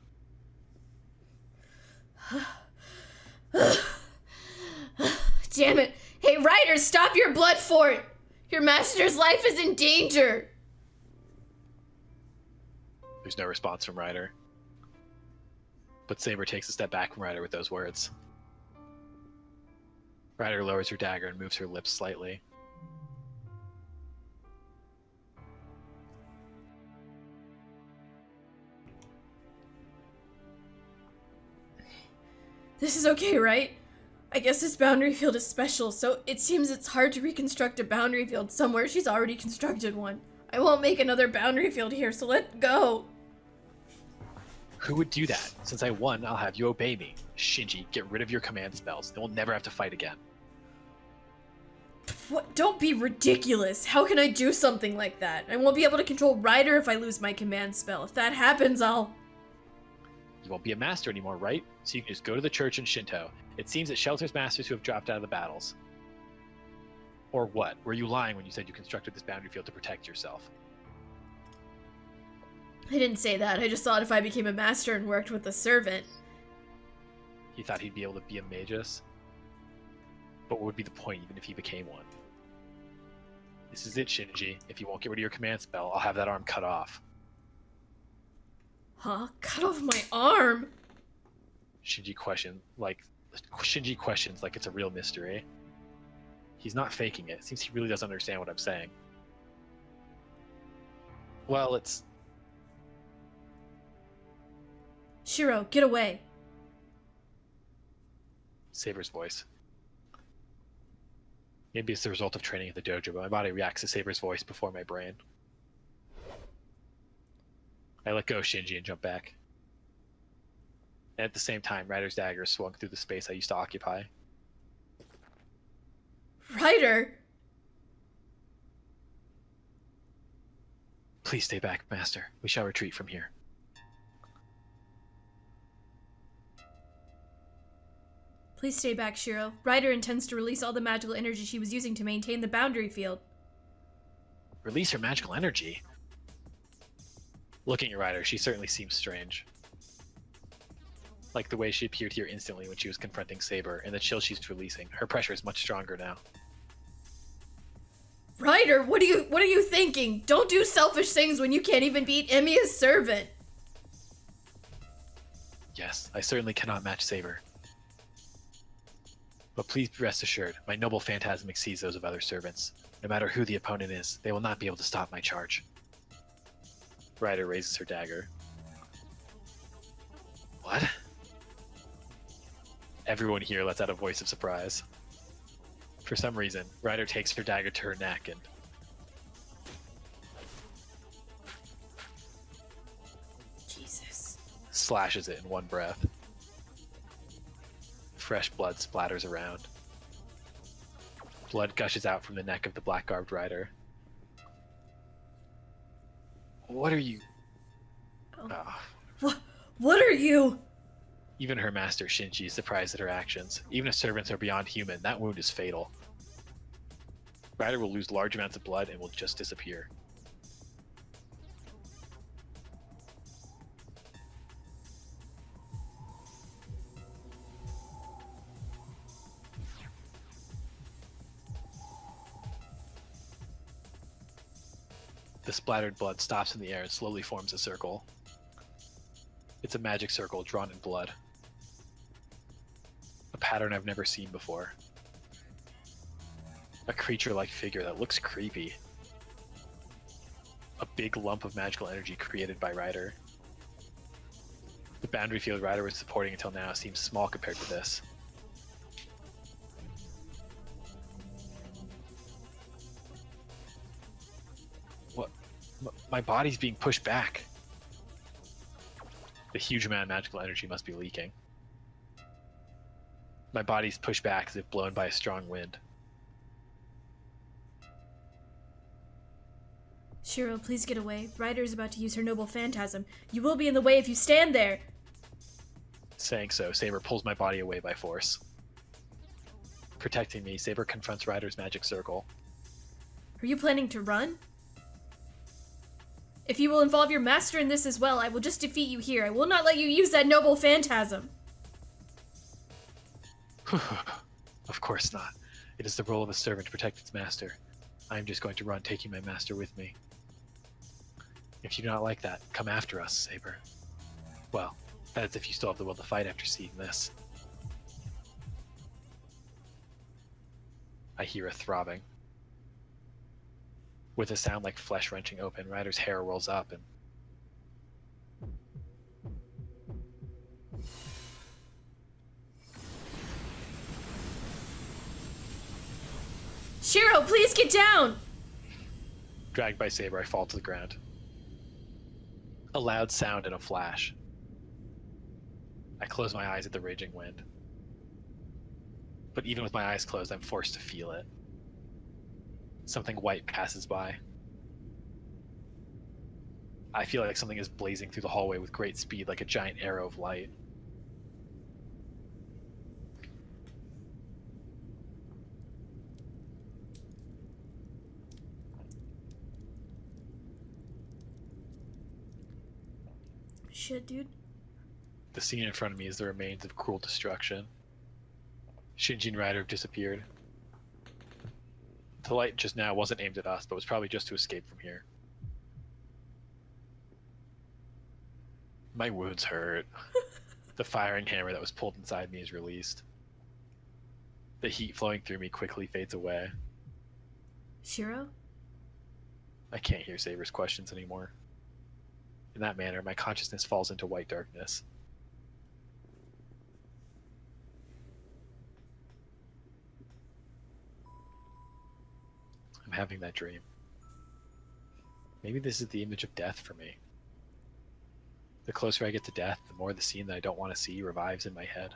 Damn it. Hey, Ryder, stop your blood fort. Your master's life is in danger. There's no response from Ryder. But Saber takes a step back from Ryder with those words. Ryder lowers her dagger and moves her lips slightly. This is okay, right? I guess this boundary field is special, so it seems it's hard to reconstruct a boundary field somewhere she's already constructed one. I won't make another boundary field here, so let go. Who would do that? Since I won, I'll have you obey me. Shinji, get rid of your command spells. Then we'll never have to fight again. What? Don't be ridiculous. How can I do something like that? I won't be able to control Ryder if I lose my command spell. If that happens, I'll... You won't be a master anymore, right? So you can just go to the church in Shinto. It seems it shelters masters who have dropped out of the battles. Or what? Were you lying when you said you constructed this boundary field to protect yourself? I didn't say that. I just thought if I became a master and worked with a servant... He thought he'd be able to be a magus? But what would be the point even if he became one? This is it, Shinji. If you won't get rid of your command spell, I'll have that arm cut off. Huh? Cut off my arm? Shinji questions like it's a real mystery. He's not faking it. It seems he really doesn't understand what I'm saying. Well, it's... Shiro, get away. Saber's voice. Maybe it's the result of training at the dojo, but my body reacts to Saber's voice before my brain. I let go of Shinji and jump back. And at the same time, Ryder's dagger swung through the space I used to occupy. Ryder! Please stay back, Master. We shall retreat from here. Please stay back, Shiro. Ryder intends to release all the magical energy she was using to maintain the boundary field. Release her magical energy? Looking at Ryder, she certainly seems strange. Like the way she appeared here instantly when she was confronting Saber, and the chill she's releasing. Her pressure is much stronger now. Ryder, what are you thinking? Don't do selfish things when you can't even beat Emiya's servant. Yes, I certainly cannot match Saber. But please rest assured, my noble phantasm exceeds those of other servants. No matter who the opponent is, they will not be able to stop my charge. Ryder raises her dagger. What? Everyone here lets out a voice of surprise. For some reason, Ryder takes her dagger to her neck and... Jesus. Slashes it in one breath. Fresh blood splatters around. Blood gushes out from the neck of the black-garbed rider. What are you... Oh. What are you? Even her master, Shinji, is surprised at her actions. Even if servants are beyond human, that wound is fatal. Ryder will lose large amounts of blood and will just disappear. The splattered blood stops in the air and slowly forms a circle. It's a magic circle drawn in blood. A pattern I've never seen before. A creature-like figure that looks creepy. A big lump of magical energy created by Ryder. The boundary field Ryder was supporting until now seems small compared to this. What? My body's being pushed back. The huge amount of magical energy must be leaking. My body's pushed back as if blown by a strong wind. Shiro, please get away. Ryder is about to use her noble phantasm. You will be in the way if you stand there. Saying so, Saber pulls my body away by force. Protecting me, Saber confronts Ryder's magic circle. Are you planning to run? If you will involve your master in this as well, I will just defeat you here. I will not let you use that noble phantasm. Of course not. It is the role of a servant to protect its master. I am just going to run, taking my master with me. If you do not like that, come after us, Saber. Well, that is if you still have the will to fight after seeing this. I hear a throbbing. With a sound like flesh wrenching open, Ryder's hair rolls up and... Shiro, please get down! Dragged by Saber, I fall to the ground. A loud sound and a flash. I close my eyes at the raging wind. But even with my eyes closed, I'm forced to feel it. Something white passes by. I feel like something is blazing through the hallway with great speed, like a giant arrow of light. Shit, dude. The scene in front of me is the remains of cruel destruction. Shinji and Ryder have disappeared. The light just now wasn't aimed at us, but was probably just to escape from here. My wounds hurt. The firing hammer that was pulled inside me is released. The heat flowing through me quickly fades away. Shiro? I can't hear Saber's questions anymore. In that manner, my consciousness falls into white darkness. I'm having that dream. Maybe this is the image of death for me. The closer I get to death, the more the scene that I don't want to see revives in my head.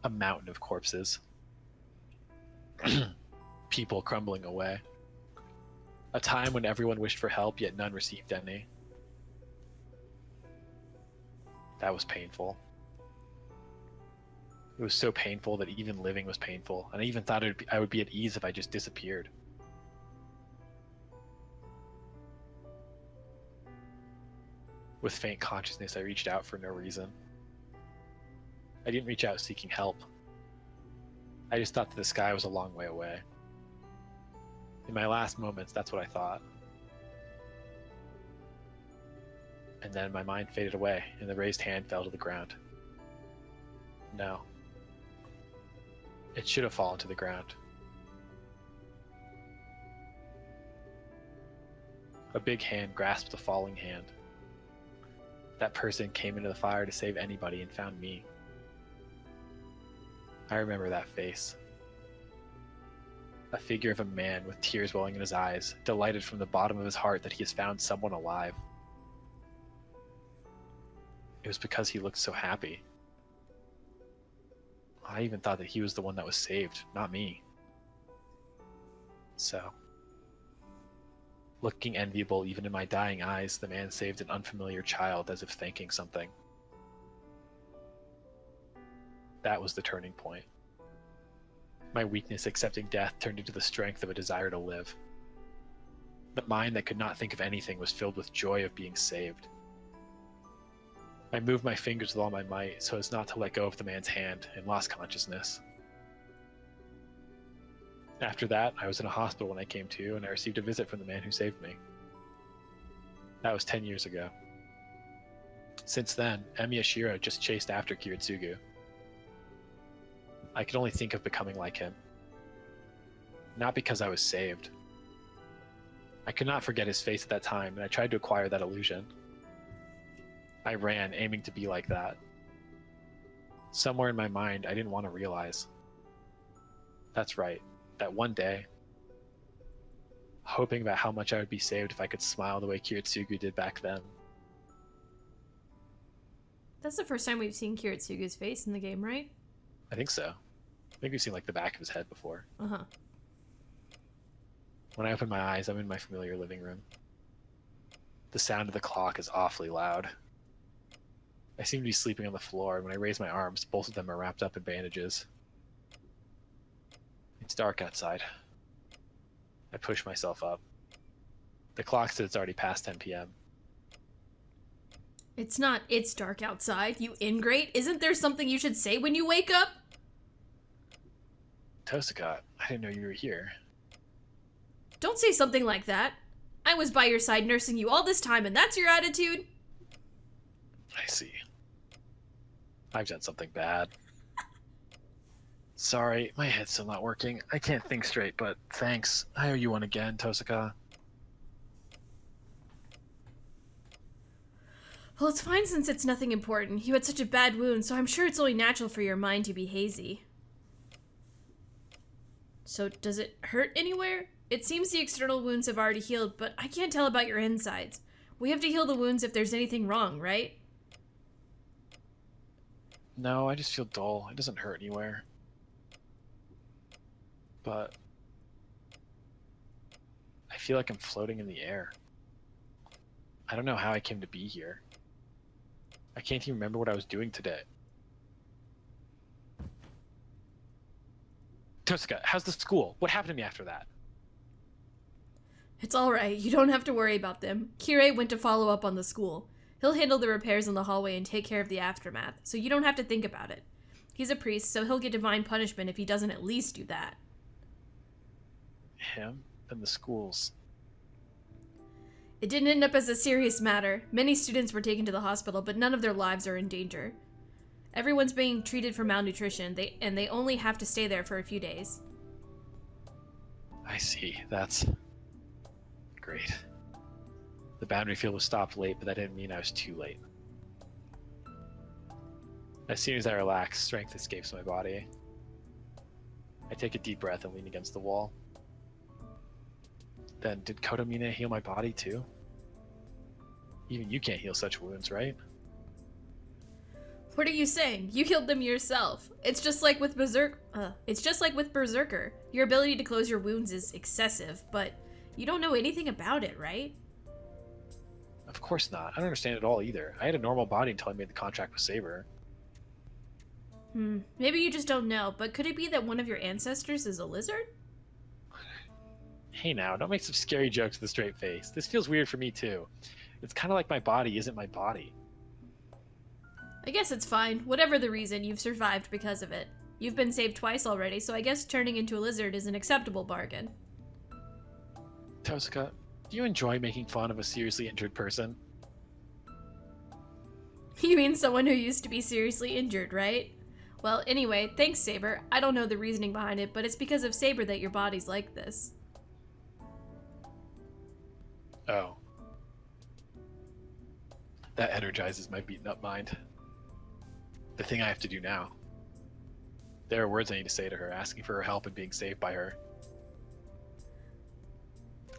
A mountain of corpses. People crumbling away. A time when everyone wished for help, yet none received any. That was painful. It was so painful that even living was painful, and I even thought I would be at ease if I just disappeared. With faint consciousness, I reached out for no reason. I didn't reach out seeking help. I just thought that the sky was a long way away. In my last moments, that's what I thought. And then my mind faded away, and the raised hand fell to the ground. No. It should have fallen to the ground. A big hand grasped the falling hand. That person came into the fire to save anybody and found me. I remember that face. A figure of a man with tears welling in his eyes, delighted from the bottom of his heart that he has found someone alive. It was because he looked so happy. I even thought that he was the one that was saved, not me. So, looking enviable even in my dying eyes, the man saved an unfamiliar child as if thanking something. That was the turning point. My weakness accepting death turned into the strength of a desire to live. The mind that could not think of anything was filled with joy of being saved. I moved my fingers with all my might so as not to let go of the man's hand and lost consciousness. After that, I was in a hospital when I came to, and I received a visit from the man who saved me. That was 10 years ago. Since then, Emiya Shiro just chased after Kiritsugu. I could only think of becoming like him. Not because I was saved. I could not forget his face at that time, and I tried to acquire that illusion. I ran, aiming to be like that. Somewhere in my mind, I didn't want to realize. That's right, that one day, hoping about how much I would be saved if I could smile the way Kiritsugu did back then. That's the first time we've seen Kiritsugu's face in the game, right? I think so. I think we've seen like the back of his head before. Uh-huh. When I open my eyes, I'm in my familiar living room. The sound of the clock is awfully loud. I seem to be sleeping on the floor, and when I raise my arms, both of them are wrapped up in bandages. It's dark outside. I push myself up. The clock says it's already past 10 p.m. It's not, it's dark outside, you ingrate. Isn't there something you should say when you wake up? Tosaka, I didn't know you were here. Don't say something like that. I was by your side nursing you all this time, and that's your attitude? I see. I've done something bad. Sorry, my head's still not working. I can't think straight, but thanks. I owe you one again, Tosaka. Well, it's fine since it's nothing important. You had such a bad wound, so I'm sure it's only natural for your mind to be hazy. So, does it hurt anywhere? It seems the external wounds have already healed, but I can't tell about your insides. We have to heal the wounds if there's anything wrong, right? No, I just feel dull. It doesn't hurt anywhere. But I feel like I'm floating in the air. I don't know how I came to be here. I can't even remember what I was doing today. Tosaka, how's the school? What happened to me after that? It's alright, you don't have to worry about them. Kirei went to follow up on the school. He'll handle the repairs in the hallway and take care of the aftermath, so you don't have to think about it. He's a priest, so he'll get divine punishment if he doesn't at least do that. Him? And the schools. It didn't end up as a serious matter. Many students were taken to the hospital, but none of their lives are in danger. Everyone's being treated for malnutrition, and they only have to stay there for a few days. I see. That's great. The boundary field was stopped late, but that didn't mean I was too late. As soon as I relax, strength escapes my body. I take a deep breath and lean against the wall. Then, did Kotomine heal my body too? Even you can't heal such wounds, right? What are you saying? You healed them yourself. It's just like with Berserker. Your ability to close your wounds is excessive, but you don't know anything about it, right? Of course not. I don't understand it all either. I had a normal body until I made the contract with Saber. Maybe you just don't know, but could it be that one of your ancestors is a lizard? Hey now, don't make some scary jokes with a straight face. This feels weird for me too. It's kind of like my body isn't my body. I guess it's fine. Whatever the reason, you've survived because of it. You've been saved twice already, so I guess turning into a lizard is an acceptable bargain. Tosaka, do you enjoy making fun of a seriously injured person? You mean someone who used to be seriously injured, right? Well, anyway, thanks, Saber. I don't know the reasoning behind it, but it's because of Saber that your body's like this. Oh. That energizes my beaten up mind. The thing I have to do now. There are words I need to say to her, asking for her help and being saved by her.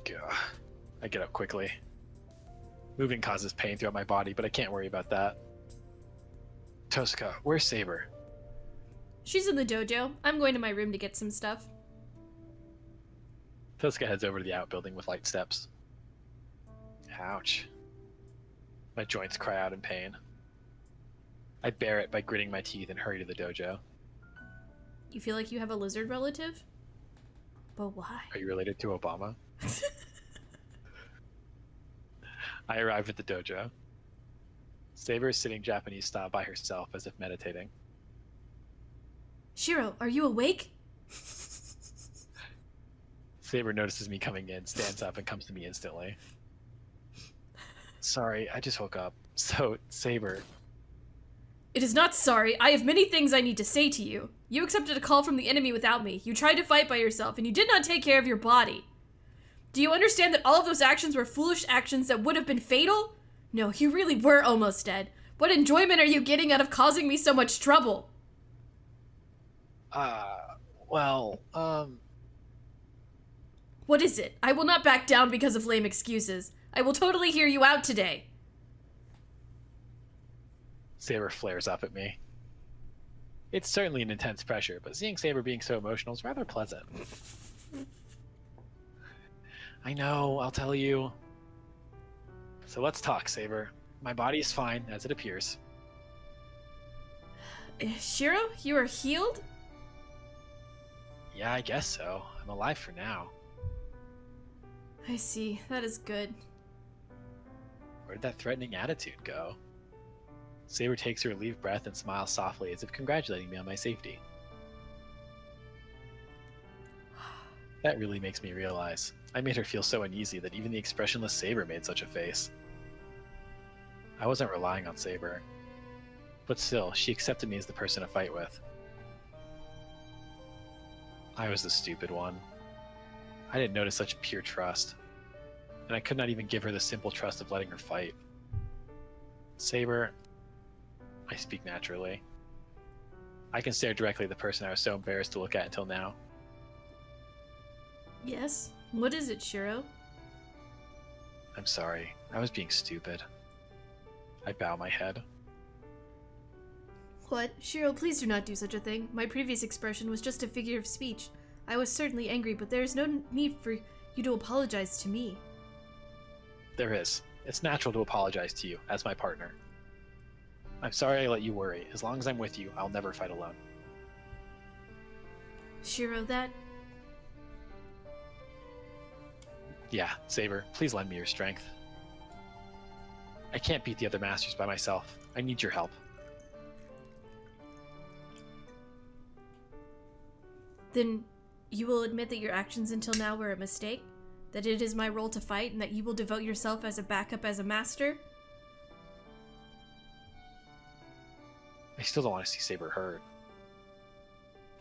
Gah. I get up quickly. Moving causes pain throughout my body, but I can't worry about that. Tosaka, where's Saber? She's in the dojo. I'm going to my room to get some stuff. Tosaka heads over to the outbuilding with light steps. Ouch. My joints cry out in pain. I bear it by gritting my teeth and hurry to the dojo. You feel like you have a lizard relative? But why? Are you related to Obama? I arrive at the dojo. Saber is sitting Japanese style by herself as if meditating. Shiro, are you awake? Saber notices me coming in, stands up, and comes to me instantly. Sorry, I just woke up. So, Saber... It is not sorry. I have many things I need to say to you. You accepted a call from the enemy without me. You tried to fight by yourself, and you did not take care of your body. Do you understand that all of those actions were foolish actions that would have been fatal? No, you really were almost dead. What enjoyment are you getting out of causing me so much trouble? What is it? I will not back down because of lame excuses. I will totally hear you out today. Saber flares up at me. It's certainly an intense pressure, but seeing Saber being so emotional is rather pleasant. I know, I'll tell you. So let's talk, Saber. My body is fine, as it appears. Shiro, you are healed? Yeah, I guess so. I'm alive for now. I see. That is good. Where did that threatening attitude go? Saber takes a relieved breath and smiles softly as if congratulating me on my safety. That really makes me realize. I made her feel so uneasy that even the expressionless Saber made such a face. I wasn't relying on Saber. But still, she accepted me as the person to fight with. I was the stupid one. I didn't notice such pure trust. And I could not even give her the simple trust of letting her fight. Saber, I speak naturally. I can stare directly at the person I was so embarrassed to look at until now. Yes? What is it, Shiro? I'm sorry. I was being stupid. I bow my head. What? Shiro, please do not do such a thing. My previous expression was just a figure of speech. I was certainly angry, but there is no need for you to apologize to me. There is. It's natural to apologize to you, as my partner. I'm sorry I let you worry. As long as I'm with you, I'll never fight alone. Shiro, that... Yeah, Saber, please lend me your strength. I can't beat the other masters by myself. I need your help. Then you will admit that your actions until now were a mistake? That it is my role to fight, and that you will devote yourself as a backup as a master? I still don't want to see Saber hurt.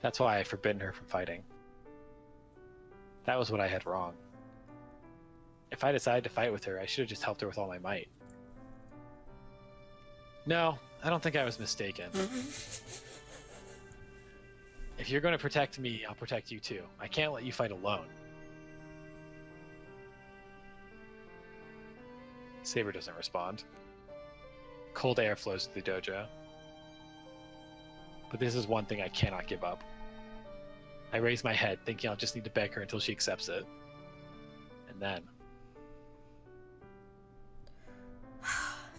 That's why I've forbidden her from fighting. That was what I had wrong. If I decided to fight with her, I should have just helped her with all my might. No, I don't think I was mistaken. If you're going to protect me, I'll protect you too. I can't let you fight alone. Saber doesn't respond. Cold air flows through the dojo. But this is one thing I cannot give up. I raise my head, thinking I'll just need to beg her until she accepts it. And then...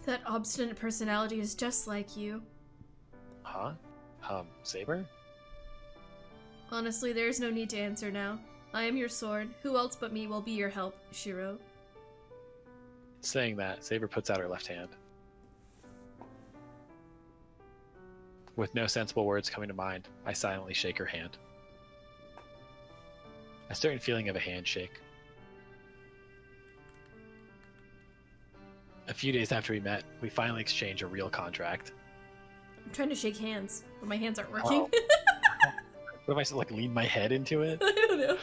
That obstinate personality is just like you. Huh? Saber? Honestly, there is no need to answer now. I am your sword. Who else but me will be your help, Shiro? Saying that, Saber puts out her left hand. With no sensible words coming to mind, I silently shake her hand. A certain feeling of a handshake. A few days after we met, we finally exchange a real contract. I'm trying to shake hands, but my hands aren't working. Oh. What if I like lean my head into it? I don't know.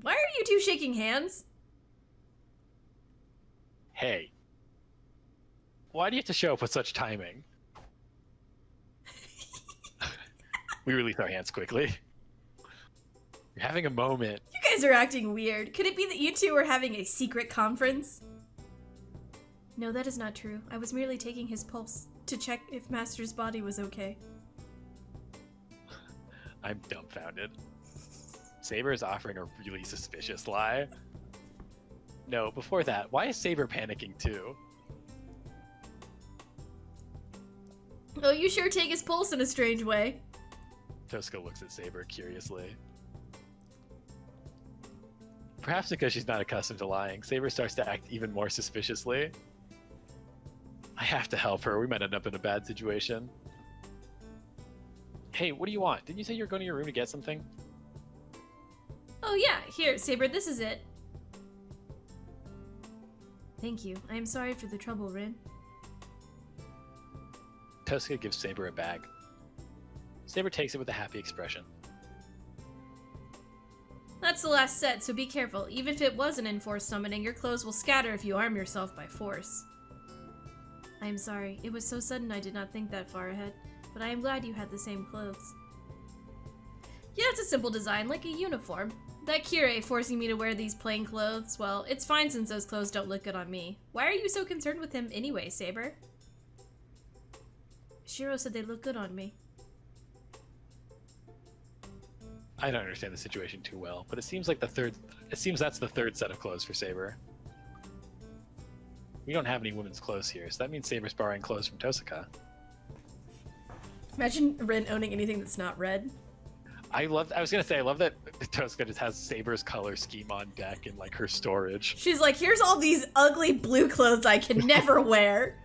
Why are you two shaking hands? Hey. Why do you have to show up with such timing? We release our hands quickly. You're having a moment. You guys are acting weird. Could it be that you two are having a secret conference? No, that is not true. I was merely taking his pulse to check if Master's body was okay. I'm dumbfounded. Saber is offering a really suspicious lie. No, before that, why is Saber panicking too? Oh, you sure take his pulse in a strange way. Tosca looks at Saber curiously. Perhaps because she's not accustomed to lying, Saber starts to act even more suspiciously. I have to help her. We might end up in a bad situation. Hey, what do you want? Didn't you say you were going to your room to get something? Oh yeah, here, Saber, this is it. Thank you. I am sorry for the trouble, Rin. Tosca gives Saber a bag. Saber takes it with a happy expression. That's the last set, so be careful. Even if it was an enforced summoning, your clothes will scatter if you arm yourself by force. I am sorry. It was so sudden I did not think that far ahead, but I am glad you had the same clothes. Yeah, it's a simple design, like a uniform. That Kirei forcing me to wear these plain clothes, well, it's fine since those clothes don't look good on me. Why are you so concerned with him anyway, Saber? Shiro said they look good on me. I don't understand the situation too well, but it seems that's the third set of clothes for Saber. We don't have any women's clothes here, so that means Saber's borrowing clothes from Tosaka. Imagine Rin owning anything that's not red. I love that Tosaka just has Saber's color scheme on deck in like her storage. She's like, here's all these ugly blue clothes I can never wear.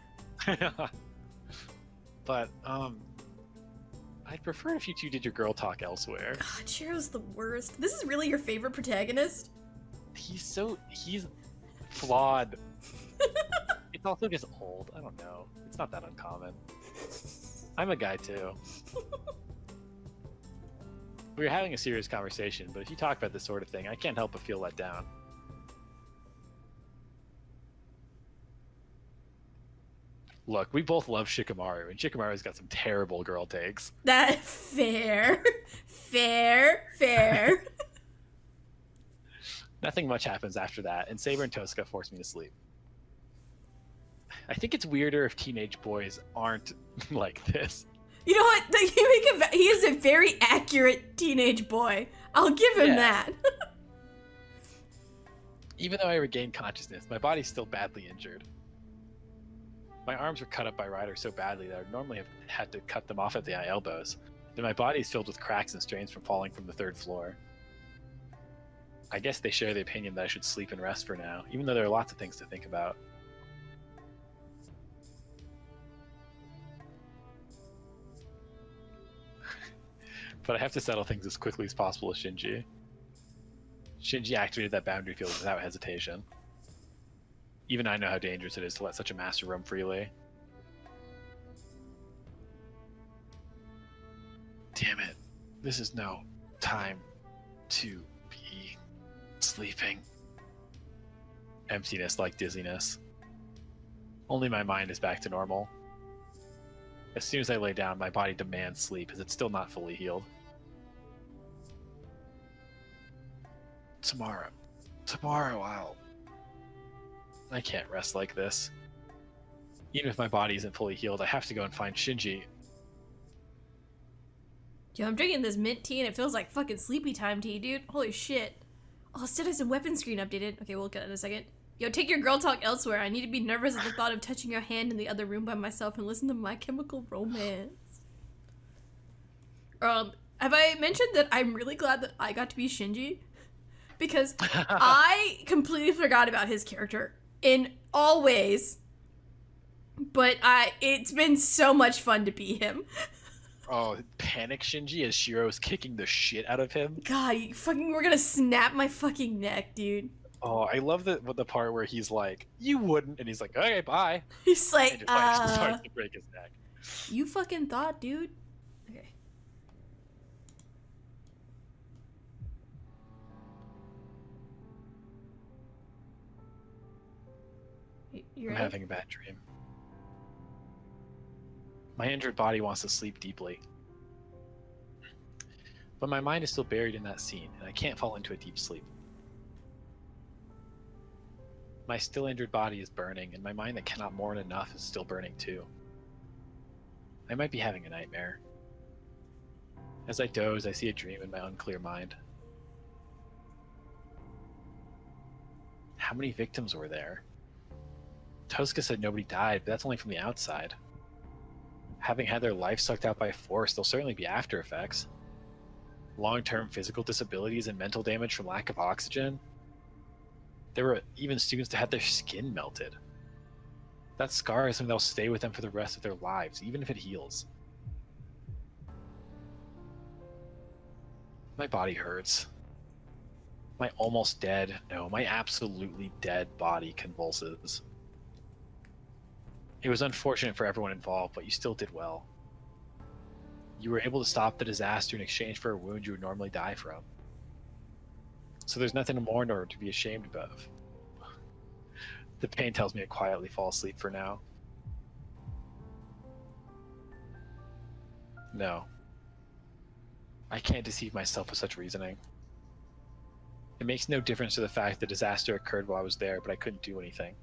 But I'd prefer if you two did your girl talk elsewhere. God, Shiro's the worst. This is really your favorite protagonist? He's flawed. It's also just old. I don't know. It's not that uncommon. I'm a guy too. We were having a serious conversation, but if you talk about this sort of thing, I can't help but feel let down. Look, we both love Shikamaru, and Shikamaru's got some terrible girl takes. That fair. Fair. Nothing much happens after that, and Saber and Tosaka force me to sleep. I think it's weirder if teenage boys aren't like this. You know what? He is a very accurate teenage boy. I'll give him that. Even though I regained consciousness, my body's still badly injured. My arms were cut up by Ryder so badly that I would normally have had to cut them off at the elbows. Then my body is filled with cracks and strains from falling from the 3rd floor. I guess they share the opinion that I should sleep and rest for now, even though there are lots of things to think about. But I have to settle things as quickly as possible with Shinji. Shinji activated that boundary field without hesitation. Even I know how dangerous it is to let such a master roam freely. Damn it. This is no time to be sleeping. Emptiness like dizziness. Only my mind is back to normal. As soon as I lay down, my body demands sleep as it's still not fully healed. Tomorrow I can't rest like this. Even if my body isn't fully healed, I have to go and find Shinji. Yo, I'm drinking this mint tea and it feels like fucking sleepy time tea, dude. Holy shit. Oh, status and weapon screen updated. Okay, we'll get it in a second. Yo, take your girl talk elsewhere. I need to be nervous at the thought of touching your hand in the other room by myself and listen to My Chemical Romance. Have I mentioned that I'm really glad that I got to be Shinji? Because I completely forgot about his character in all ways. But it's been so much fun to be him. Oh, panic Shinji as Shiro's kicking the shit out of him. God, we're gonna snap my fucking neck, dude. Oh, I love the part where he's like, "You wouldn't," and he's like, "Okay, bye." He's like, and just starts to break his neck. You fucking thought, dude. Okay. You I'm ready? having a bad dream. My injured body wants to sleep deeply. But my mind is still buried in that scene, and I can't fall into a deep sleep. My still injured body is burning, and my mind that cannot mourn enough is still burning too. I might be having a nightmare. As I doze, I see a dream in my unclear mind. How many victims were there? Tosca said nobody died, but that's only from the outside. Having had their life sucked out by force, there'll certainly be after effects. Long-term physical disabilities and mental damage from lack of oxygen. There were even students that had their skin melted. That scar is something that'll stay with them for the rest of their lives, even if it heals. My body hurts. My almost dead, no, my absolutely dead body convulses. It was unfortunate for everyone involved, but you still did well. You were able to stop the disaster in exchange for a wound you would normally die from. So there's nothing to mourn or to be ashamed of. The pain tells me to quietly fall asleep for now. No. I can't deceive myself with such reasoning. It makes no difference to the fact the disaster occurred while I was there, but I couldn't do anything.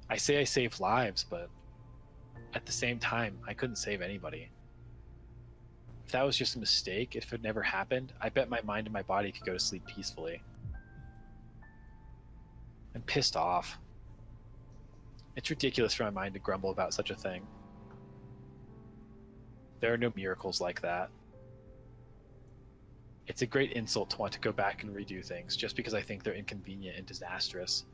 I say I saved lives, but at the same time, I couldn't save anybody. If that was just a mistake, if it never happened, I bet my mind and my body could go to sleep peacefully. I'm pissed off. It's ridiculous for my mind to grumble about such a thing. There are no miracles like that. It's a great insult to want to go back and redo things just because I think they're inconvenient and disastrous.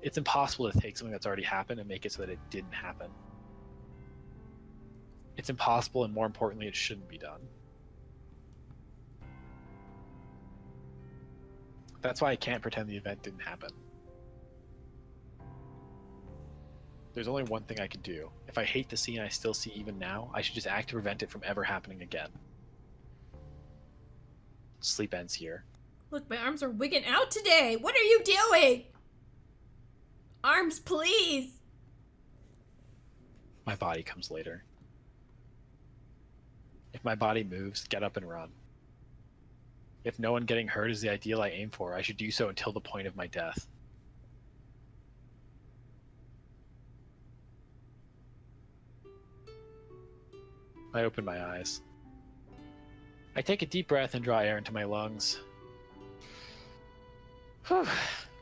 It's impossible to take something that's already happened and make it so that it didn't happen. It's impossible, and more importantly, it shouldn't be done. That's why I can't pretend the event didn't happen. There's only one thing I can do. If I hate the scene I still see even now, I should just act to prevent it from ever happening again. Sleep ends here. Look, my arms are wigging out today. What are you doing? Arms, please. My body comes later. If my body moves, get up and run. If no one getting hurt is the ideal I aim for, I should do so until the point of my death. I open my eyes. I take a deep breath and draw air into my lungs. Whew.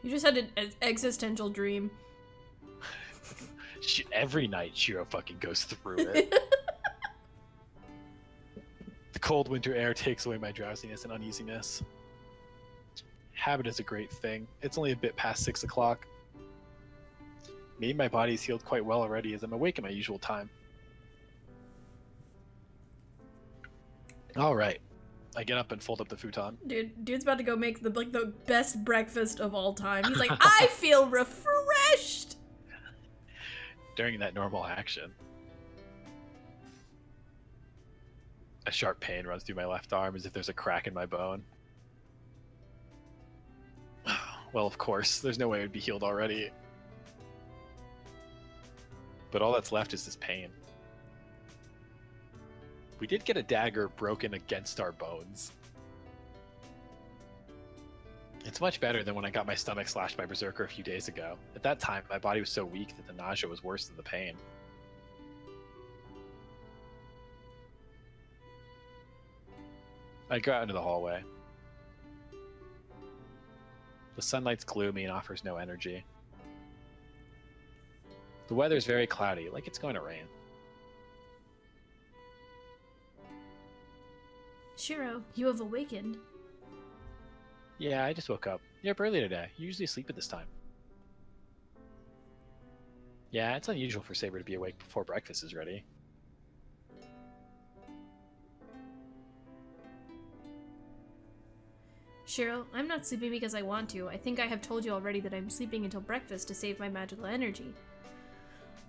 You just had an existential dream. Every night, Shiro fucking goes through it. The cold winter air takes away my drowsiness and uneasiness. Habit is a great thing. It's only a bit past 6 o'clock. Maybe my body's healed quite well already as I'm awake at my usual time. All right. I get up and fold up the futon. Dude's about to go make the best breakfast of all time. He's like, I feel refreshed! During that normal action. A sharp pain runs through my left arm as if there's a crack in my bone. Well, of course, there's no way it would be healed already. But all that's left is this pain. We did get a dagger broken against our bones. It's much better than when I got my stomach slashed by Berserker a few days ago. At that time, my body was so weak that the nausea was worse than the pain. I go out into the hallway. The sunlight's gloomy and offers no energy. The weather's very cloudy, like it's going to rain. Shiro, you have awakened. Yeah, I just woke up. You're up early today. You usually sleep at this time. Yeah, it's unusual for Saber to be awake before breakfast is ready. Shiro, I'm not sleeping because I want to. I think I have told you already that I'm sleeping until breakfast to save my magical energy.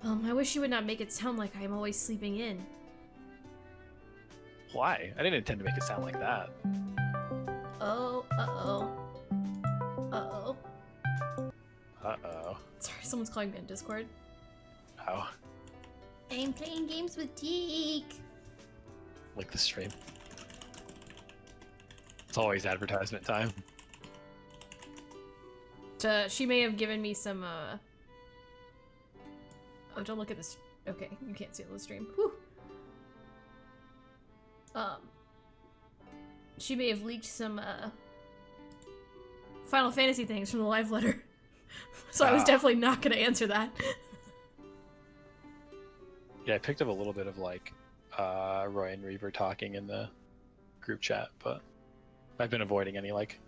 I wish you would not make it sound like I am always sleeping in. Why? I didn't intend to make it sound like that. Oh, uh-oh. Uh-oh. Uh-oh. Sorry, someone's calling me on Discord. Oh. I'm playing games with Teak. Like the stream. It's always advertisement time. She may have given me some, Oh, don't look at this. Okay, you can't see it on the stream. Whew. She may have leaked some, Final Fantasy things from the live letter. So I was definitely not gonna answer that. Yeah, I picked up a little bit of, like, Roy and Reaver talking in the group chat, but I've been avoiding any, like,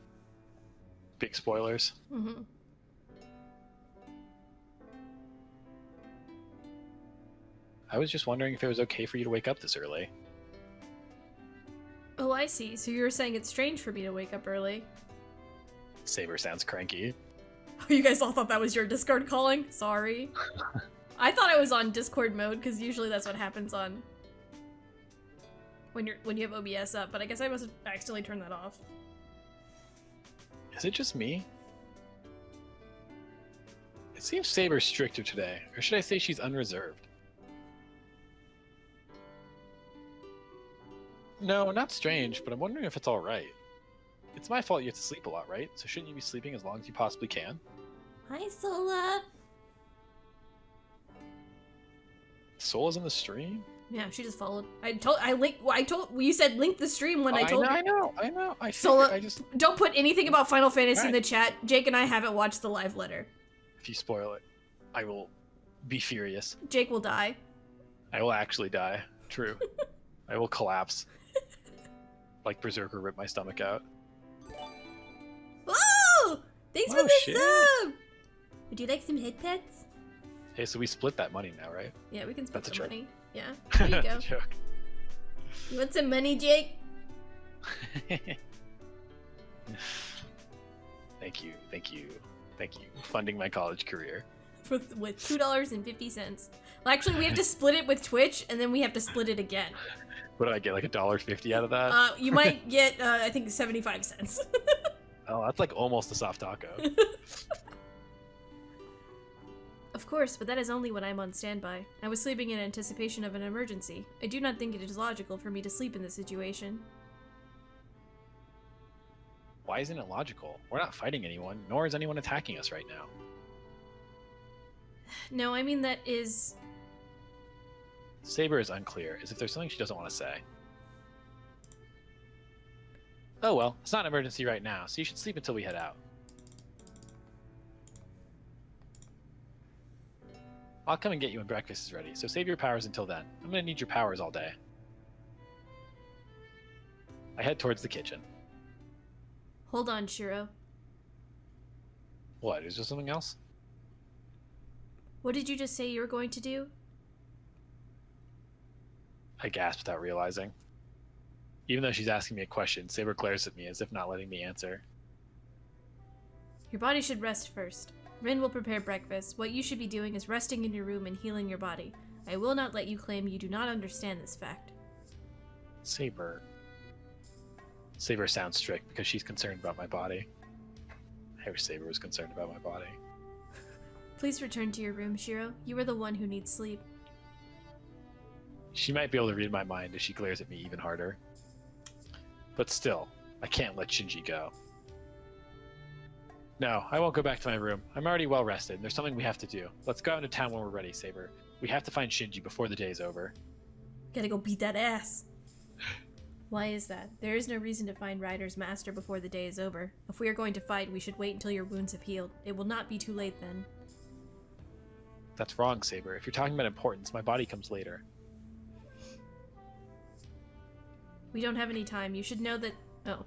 big spoilers. Mm-hmm. I was just wondering if it was okay for you to wake up this early. Oh, I see. So you were saying it's strange for me to wake up early. Saber sounds cranky. Oh, you guys all thought that was your Discord calling? Sorry. I thought I was on Discord mode, because usually that's what happens on... when you have OBS up, but I guess I must have accidentally turned that off. Is it just me? It seems Saber's stricter today, or should I say she's unreserved? No, not strange, but I'm wondering if it's all right. It's my fault you have to sleep a lot, right? So shouldn't you be sleeping as long as you possibly can? Hi, Sola. Sola's in the stream? Yeah, she just followed. You said link the stream when I told I know. Sola, I just... don't put anything about Final Fantasy in Right. the chat. Jake and I haven't watched the live letter. If you spoil it, I will be furious. Jake will die. I will actually die. True. I will collapse. Like Berserker ripped my stomach out. Oh! Thanks for Oh, the shit. sub! Would you like some head pets? Hey, so we split that money now, right? Yeah, we can split That's a the joke. money. Yeah, there you go. Joke. You want some money, Jake? Thank you. Funding my college career. With $2.50. Well, actually, we have to split it with Twitch, and then we have to split it again. What did I get, like $1.50 out of that? You might get, I think, 75 cents. Oh, that's like almost a soft taco. Of course, but that is only when I'm on standby. I was sleeping in anticipation of an emergency. I do not think it is logical for me to sleep in this situation. Why isn't it logical? We're not fighting anyone, nor is anyone attacking us right now. No, I mean that is... Saber is unclear, as if there's something she doesn't want to say. Oh well, it's not an emergency right now, so you should sleep until we head out. I'll come and get you when breakfast is ready, so save your powers until then. I'm gonna need your powers all day. I head towards the kitchen. Hold on, Shiro. What, is there something else? What did you just say you were going to do? I gasp without realizing. Even though she's asking me a question, Saber glares at me as if not letting me answer. Your body should rest first. Rin will prepare breakfast. What you should be doing is resting in your room and healing your body. I will not let you claim you do not understand this fact. Saber. Saber sounds strict because she's concerned about my body. I wish Saber was concerned about my body. Please return to your room, Shiro. You are the one who needs sleep. She might be able to read my mind as she glares at me even harder. But still, I can't let Shinji go. No, I won't go back to my room. I'm already well rested, and there's something we have to do. Let's go out into town when we're ready, Saber. We have to find Shinji before the day's over. Gotta go beat that ass. Why is that? There is no reason to find Ryder's master before the day is over. If we are going to fight, we should wait until your wounds have healed. It will not be too late then. That's wrong, Saber. If you're talking about importance, my body comes later. We don't have any time. You should know that... Oh.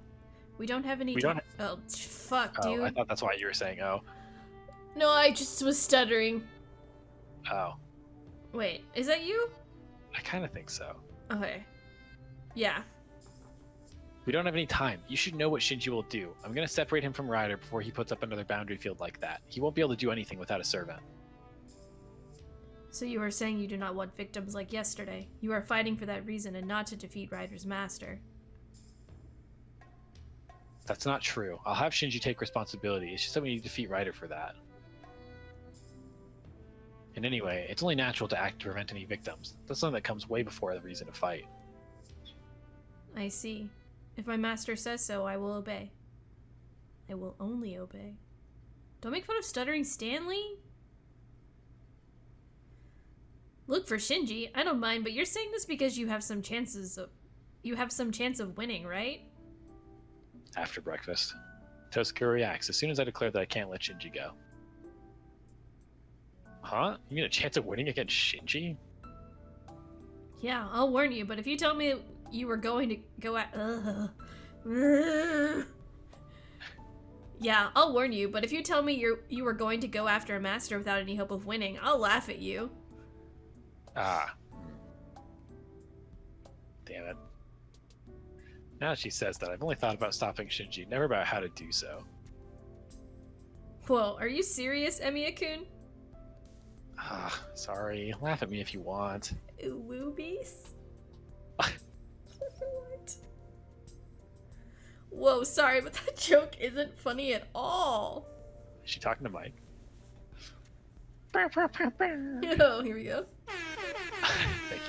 We don't have any We time. don't- Oh, fuck, Oh, dude. I thought that's why you were saying, oh. No, I just was stuttering. Oh. Wait, is that you? I kind of think so. Okay. Yeah. We don't have any time. You should know what Shinji will do. I'm going to separate him from Ryder before he puts up another boundary field like that. He won't be able to do anything without a servant. So you are saying you do not want victims like yesterday. You are fighting for that reason and not to defeat Ryder's master. That's not true. I'll have Shinji take responsibility. It's just that we need to defeat Ryder for that. And anyway, it's only natural to act to prevent any victims. That's something that comes way before the reason to fight. I see. If my master says so, I will obey. I will only obey. Don't make fun of stuttering Stanley. Look for Shinji. I don't mind, but you're saying this because you have some chances of... You have some chance of winning, right? After breakfast, Tosuke reacts as soon as I declare that I can't let Shinji go. Huh? You mean a chance of winning against Shinji? Yeah, I'll warn you, but if you tell me you were going to go at... Yeah, I'll warn you, but if you tell me you were going to go after a master without any hope of winning, I'll laugh at you. Ah. Damn it. Now that she says that, I've only thought about stopping Shinji, never about how to do so. Whoa, are you serious, Emiya-kun? Ah, sorry. Laugh at me if you want. Woobies? What? Whoa, sorry, but that joke isn't funny at all. Is she talking to Mike? Oh, here we go. Thank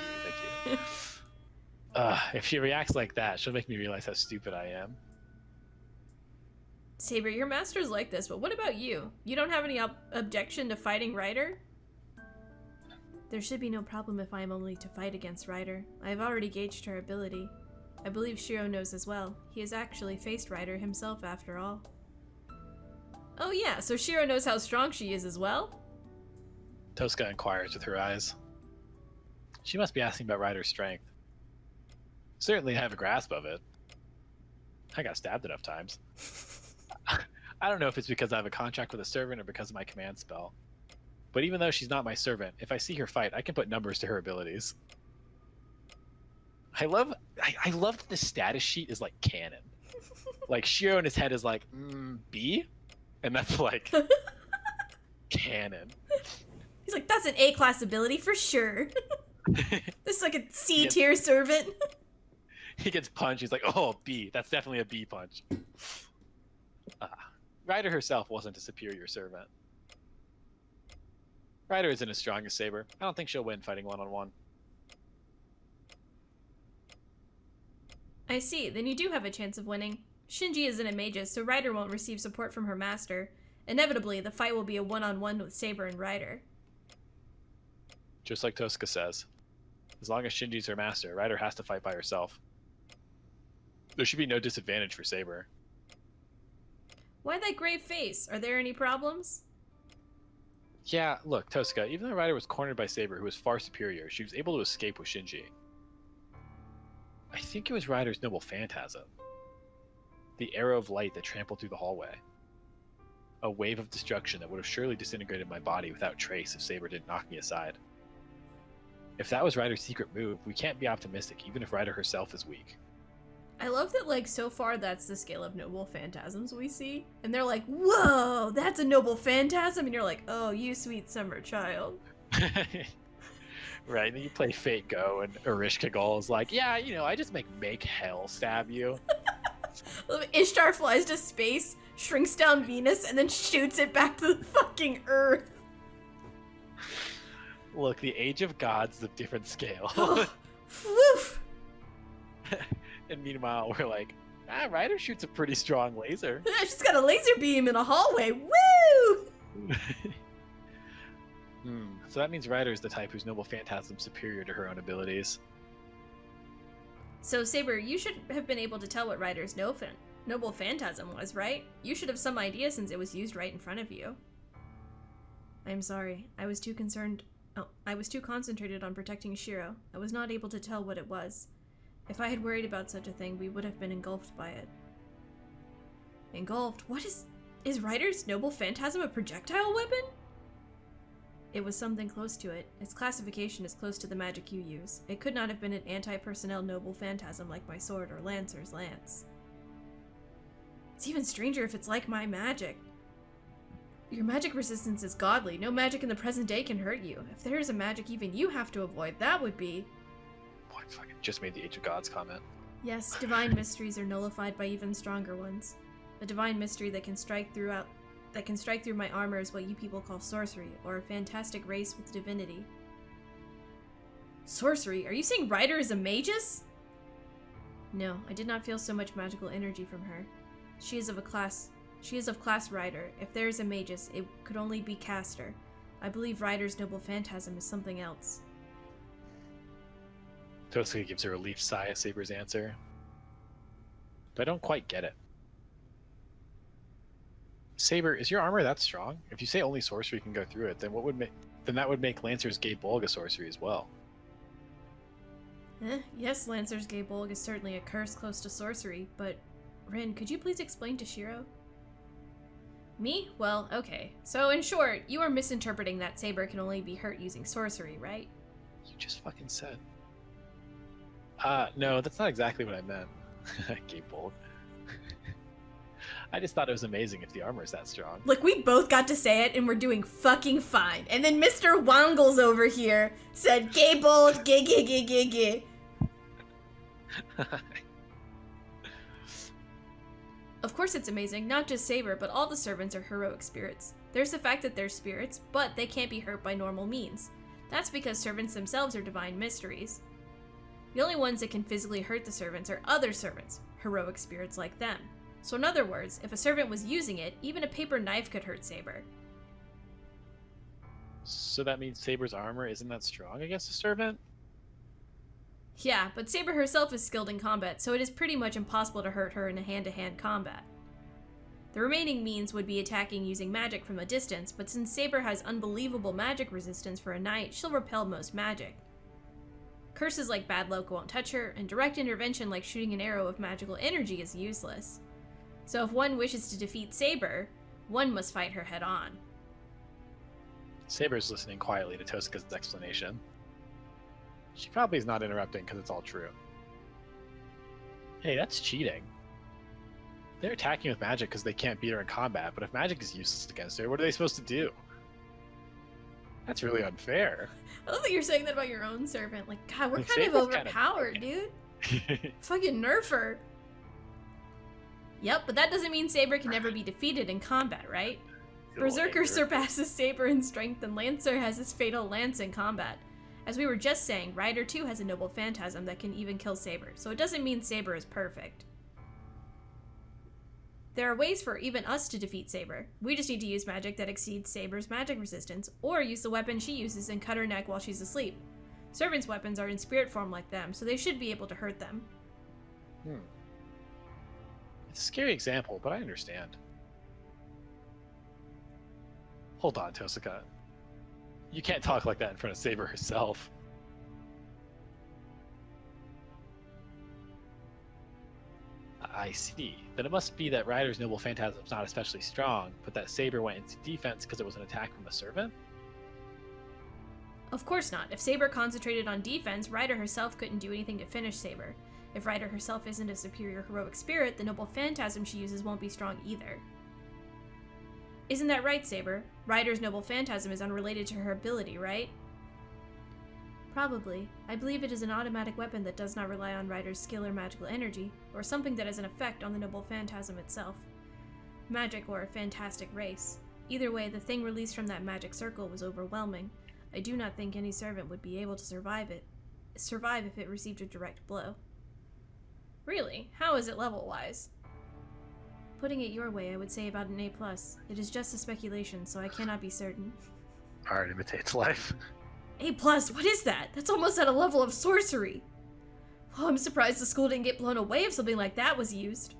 you. If she reacts like that, she'll make me realize how stupid I am. Saber, your master's like this, but what about you? You don't have any objection to fighting Ryder? There should be no problem if I am only to fight against Ryder. I have already gauged her ability. I believe Shiro knows as well. He has actually faced Ryder himself after all. Oh yeah, so Shiro knows how strong she is as well? Tosca inquires with her eyes. She must be asking about Ryder's strength. Certainly I have a grasp of it. I got stabbed enough times. I don't know if it's because I have a contract with a servant or because of my command spell. But even though she's not my servant, if I see her fight, I can put numbers to her abilities. I love that the status sheet is like canon. Like Shiro in his head is like, B? And that's like canon. He's like, that's an A-class ability for sure. This is like a C-tier servant. He gets punched. He's like, oh, B. That's definitely a B punch. Ryder herself wasn't a superior servant. Ryder isn't as strong as Saber. I don't think she'll win fighting one-on-one. I see. Then you do have a chance of winning. Shinji isn't a magus, so Ryder won't receive support from her master. Inevitably, the fight will be a one-on-one with Saber and Ryder. Just like Tosca says. As long as Shinji's her master, Ryder has to fight by herself. There should be no disadvantage for Saber. Why that grave face? Are there any problems? Yeah, look, Tosca, even though Ryder was cornered by Saber, who was far superior, she was able to escape with Shinji. I think it was Ryder's noble phantasm. The arrow of light that trampled through the hallway. A wave of destruction that would have surely disintegrated my body without trace if Saber didn't knock me aside. If that was Ryder's secret move, we can't be optimistic even if Ryder herself is weak. I love that, like, so far that's the scale of noble phantasms we see. And they're like, whoa, that's a noble phantasm? And you're like, oh, you sweet summer child. Right, and you play Fate Go, and Erishka Gol is like, yeah, you know, I just make hell stab you. Ishtar flies to space, shrinks down Venus, and then shoots it back to the fucking Earth. Look, the Age of Gods is a different scale. Woof! And meanwhile, we're like, Ryder shoots a pretty strong laser. She's got a laser beam in a hallway. Woo! So that means Ryder is the type whose noble phantasm is superior to her own abilities. So, Saber, you should have been able to tell what Ryder's noble phantasm was, right? You should have some idea since it was used right in front of you. I'm sorry. I was too concentrated on protecting Shiro. I was not able to tell what it was. If I had worried about such a thing, we would have been engulfed by it. Engulfed? What is Ryder's noble phantasm a projectile weapon? It was something close to it. Its classification is close to the magic you use. It could not have been an anti-personnel noble phantasm like my sword or Lancer's lance. It's even stranger if it's like my magic. Your magic resistance is godly. No magic in the present day can hurt you. If there is a magic even you have to avoid, that would be... Boy, I fucking just made the Age of Gods comment. Yes, divine mysteries are nullified by even stronger ones. A divine mystery that can strike through my armor is what you people call sorcery, or a fantastic race with divinity. Sorcery? Are you saying Ryder is a magus? No, I did not feel so much magical energy from her. She is of class Ryder. If there is a magus, it could only be caster. I believe Ryder's noble phantasm is something else. Tosca gives a relieved sigh at Saber's answer. But I don't quite get it. Saber, is your armor that strong? If you say only sorcery can go through it, then that would make Lancer's Gay Bolg a sorcery as well. Yes, Lancer's Gay Bolg is certainly a curse close to sorcery, but Rin, could you please explain to Shiro? Me? Well, okay. So in short, you are misinterpreting that Saber can only be hurt using sorcery, right? You just fucking said. No, that's not exactly what I meant. Gay Bolg. I just thought it was amazing if the armor is that strong. Look, we both got to say it, and we're doing fucking fine. And then Mr. Wangles over here said, Gay Bolg, gay, gay, gay, gay, gay. Of course it's amazing, not just Saber, but all the servants are heroic spirits. There's the fact that they're spirits, but they can't be hurt by normal means. That's because servants themselves are divine mysteries. The only ones that can physically hurt the servants are other servants, heroic spirits like them. So in other words, if a servant was using it, even a paper knife could hurt Saber. So that means Saber's armor isn't that strong against a servant? Yeah, but Saber herself is skilled in combat, so it is pretty much impossible to hurt her in a hand-to-hand combat. The remaining means would be attacking using magic from a distance, but since Saber has unbelievable magic resistance for a knight, she'll repel most magic. Curses like bad luck won't touch her, and direct intervention like shooting an arrow of magical energy is useless. So if one wishes to defeat Saber, one must fight her head-on. Saber's listening quietly to Tosca's explanation. She probably is not interrupting because it's all true. Hey, that's cheating. They're attacking with magic because they can't beat her in combat, but if magic is useless against her, what are they supposed to do? That's really unfair. I love that you're saying that about your own servant. Like, God, we're Like, kind of Saber's overpowered, kinda dude. Fucking nerf her. Yep, but that doesn't mean Saber can never be defeated in combat, right? Berserker surpasses Saber in strength, and Lancer has his fatal lance in combat. As we were just saying, Rider too has a noble phantasm that can even kill Saber, so it doesn't mean Saber is perfect. There are ways for even us to defeat Saber. We just need to use magic that exceeds Saber's magic resistance, or use the weapon she uses and cut her neck while she's asleep. Servants' weapons are in spirit form like them, so they should be able to hurt them. It's a scary example, but I understand. Hold on, Tosca. You can't talk like that in front of Saber herself. I see. Then it must be that Ryder's noble phantasm is not especially strong, but that Saber went into defense because it was an attack from a servant? Of course not. If Saber concentrated on defense, Rider herself couldn't do anything to finish Saber. If Rider herself isn't a superior heroic spirit, the noble phantasm she uses won't be strong either. Isn't that right, Saber? Rider's noble phantasm is unrelated to her ability, right? Probably. I believe it is an automatic weapon that does not rely on Rider's skill or magical energy, or something that has an effect on the noble phantasm itself. Magic or a fantastic race. Either way, the thing released from that magic circle was overwhelming. I do not think any servant would be able to survive if it received a direct blow. Really? How is it level-wise? Putting it your way, I would say about an A+. It is just a speculation, so I cannot be certain. Art imitates life. A+, what is that? That's almost at a level of sorcery. Oh, I'm surprised the school didn't get blown away if something like that was used.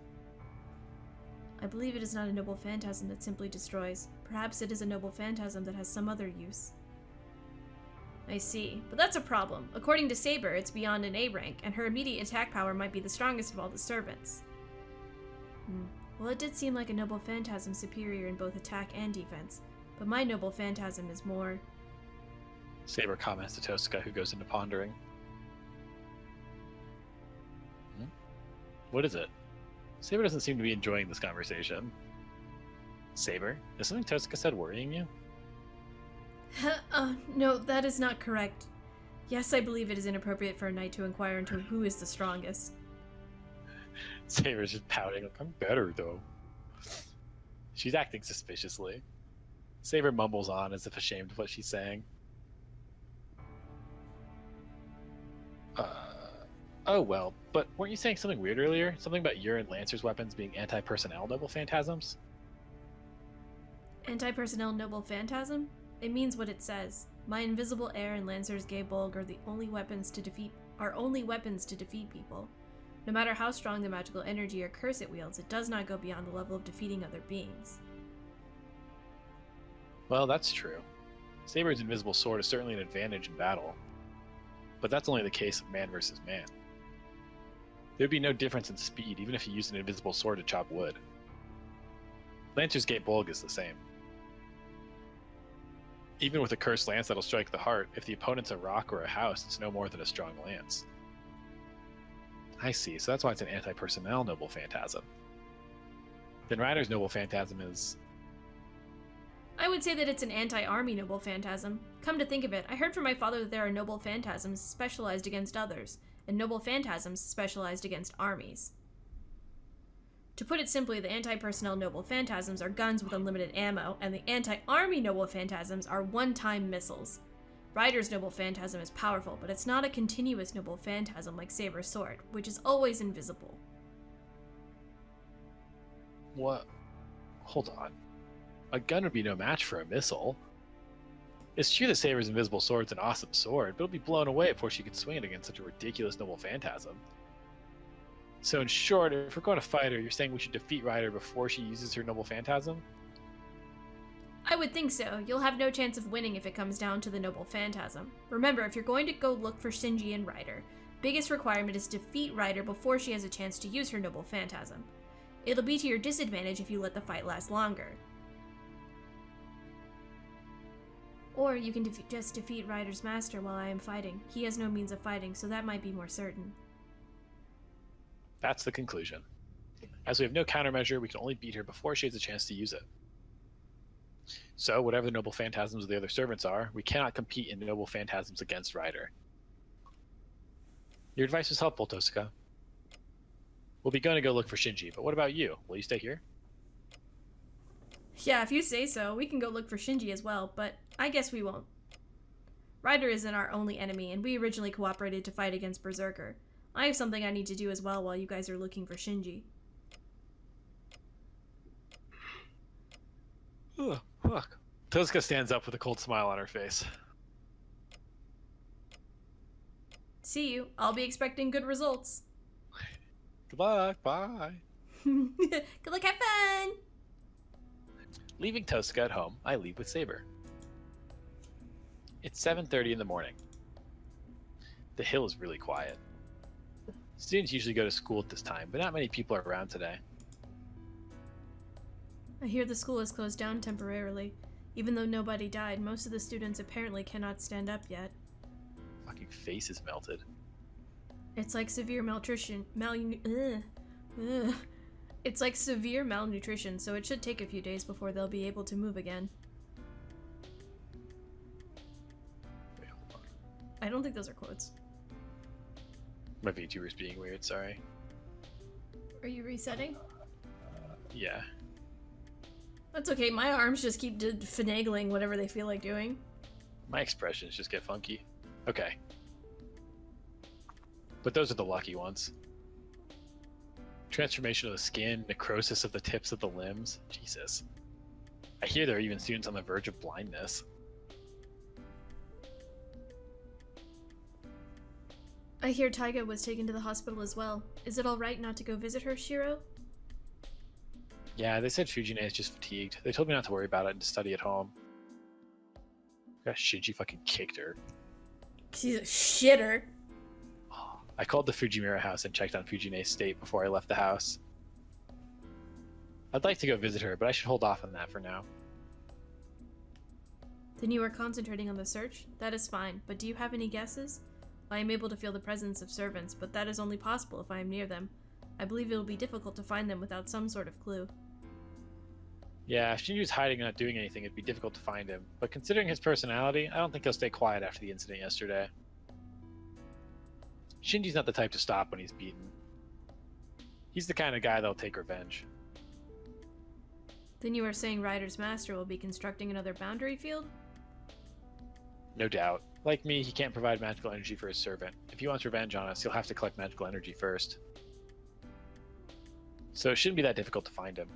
I believe it is not a noble phantasm that simply destroys. Perhaps it is a noble phantasm that has some other use. I see, but that's a problem. According to Saber, it's beyond an A rank, and her immediate attack power might be the strongest of all the servants. Well, it did seem like a noble phantasm superior in both attack and defense, but my noble phantasm is more... Saber comments to Tosca, who goes into pondering. What is it? Saber doesn't seem to be enjoying this conversation. Saber, is something Tosca said worrying you? No, that is not correct. Yes, I believe it is inappropriate for a knight to inquire into who is the strongest. Saber's just pouting, like, I'm better, though. She's acting suspiciously. Saber mumbles on as if ashamed of what she's saying. Oh well, but weren't you saying something weird earlier? Something about your and Lancer's weapons being anti-personnel noble phantasms? Anti-personnel noble phantasm? It means what it says. My invisible heir and Lancer's gay bulg are only weapons to defeat people. No matter how strong the magical energy or curse it wields, it does not go beyond the level of defeating other beings. Well, that's true. Saber's invisible sword is certainly an advantage in battle. But that's only the case of man versus man. There'd be no difference in speed even if you used an invisible sword to chop wood. Lancer's gate bulg is the same. Even with a cursed lance that'll strike the heart, if the opponent's a rock or a house, it's no more than a strong lance. I see, so that's why it's an anti-personnel noble phantasm. Then Ryder's noble phantasm is... I would say that it's an anti-army noble phantasm. Come to think of it, I heard from my father that there are noble phantasms specialized against others, and noble phantasms specialized against armies. To put it simply, the anti-personnel noble phantasms are guns with unlimited ammo, and the anti-army noble phantasms are one-time missiles. Ryder's noble phantasm is powerful, but it's not a continuous noble phantasm like Saber's sword, which is always invisible. What? Hold on. A gun would be no match for a missile. It's true that Saber's invisible sword's an awesome sword, but it'll be blown away before she can swing it against such a ridiculous noble phantasm. So in short, if we're going to fight her, you're saying we should defeat Ryder before she uses her noble phantasm? I would think so. You'll have no chance of winning if it comes down to the noble phantasm. Remember, if you're going to go look for Shinji and Ryder, biggest requirement is defeat Ryder before she has a chance to use her noble phantasm. It'll be to your disadvantage if you let the fight last longer. Or you can just defeat Ryder's master while I am fighting. He has no means of fighting, so that might be more certain. That's the conclusion. As we have no countermeasure, we can only beat her before she has a chance to use it. So, whatever the noble phantasms of the other servants are, we cannot compete in noble phantasms against Ryder. Your advice was helpful, Tosuka. We'll be going to go look for Shinji, but what about you? Will you stay here? Yeah, if you say so. We can go look for Shinji as well, but I guess we won't. Ryder isn't our only enemy, and we originally cooperated to fight against Berserker. I have something I need to do as well while you guys are looking for Shinji. Ugh, fuck. Tosuka stands up with a cold smile on her face. See you. I'll be expecting good results. Good luck. Bye. Good luck, have fun! Leaving Tosuka at home, I leave with Saber. It's 7:30 in the morning. The hill is really quiet. Students usually go to school at this time, but not many people are around today. I hear the school is closed down temporarily. Even though nobody died, most of the students apparently cannot stand up yet. Fucking face is melted. It's like severe malnutrition. It's like severe malnutrition, so it should take a few days before they'll be able to move again. Wait, hold on. I don't think those are quotes. My VTubers being weird, sorry. Are you resetting? Yeah. That's okay, my arms just keep finagling whatever they feel like doing. My expressions just get funky. Okay. But those are the lucky ones. Transformation of the skin, necrosis of the tips of the limbs. Jesus. I hear there are even students on the verge of blindness. I hear Taiga was taken to the hospital as well. Is it alright not to go visit her, Shiro? Yeah, they said Fujine is just fatigued. They told me not to worry about it and to study at home. Gosh, Shinji fucking kicked her. She's a shitter. I called the Fujimura house and checked on Fujine's state before I left the house. I'd like to go visit her, but I should hold off on that for now. Then you are concentrating on the search? That is fine, but do you have any guesses? I am able to feel the presence of servants, but that is only possible if I am near them. I believe it will be difficult to find them without some sort of clue. Yeah, if Shinji's hiding and not doing anything, it'd be difficult to find him. But considering his personality, I don't think he'll stay quiet after the incident yesterday. Shinji's not the type to stop when he's beaten. He's the kind of guy that'll take revenge. Then you are saying Ryder's master will be constructing another boundary field? No doubt. Like me, he can't provide magical energy for his servant. If he wants revenge on us, he'll have to collect magical energy first. So it shouldn't be that difficult to find him.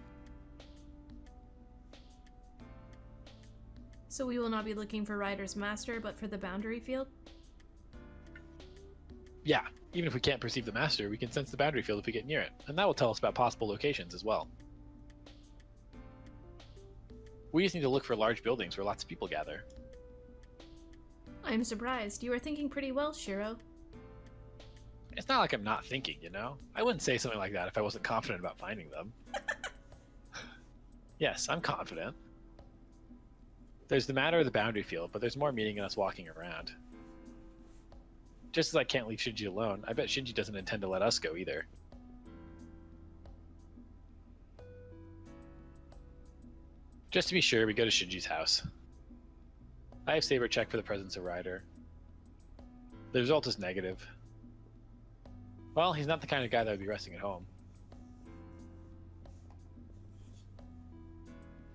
So we will not be looking for Ryder's master, but for the boundary field? Yeah, even if we can't perceive the master, we can sense the boundary field if we get near it, and that will tell us about possible locations as well. We just need to look for large buildings where lots of people gather. I am surprised. You are thinking pretty well, Shiro. It's not like I'm not thinking, you know? I wouldn't say something like that if I wasn't confident about finding them. Yes, I'm confident. There's the matter of the boundary field, but there's more meaning in us walking around. Just as I can't leave Shinji alone, I bet Shinji doesn't intend to let us go either. Just to be sure, we go to Shinji's house. I have Saber check for the presence of Ryder. The result is negative. Well, he's not the kind of guy that would be resting at home.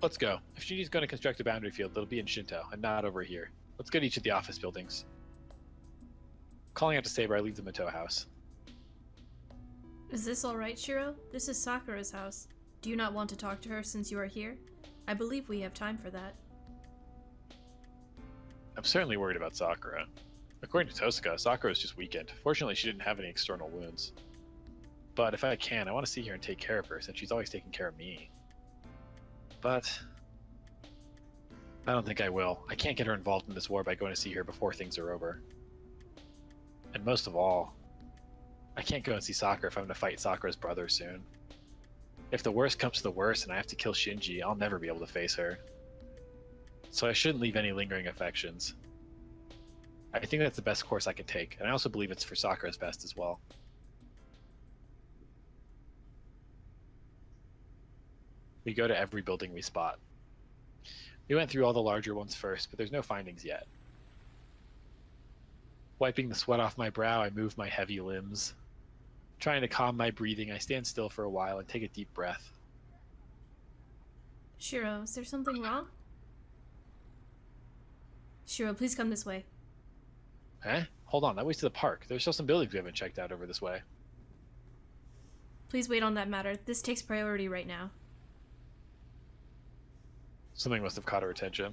Let's go. If Shinji's going to construct a boundary field, it'll be in Shinto, and not over here. Let's go to each of the office buildings. Calling out to Saber, I leave the Mato house. Is this alright, Shiro? This is Sakura's house. Do you not want to talk to her since you are here? I believe we have time for that. I'm certainly worried about Sakura. According to Tosuka, Sakura is just weakened. Fortunately, she didn't have any external wounds. But if I can, I want to see her and take care of her, since she's always taken care of me. But I don't think I will. I can't get her involved in this war by going to see her before things are over. And most of all, I can't go and see Sakura if I'm going to fight Sakura's brother soon. If the worst comes to the worst and I have to kill Shinji, I'll never be able to face her. So I shouldn't leave any lingering affections. I think that's the best course I can take, and I also believe it's for Sakura's best as well. We go to every building we spot. We went through all the larger ones first, but there's no findings yet. Wiping the sweat off my brow, I move my heavy limbs. Trying to calm my breathing, I stand still for a while and take a deep breath. Shiro, is there something wrong? Shiro, please come this way. Eh? Hold on, that way's to the park. There's still some buildings we haven't checked out over this way. Please wait on that matter. This takes priority right now. Something must have caught her attention.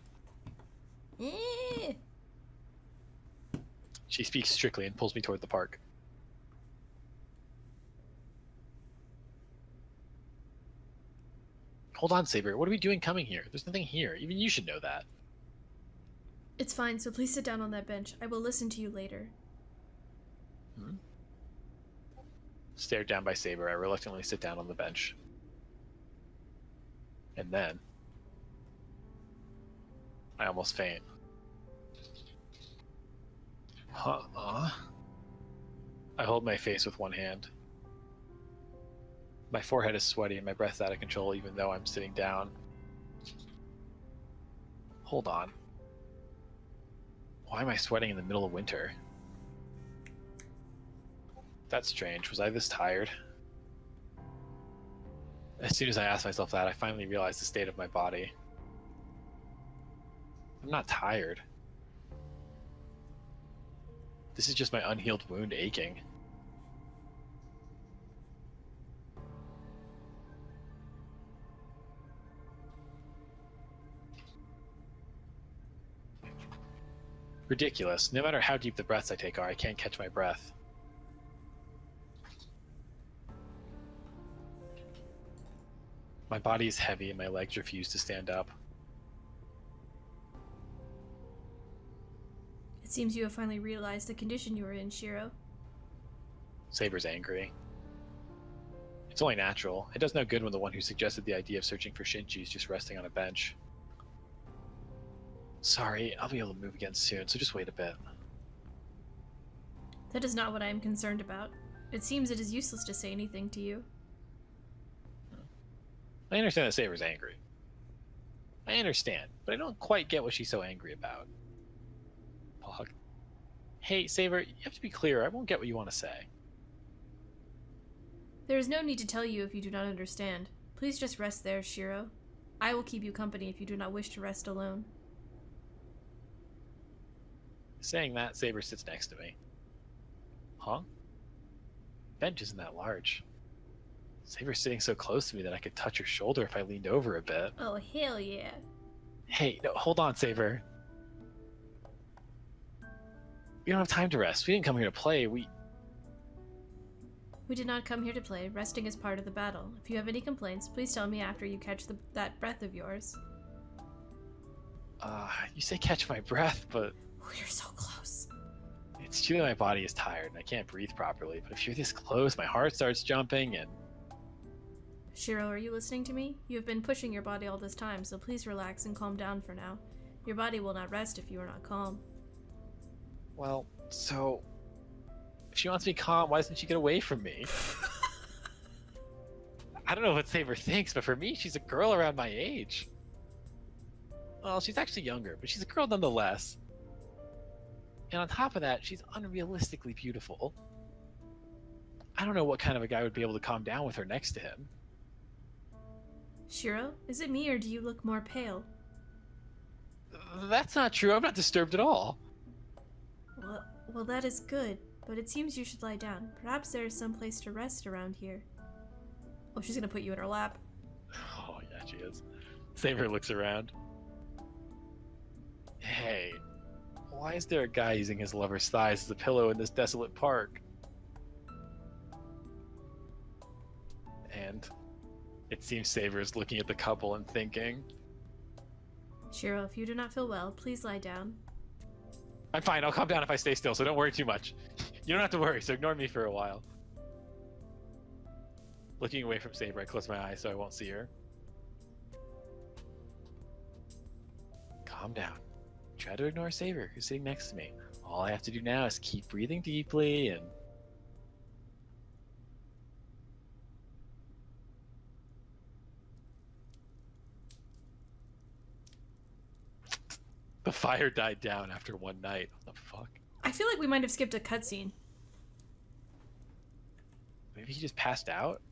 She speaks strictly and pulls me toward the park. Hold on, Saber. What are we doing coming here? There's nothing here. Even you should know that. It's fine, so please sit down on that bench. I will listen to you later. Stared down by Saber, I reluctantly sit down on the bench. And then I almost faint. I hold my face with one hand. My forehead is sweaty and my breath's out of control even though I'm sitting down. Hold on. Why am I sweating in the middle of winter? That's strange. Was I this tired? As soon as I asked myself that, I finally realized the state of my body. I'm not tired. This is just my unhealed wound aching. Ridiculous. No matter how deep the breaths I take are, I can't catch my breath. My body is heavy and my legs refuse to stand up. It seems you have finally realized the condition you are in, Shiro. Saber's angry. It's only natural. It does no good when the one who suggested the idea of searching for Shinji is just resting on a bench. Sorry, I'll be able to move again soon, so just wait a bit. That is not what I am concerned about. It seems it is useless to say anything to you. I understand that Saber's angry. I understand, but I don't quite get what she's so angry about. Pog. Hey, Saber, you have to be clear. I won't get what you want to say. There is no need to tell you if you do not understand. Please just rest there, Shiro. I will keep you company if you do not wish to rest alone. Saying that, Saber sits next to me. Huh? Bench isn't that large. Saber's sitting so close to me that I could touch her shoulder if I leaned over a bit. Oh, hell yeah. Hey, no, hold on, Saber. We don't have time to rest. We didn't come here to play. We did not come here to play. Resting is part of the battle. If you have any complaints, please tell me after you catch that breath of yours. You say catch my breath, but... Oh, you're so close. It's true that my body is tired and I can't breathe properly, but if you're this close, my heart starts jumping and... Shiro, are you listening to me? You have been pushing your body all this time, so please relax and calm down for now. Your body will not rest if you are not calm. Well, so... If she wants me calm, why doesn't she get away from me? I don't know what Saber thinks, but for me, she's a girl around my age. Well, she's actually younger, but she's a girl nonetheless. And on top of that, she's unrealistically beautiful. I don't know what kind of a guy would be able to calm down with her next to him. Shiro, is it me or do you look more pale? That's not true. I'm not disturbed at all. Well, that is good, but it seems you should lie down. Perhaps there is some place to rest around here. Oh, she's gonna put you in her lap. Oh, yeah, she is. Saber looks around. Hey, why is there a guy using his lover's thighs as a pillow in this desolate park? And it seems Saber is looking at the couple and thinking, Shiro, if you do not feel well, please lie down. I'm fine, I'll calm down if I stay still, so don't worry too much. You don't have to worry, so ignore me for a while. Looking away from Saber, I close my eyes so I won't see her. Calm down. Try to ignore Saber, who's sitting next to me. All I have to do now is keep breathing deeply and... The fire died down after one night. What the fuck? I feel like we might have skipped a cutscene. Maybe he just passed out?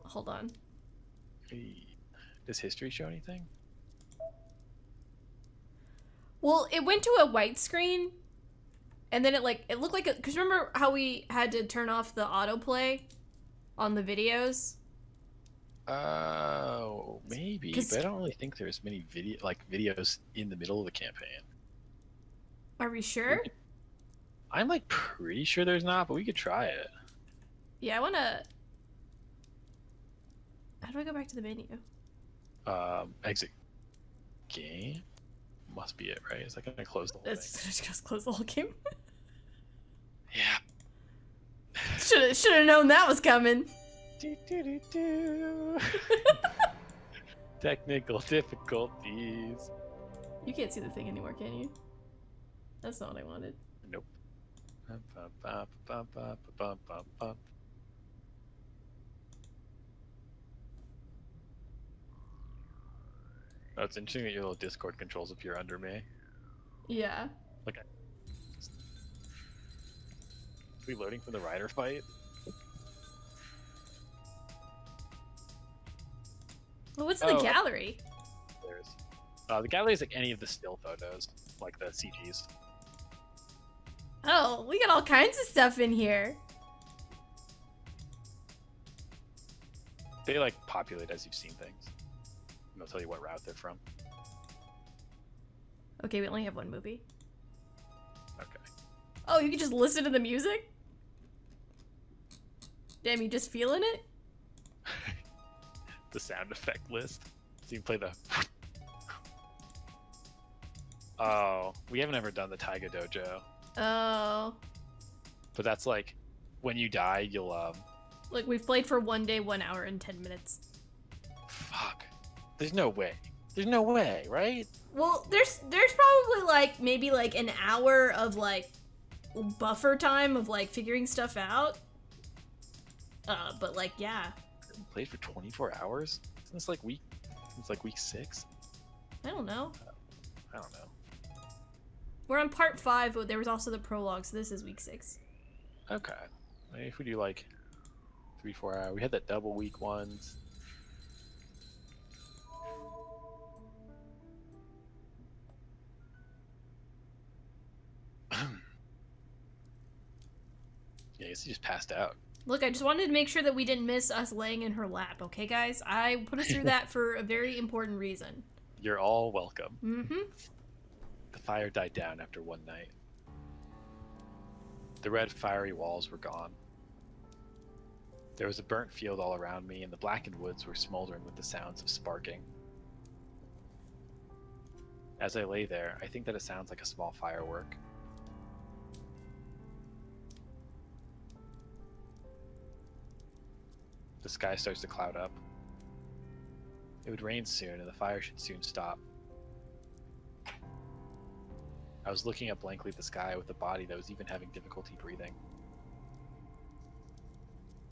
Hold on. Does history show anything? Well, it went to a white screen, and then it looked like because remember how we had to turn off the autoplay on the videos? Oh, maybe, but I don't really think there's many videos in the middle of the campaign. Are we sure? I'm like pretty sure there's not, but we could try it. Yeah, I wanna. How do I go back to the menu? Exit game. Must be it, right? Is that gonna close the whole thing? It's just close the whole game. Yeah. Should have known that was coming. Technical difficulties. You can't see the thing anymore, can you? That's not what I wanted. Nope. Oh, it's interesting that your little Discord controls appear under me. Yeah. Okay. Are we loading for the rider fight? Well, what's in the gallery? There's the gallery is like any of the still photos, like the CGs. Oh, we got all kinds of stuff in here. They like populate as you've seen things. And they'll tell you what route they're from. Okay, we only have one movie. Okay. Oh, you can just listen to the music? Damn, you just feeling it? The sound effect list. So you can play the... Oh, we haven't ever done the Taiga Dojo. Oh. But that's like, when you die, you'll, Look, we've played for 1 day, 1 hour, and 10 minutes. Fuck. There's no way. There's no way, right? Well, there's probably like, maybe like an hour of like, buffer time of like figuring stuff out. But like, yeah. Played for 24 hours? Isn't this like week... It's like week 6? I don't know. I don't know. We're on part 5, but there was also the prologue, so this is week 6. Okay. Maybe if we do like 3-4 hours. We had that double week ones. Yeah, I guess he just passed out. Look, I just wanted to make sure that we didn't miss us laying in her lap, okay, guys? I put us through that for a very important reason. You're all welcome. Mm-hmm. The fire died down after one night. The red fiery walls were gone. There was a burnt field all around me, and the blackened woods were smoldering with the sounds of sparking. As I lay there, I think that it sounds like a small firework. The sky starts to cloud up. It would rain soon, and the fire should soon stop. I was looking up blankly at the sky with a body that was even having difficulty breathing.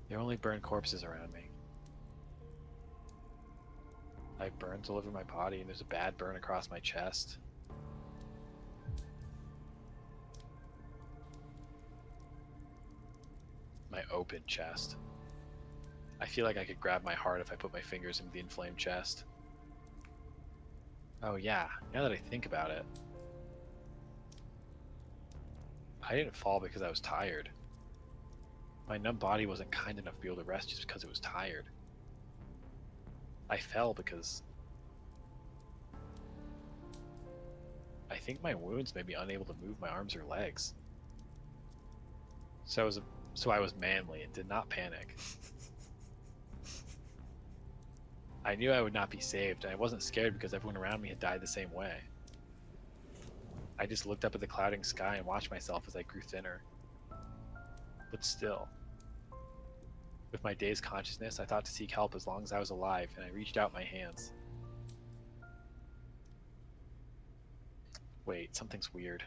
There were only burned corpses around me. I have burns all over my body, and there's a bad burn across my chest. My open chest. I feel like I could grab my heart if I put my fingers into the inflamed chest. Oh yeah, now that I think about it. I didn't fall because I was tired. My numb body wasn't kind enough to be able to rest just because it was tired. I fell because I think my wounds made me unable to move my arms or legs. So I was manly and did not panic. I knew I would not be saved, and I wasn't scared because everyone around me had died the same way. I just looked up at the clouding sky and watched myself as I grew thinner. But still, with my dazed consciousness, I thought to seek help as long as I was alive, and I reached out my hands. Wait, something's weird.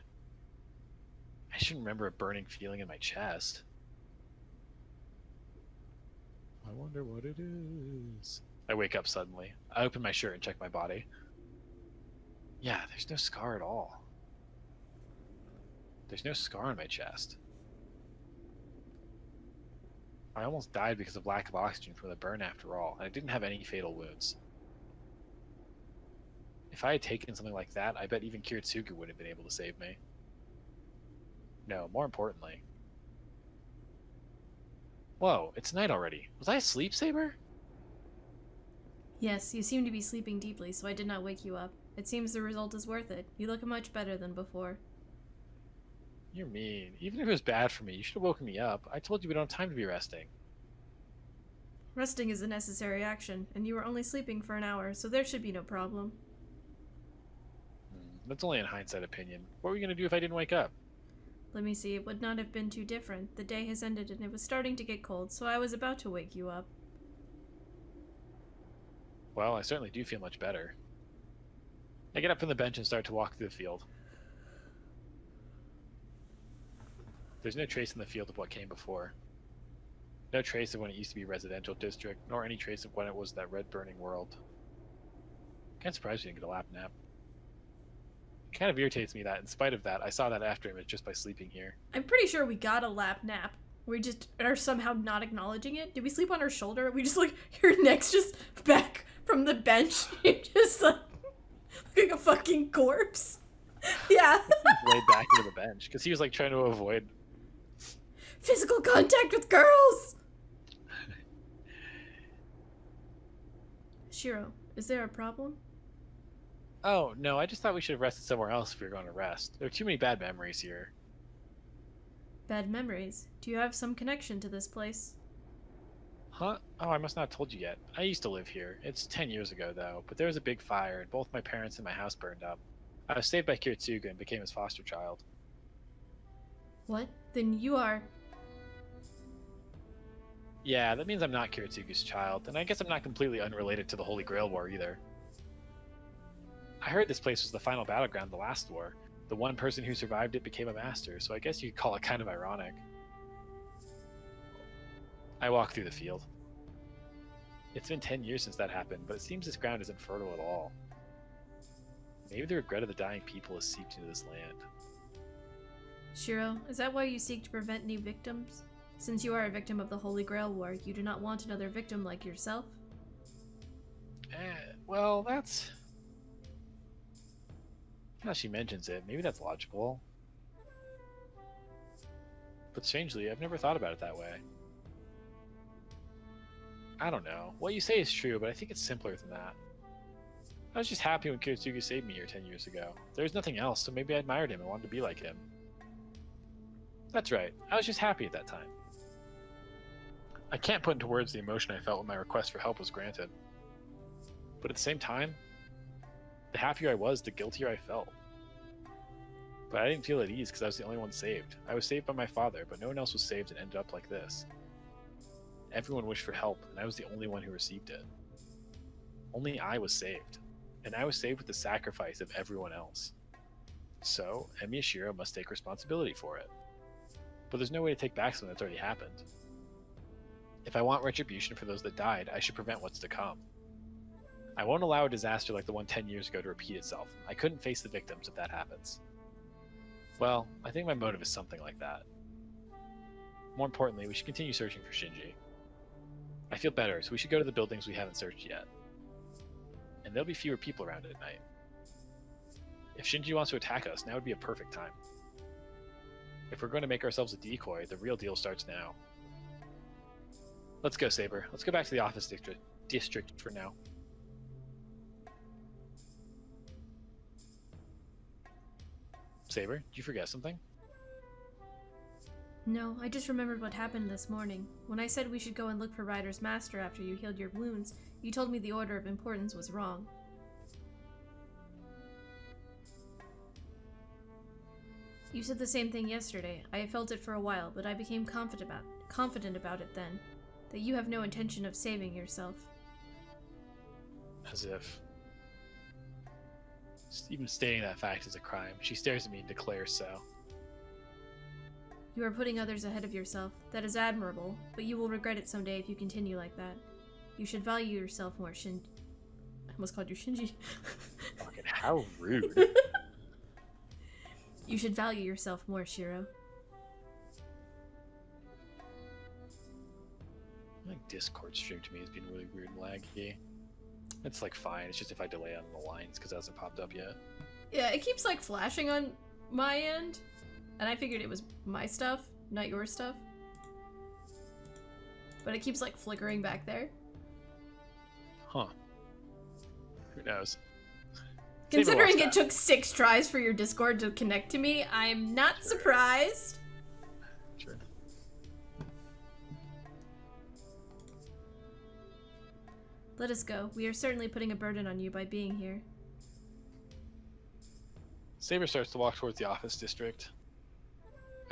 I shouldn't remember a burning feeling in my chest. I wonder what it is. I wake up suddenly. I open my shirt and check my body. Yeah, there's no scar at all. There's no scar on my chest. I almost died because of lack of oxygen from the burn after all, and I didn't have any fatal wounds. If I had taken something like that, I bet even Kiritsugu wouldn't have been able to save me. No, more importantly. Whoa, it's night already. Was I asleep, Saber? Yes, you seem to be sleeping deeply, so I did not wake you up. It seems the result is worth it. You look much better than before. You're mean. Even if it was bad for me, you should have woken me up. I told you we don't have time to be resting. Resting is a necessary action, and you were only sleeping for an hour, so there should be no problem. That's only an hindsight opinion. What were we going to do if I didn't wake up? Let me see, it would not have been too different. The day has ended and it was starting to get cold, so I was about to wake you up. Well, I certainly do feel much better. I get up from the bench and start to walk through the field. There's no trace in the field of what came before. No trace of when it used to be a residential district, nor any trace of when it was that red burning world. Kinda surprised we didn't get a lap nap. It kind of irritates me that, in spite of that, I saw that after image just by sleeping here. I'm pretty sure we got a lap nap. We just are somehow not acknowledging it. Did we sleep on her shoulder? We just like, your neck's just back from the bench. You're just like a fucking corpse. Yeah. Laid back into the bench, because he was like trying to avoid physical contact with girls! Shiro, is there a problem? Oh, no, I just thought we should have rested somewhere else if we were going to rest. There are too many bad memories here. Bad memories? Do you have some connection to this place? Huh? Oh, I must not have told you yet. I used to live here. It's 10 years ago, though, but there was a big fire, and both my parents and my house burned up. I was saved by Kiritsuga and became his foster child. What? Then you are... Yeah, that means I'm not Kiritsuga's child, and I guess I'm not completely unrelated to the Holy Grail War either. I heard this place was the final battleground of the last war. The one person who survived it became a master, so I guess you could call it kind of ironic. I walk through the field. It's been 10 years since that happened, but it seems this ground isn't fertile at all. Maybe the regret of the dying people has seeped into this land. Shiro, is that why you seek to prevent new victims? Since you are a victim of the Holy Grail War, you do not want another victim like yourself? Well, that's... Now she mentions it, maybe that's logical. But strangely, I've never thought about it that way. I don't know. What you say is true, but I think it's simpler than that. I was just happy when Kiritsuga saved me here 10 years ago. There was nothing else, so maybe I admired him and wanted to be like him. That's right. I was just happy at that time. I can't put into words the emotion I felt when my request for help was granted. But at the same time, the happier I was, the guiltier I felt. But I didn't feel at ease because I was the only one saved. I was saved by my father, but no one else was saved and ended up like this. Everyone wished for help, and I was the only one who received it. Only I was saved, and I was saved with the sacrifice of everyone else. So, Emi Ashiro must take responsibility for it. But there's no way to take back something that's already happened. If I want retribution for those that died, I should prevent what's to come. I won't allow a disaster like the one 10 years ago to repeat itself. I couldn't face the victims if that happens. Well, I think my motive is something like that. More importantly, we should continue searching for Shinji. I feel better, so we should go to the buildings we haven't searched yet. And there'll be fewer people around at night. If Shinji wants to attack us, now would be a perfect time. If we're going to make ourselves a decoy, the real deal starts now. Let's go, Saber. Let's go back to the office district for now. Saber, did you forget something? No, I just remembered what happened this morning. When I said we should go and look for Ryder's master after you healed your wounds, you told me the order of importance was wrong. You said the same thing yesterday. I have felt it for a while, but I became confident about it then. That you have no intention of saving yourself. As if... even stating that fact is a crime. She stares at me and declares so. You are putting others ahead of yourself. That is admirable, but you will regret it someday if you continue like that. You should value yourself more, I almost called you Shinji. Fucking how rude. You should value yourself more, Shiro. My Discord stream to me has been really weird and laggy. It's like fine, it's just if I delay on the lines because it hasn't popped up yet. Yeah, it keeps like flashing on my end, and I figured it was my stuff, not your stuff. But it keeps like flickering back there. Huh. Who knows? Considering it took 6 tries for your Discord to connect to me, I'm not surprised. Sure. Let us go. We are certainly putting a burden on you by being here. Saber starts to walk towards the office district.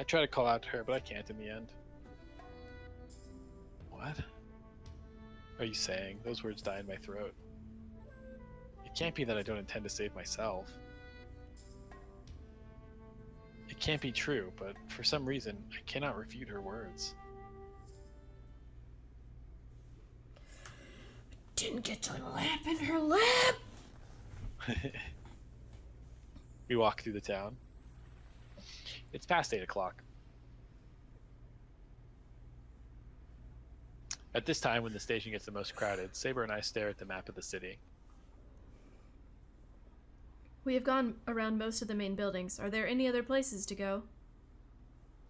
I try to call out to her, but I can't in the end. What are you saying? Those words die in my throat. It can't be that I don't intend to save myself. It can't be true, but for some reason, I cannot refute her words. Didn't get to lap in her lap! We walk through the town. It's past 8 o'clock. At this time, when the station gets the most crowded, Saber and I stare at the map of the city. We have gone around most of the main buildings. Are there any other places to go?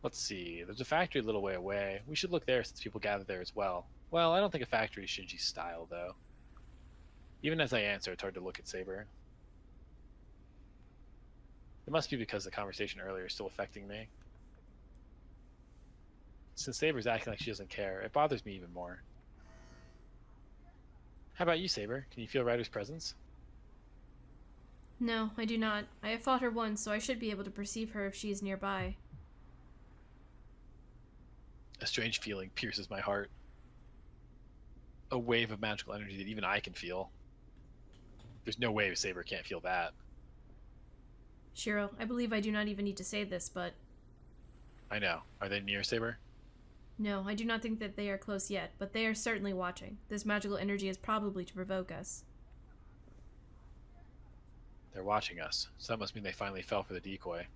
Let's see. There's a factory a little way away. We should look there since people gather there as well. Well, I don't think a factory is Shinji's style, though. Even as I answer, it's hard to look at Saber. It must be because the conversation earlier is still affecting me. Since Saber's acting like she doesn't care, it bothers me even more. How about you, Saber? Can you feel Ryder's presence? No, I do not. I have fought her once, so I should be able to perceive her if she is nearby. A strange feeling pierces my heart. A wave of magical energy that even I can feel. There's no way Saber can't feel that. Shiro, I believe I do not even need to say this, but... I know. Are they near, Saber? No, I do not think that they are close yet, but they are certainly watching. This magical energy is probably to provoke us. They're watching us, so that must mean they finally fell for the decoy.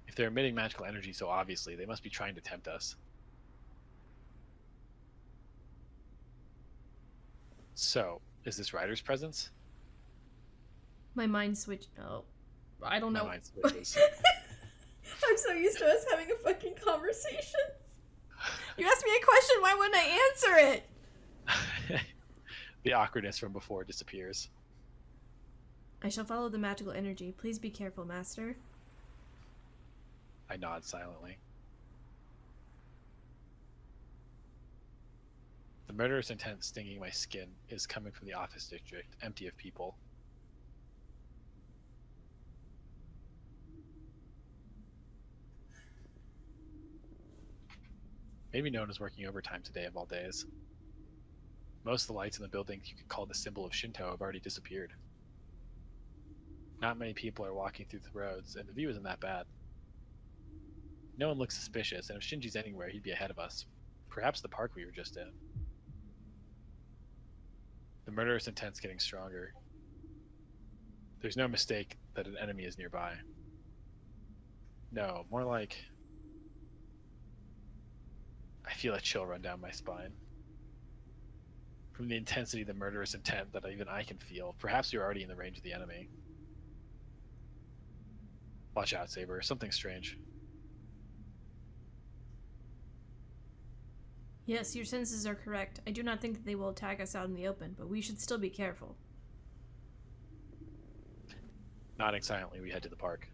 If they're emitting magical energy so obviously, they must be trying to tempt us. So, is this Ryder's presence? My mind switched. Oh, I don't know. My mind switches. I'm so used to us having a fucking conversation. You asked me a question, why wouldn't I answer it? The awkwardness from before disappears. I shall follow the magical energy. Please be careful, Master. I nod silently. The murderous intent stinging my skin is coming from the office district, empty of people. Maybe no one is working overtime today of all days. Most of the lights in the building you could call the symbol of Shinto have already disappeared. Not many people are walking through the roads, and the view isn't that bad. No one looks suspicious, and if Shinji's anywhere, he'd be ahead of us. Perhaps the park we were just in. The murderous intent's getting stronger. There's no mistake that an enemy is nearby. No, more like... I feel a chill run down my spine. From the intensity of the murderous intent that even I can feel. Perhaps you're already in the range of the enemy. Watch out, Saber. Something strange. Yes, your senses are correct. I do not think that they will attack us out in the open, but we should still be careful. Nodding silently, we head to the park.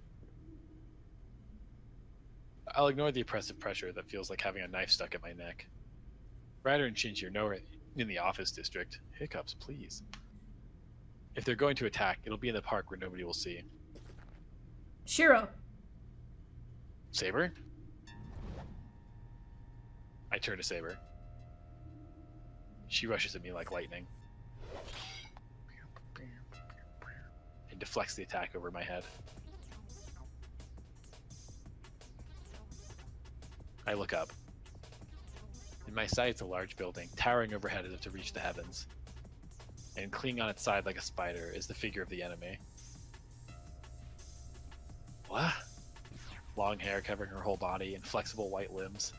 I'll ignore the oppressive pressure that feels like having a knife stuck at my neck. Ryder and Shinji are nowhere in the office district. Hiccups, please. If they're going to attack, it'll be in the park where nobody will see. Shiro! Saber? I turn to Saber. She rushes at me like lightning and deflects the attack over my head. I look up. In my sight, it's a large building, towering overhead as if to reach the heavens. And clinging on its side like a spider is the figure of the enemy. What? Long hair covering her whole body and flexible white limbs.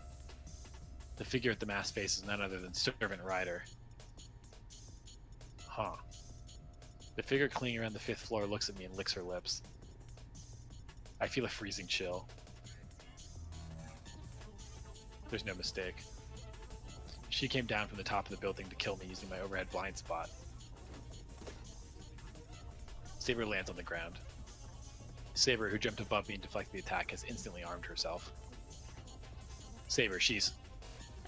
The figure at the masked face is none other than Servant Ryder. Huh. The figure clinging around the 5th floor looks at me and licks her lips. I feel a freezing chill. There's no mistake. She came down from the top of the building to kill me using my overhead blind spot. Saber lands on the ground. Saber, who jumped above me and deflected the attack, has instantly armed herself. Saber, she's...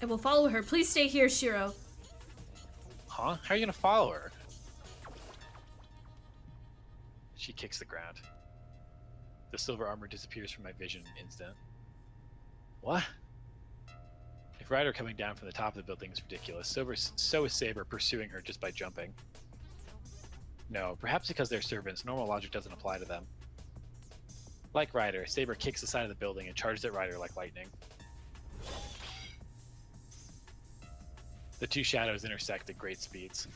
I will follow her. Please stay here, Shiro. Huh? How are you gonna follow her? She kicks the ground. The silver armor disappears from my vision in an instant. What? If Ryder coming down from the top of the building is ridiculous, so is Saber pursuing her just by jumping. No, perhaps because they're servants, normal logic doesn't apply to them. Like Ryder, Saber kicks the side of the building and charges at Ryder like lightning. The two shadows intersect at great speeds.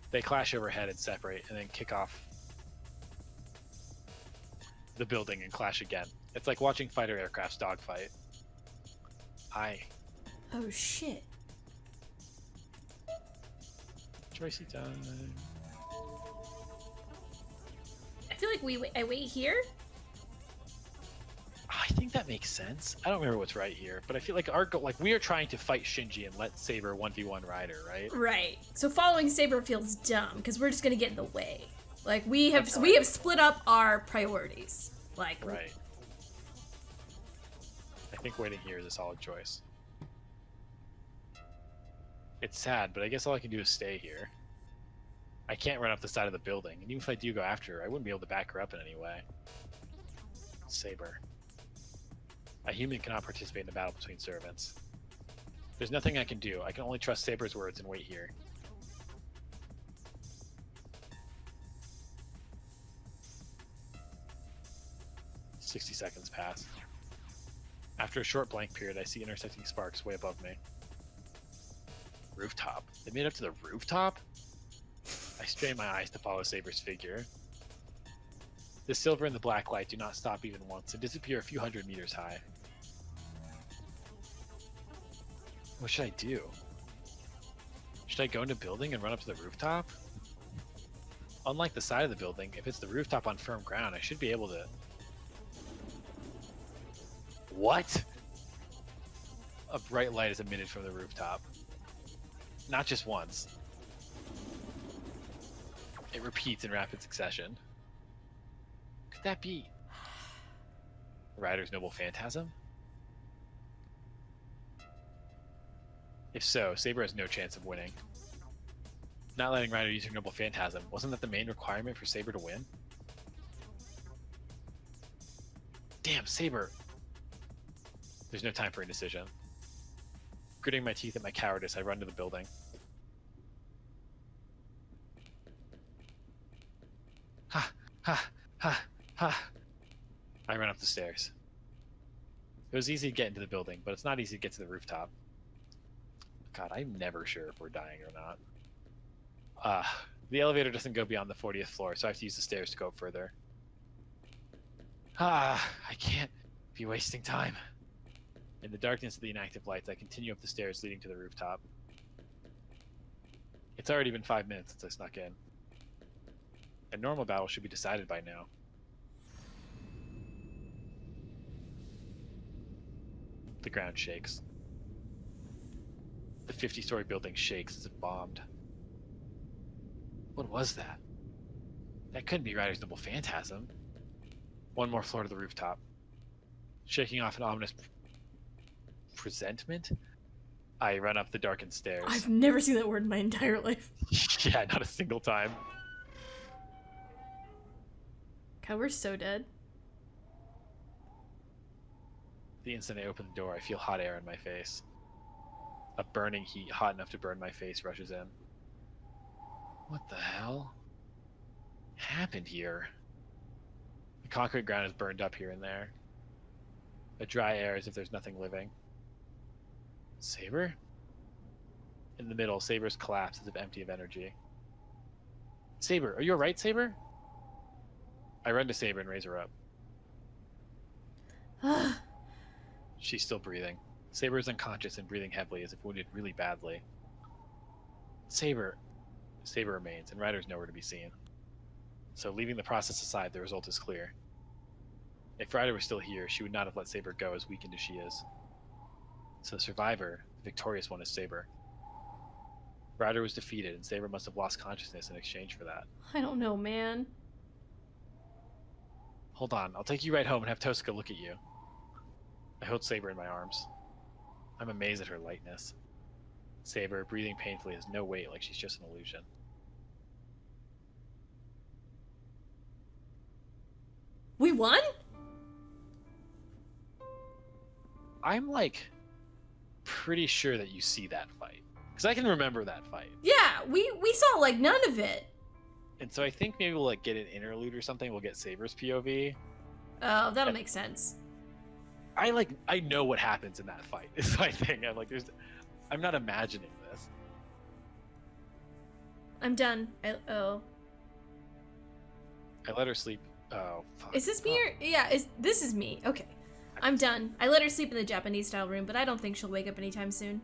They clash overhead and separate, and then kick off the building and clash again. It's like watching fighter aircrafts dogfight. Oh shit. Tracy time. I feel like I wait here? I think that makes sense. I don't remember what's right here, but I feel like our goal, like we are trying to fight Shinji and let Saber 1v1 Ryder, right? Right. So following Saber feels dumb because we're just gonna get in the way. Like we have split up our priorities. Like right. I think waiting here is a solid choice. It's sad, but I guess all I can do is stay here. I can't run up the side of the building, and even if I do go after her, I wouldn't be able to back her up in any way. Saber. A human cannot participate in a battle between servants. There's nothing I can do. I can only trust Saber's words and wait here. "60 seconds pass. After a short blank period, I see intersecting sparks way above me. Rooftop. They made it up to the rooftop? I strain my eyes to follow Saber's figure. The silver and the black light do not stop even once and disappear a few hundred meters high. What should I do? Should I go into the building and run up to the rooftop? Unlike the side of the building, if it's the rooftop on firm ground, I should be able to... What? A bright light is emitted from the rooftop. Not just once. It repeats in rapid succession. Could that be Ryder's noble phantasm? If so, Saber has no chance of winning. Not letting Ryder use her noble phantasm, wasn't that the main requirement for Saber to win? Damn, Saber! There's no time for indecision. Gritting my teeth at my cowardice, I run to the building. Ha! Ha! Ha! Ha! I run up the stairs. It was easy to get into the building, but it's not easy to get to the rooftop. God, I'm never sure if we're dying or not. The elevator doesn't go beyond the 40th floor, so I have to use the stairs to go up further. I can't be wasting time. In the darkness of the inactive lights, I continue up the stairs leading to the rooftop. It's already been 5 minutes since I snuck in. A normal battle should be decided by now. The ground shakes. The 50-story building shakes as it bombed. What was that? That couldn't be Ryder's noble phantasm. One more floor to the rooftop. Shaking off an ominous presentiment, I run up the darkened stairs. I've never seen that word in my entire life. Yeah, not a single time. God, we're so dead. The instant I open the door, I feel hot air in my face. A burning heat hot enough to burn my face rushes in. What the hell happened here? The concrete ground is burned up here and there. A dry air as if there's nothing living. Saber? In the middle, Saber's collapse as if empty of energy. Saber, are you alright, Saber? I run to Saber and raise her up. She's still breathing. Saber is unconscious and breathing heavily as if wounded really badly. Saber remains, and Ryder's nowhere to be seen. So leaving the process aside, the result is clear. If Ryder was still here, she would not have let Saber go as weakened as she is. So the survivor, the victorious one, is Saber. Ryder was defeated, and Saber must have lost consciousness in exchange for that. I don't know, man. Hold on, I'll take you right home and have Tosca look at you. I hold Saber in my arms. I'm amazed at her lightness. Saber, breathing painfully, has no weight like she's just an illusion. We won? I'm like pretty sure that you see that fight. Because I can remember that fight. Yeah, we saw like none of it. And so I think maybe we'll like get an interlude or something. We'll get Saber's POV. Oh, that'll make sense. I know what happens in that fight. Is my thing. I'm not imagining this. I'm done. I let her sleep. Oh, fuck. Is this me or... Yeah, this is me. Okay. I'm done. I let her sleep in the Japanese-style room, but I don't think she'll wake up anytime soon.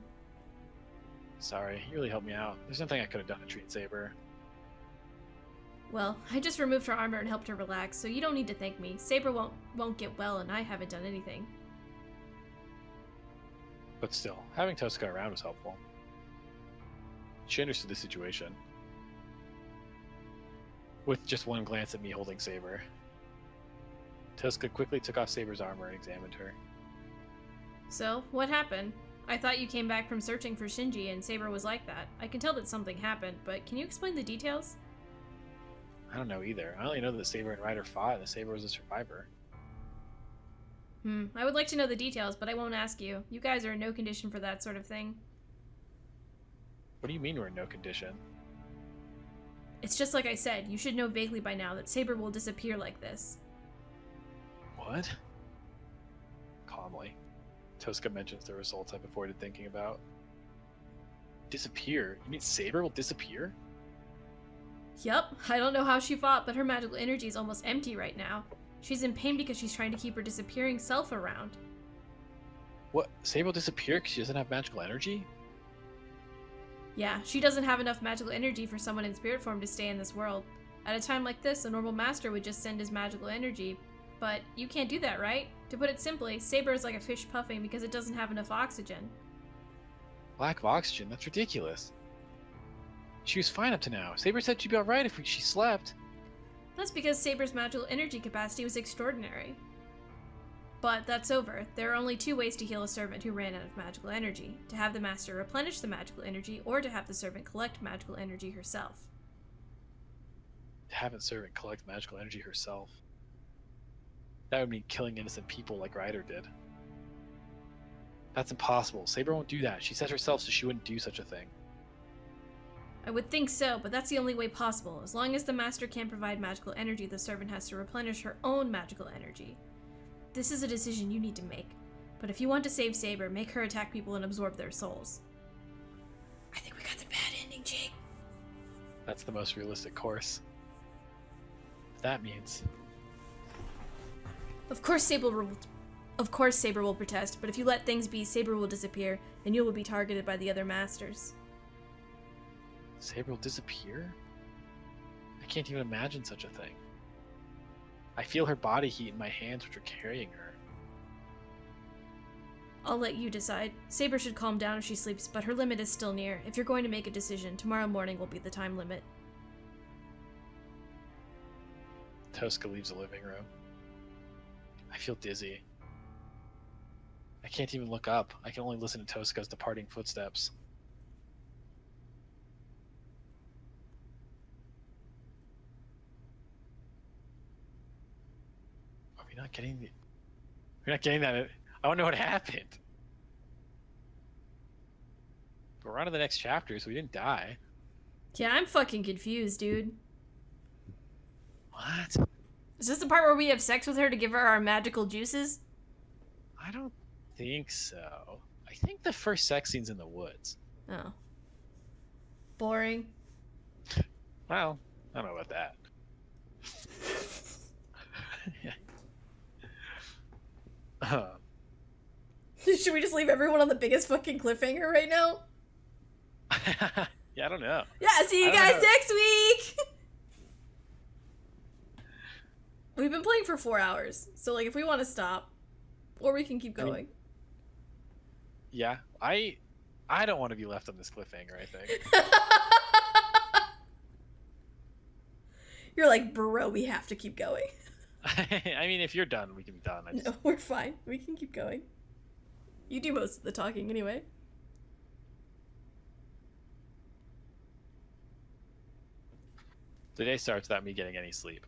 Sorry, you really helped me out. There's nothing I could have done to treat Saber. Well, I just removed her armor and helped her relax, so you don't need to thank me. Saber won't get well, and I haven't done anything. But still, having Tosca around was helpful. She understood the situation. With just one glance at me holding Saber, Tosca quickly took off Saber's armor and examined her. So, what happened? I thought you came back from searching for Shinji and Saber was like that. I can tell that something happened, but can you explain the details? I don't know either. I only know that Saber and Ryder fought and that Saber was a survivor. I would like to know the details, but I won't ask you. You guys are in no condition for that sort of thing. What do you mean we're in no condition? It's just like I said, you should know vaguely by now that Saber will disappear like this. What? Calmly, Tosca mentions the results I've avoided thinking about. Disappear? You mean Saber will disappear? Yup, I don't know how she fought, but her magical energy is almost empty right now. She's in pain because she's trying to keep her disappearing self around. What? Saber will disappear because she doesn't have magical energy? Yeah, she doesn't have enough magical energy for someone in spirit form to stay in this world. At a time like this, a normal master would just send his magical energy. But you can't do that, right? To put it simply, Saber is like a fish puffing because it doesn't have enough oxygen. Lack of oxygen? That's ridiculous. She was fine up to now. Saber said she'd be alright if she slept. That's because Saber's magical energy capacity was extraordinary. But that's over. There are only two ways to heal a servant who ran out of magical energy. To have the master replenish the magical energy, or to have the servant collect magical energy herself. To have a servant collect magical energy herself? That would mean killing innocent people like Ryder did. That's impossible. Saber won't do that. She said herself so she wouldn't do such a thing. I would think so, but that's the only way possible. As long as the master can't provide magical energy, the servant has to replenish her own magical energy. This is a decision you need to make. But if you want to save Saber, make her attack people and absorb their souls. I think we got the bad ending, Jake. That's the most realistic course. That means... Of course Saber will protest, but if you let things be, Saber will disappear, and you will be targeted by the other masters. Saber will disappear? I can't even imagine such a thing. I feel her body heat in my hands which are carrying her. I'll let you decide. Saber should calm down if she sleeps, but her limit is still near. If you're going to make a decision, tomorrow morning will be the time limit. Tosca leaves the living room. I feel dizzy. I can't even look up. I can only listen to Tosca's departing footsteps. Are we not getting the... We're not getting that. I don't know what happened. But we're on to the next chapter, so we didn't die. Yeah, I'm fucking confused, dude. What? Is this the part where we have sex with her to give her our magical juices? I don't think so. I think the first sex scene's in the woods. Oh. Boring. Well, I don't know about that. Should we just leave everyone on the biggest fucking cliffhanger right now? Yeah, I don't know. Yeah, see you guys next week! We've been playing for 4 hours, so like if we want to stop, or we can keep going. Yeah, I don't want to be left on this cliffhanger, I think. You're like, bro, we have to keep going. I mean, if you're done, we can be done. No, we're fine. We can keep going. You do most of the talking anyway. The day starts without me getting any sleep.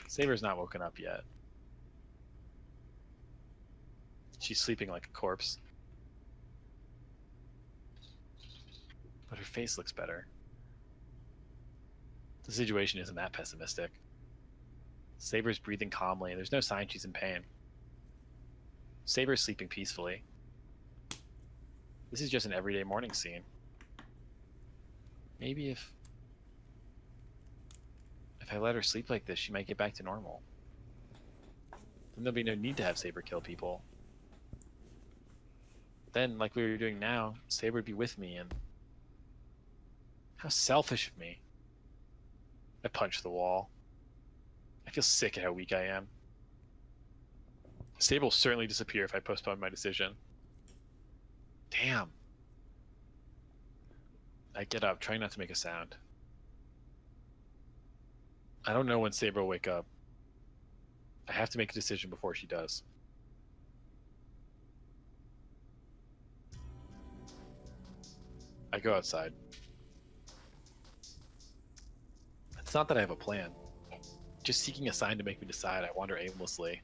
Saber's not woken up yet. She's sleeping like a corpse. But her face looks better. The situation isn't that pessimistic. Saber's breathing calmly, and there's no sign she's in pain. Saber's sleeping peacefully. This is just an everyday morning scene. Maybe if I let her sleep like this, she might get back to normal. Then there'll be no need to have Saber kill people. Then, like we were doing now, Saber would be with me, and how selfish of me. I punched the wall. I feel sick at how weak I am. Saber will certainly disappear if I postpone my decision. Damn. I get up, trying not to make a sound. I don't know when Saber will wake up. I have to make a decision before she does. I go outside. It's not that I have a plan. Just seeking a sign to make me decide, I wander aimlessly.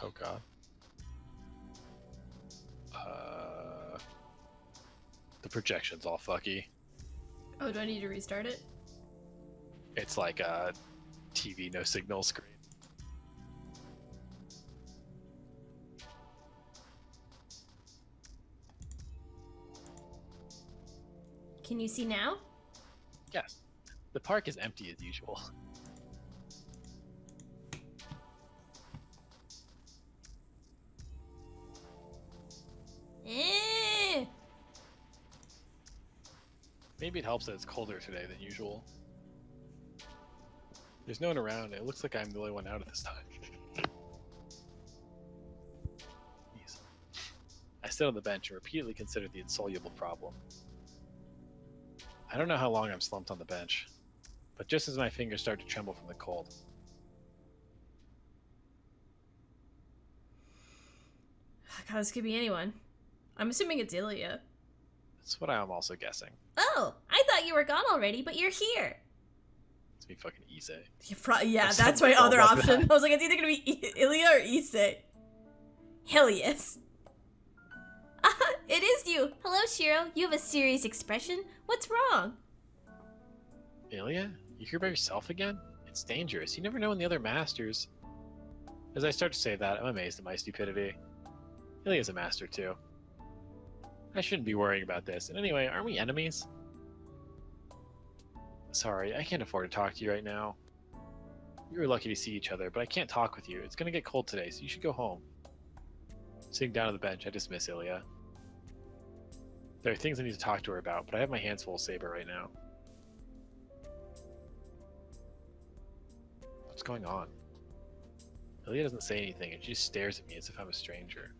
Oh god. The projection's all fucky. Oh, do I need to restart it? It's like a TV no signal screen. Can you see now? Yes. The park is empty as usual. Maybe it helps that it's colder today than usual. There's no one around. It looks like I'm the only one out at this time. Jeez. I sit on the bench and repeatedly consider the insoluble problem. I don't know how long I'm slumped on the bench, but just as my fingers start to tremble from the cold. God, this could be anyone. I'm assuming it's Ilya. That's what I'm also guessing. Oh, I thought you were gone already, but you're here. It's me fucking Issei. Yeah, that's my other option. I was like, it's either gonna be Ilya or Issei. Helios. It is you. Hello, Shiro. You have a serious expression. What's wrong? Ilya? You here by yourself again? It's dangerous. You never know when the other masters... As I start to say that, I'm amazed at my stupidity. Ilya's a master, too. I shouldn't be worrying about this. And anyway, aren't we enemies? Sorry, I can't afford to talk to you right now. We were lucky to see each other, but I can't talk with you. It's gonna get cold today, so you should go home. Sitting down on the bench, I dismiss Ilya. There are things I need to talk to her about, but I have my hands full of Saber right now. What's going on? Ilia doesn't say anything, and she just stares at me as if I'm a stranger.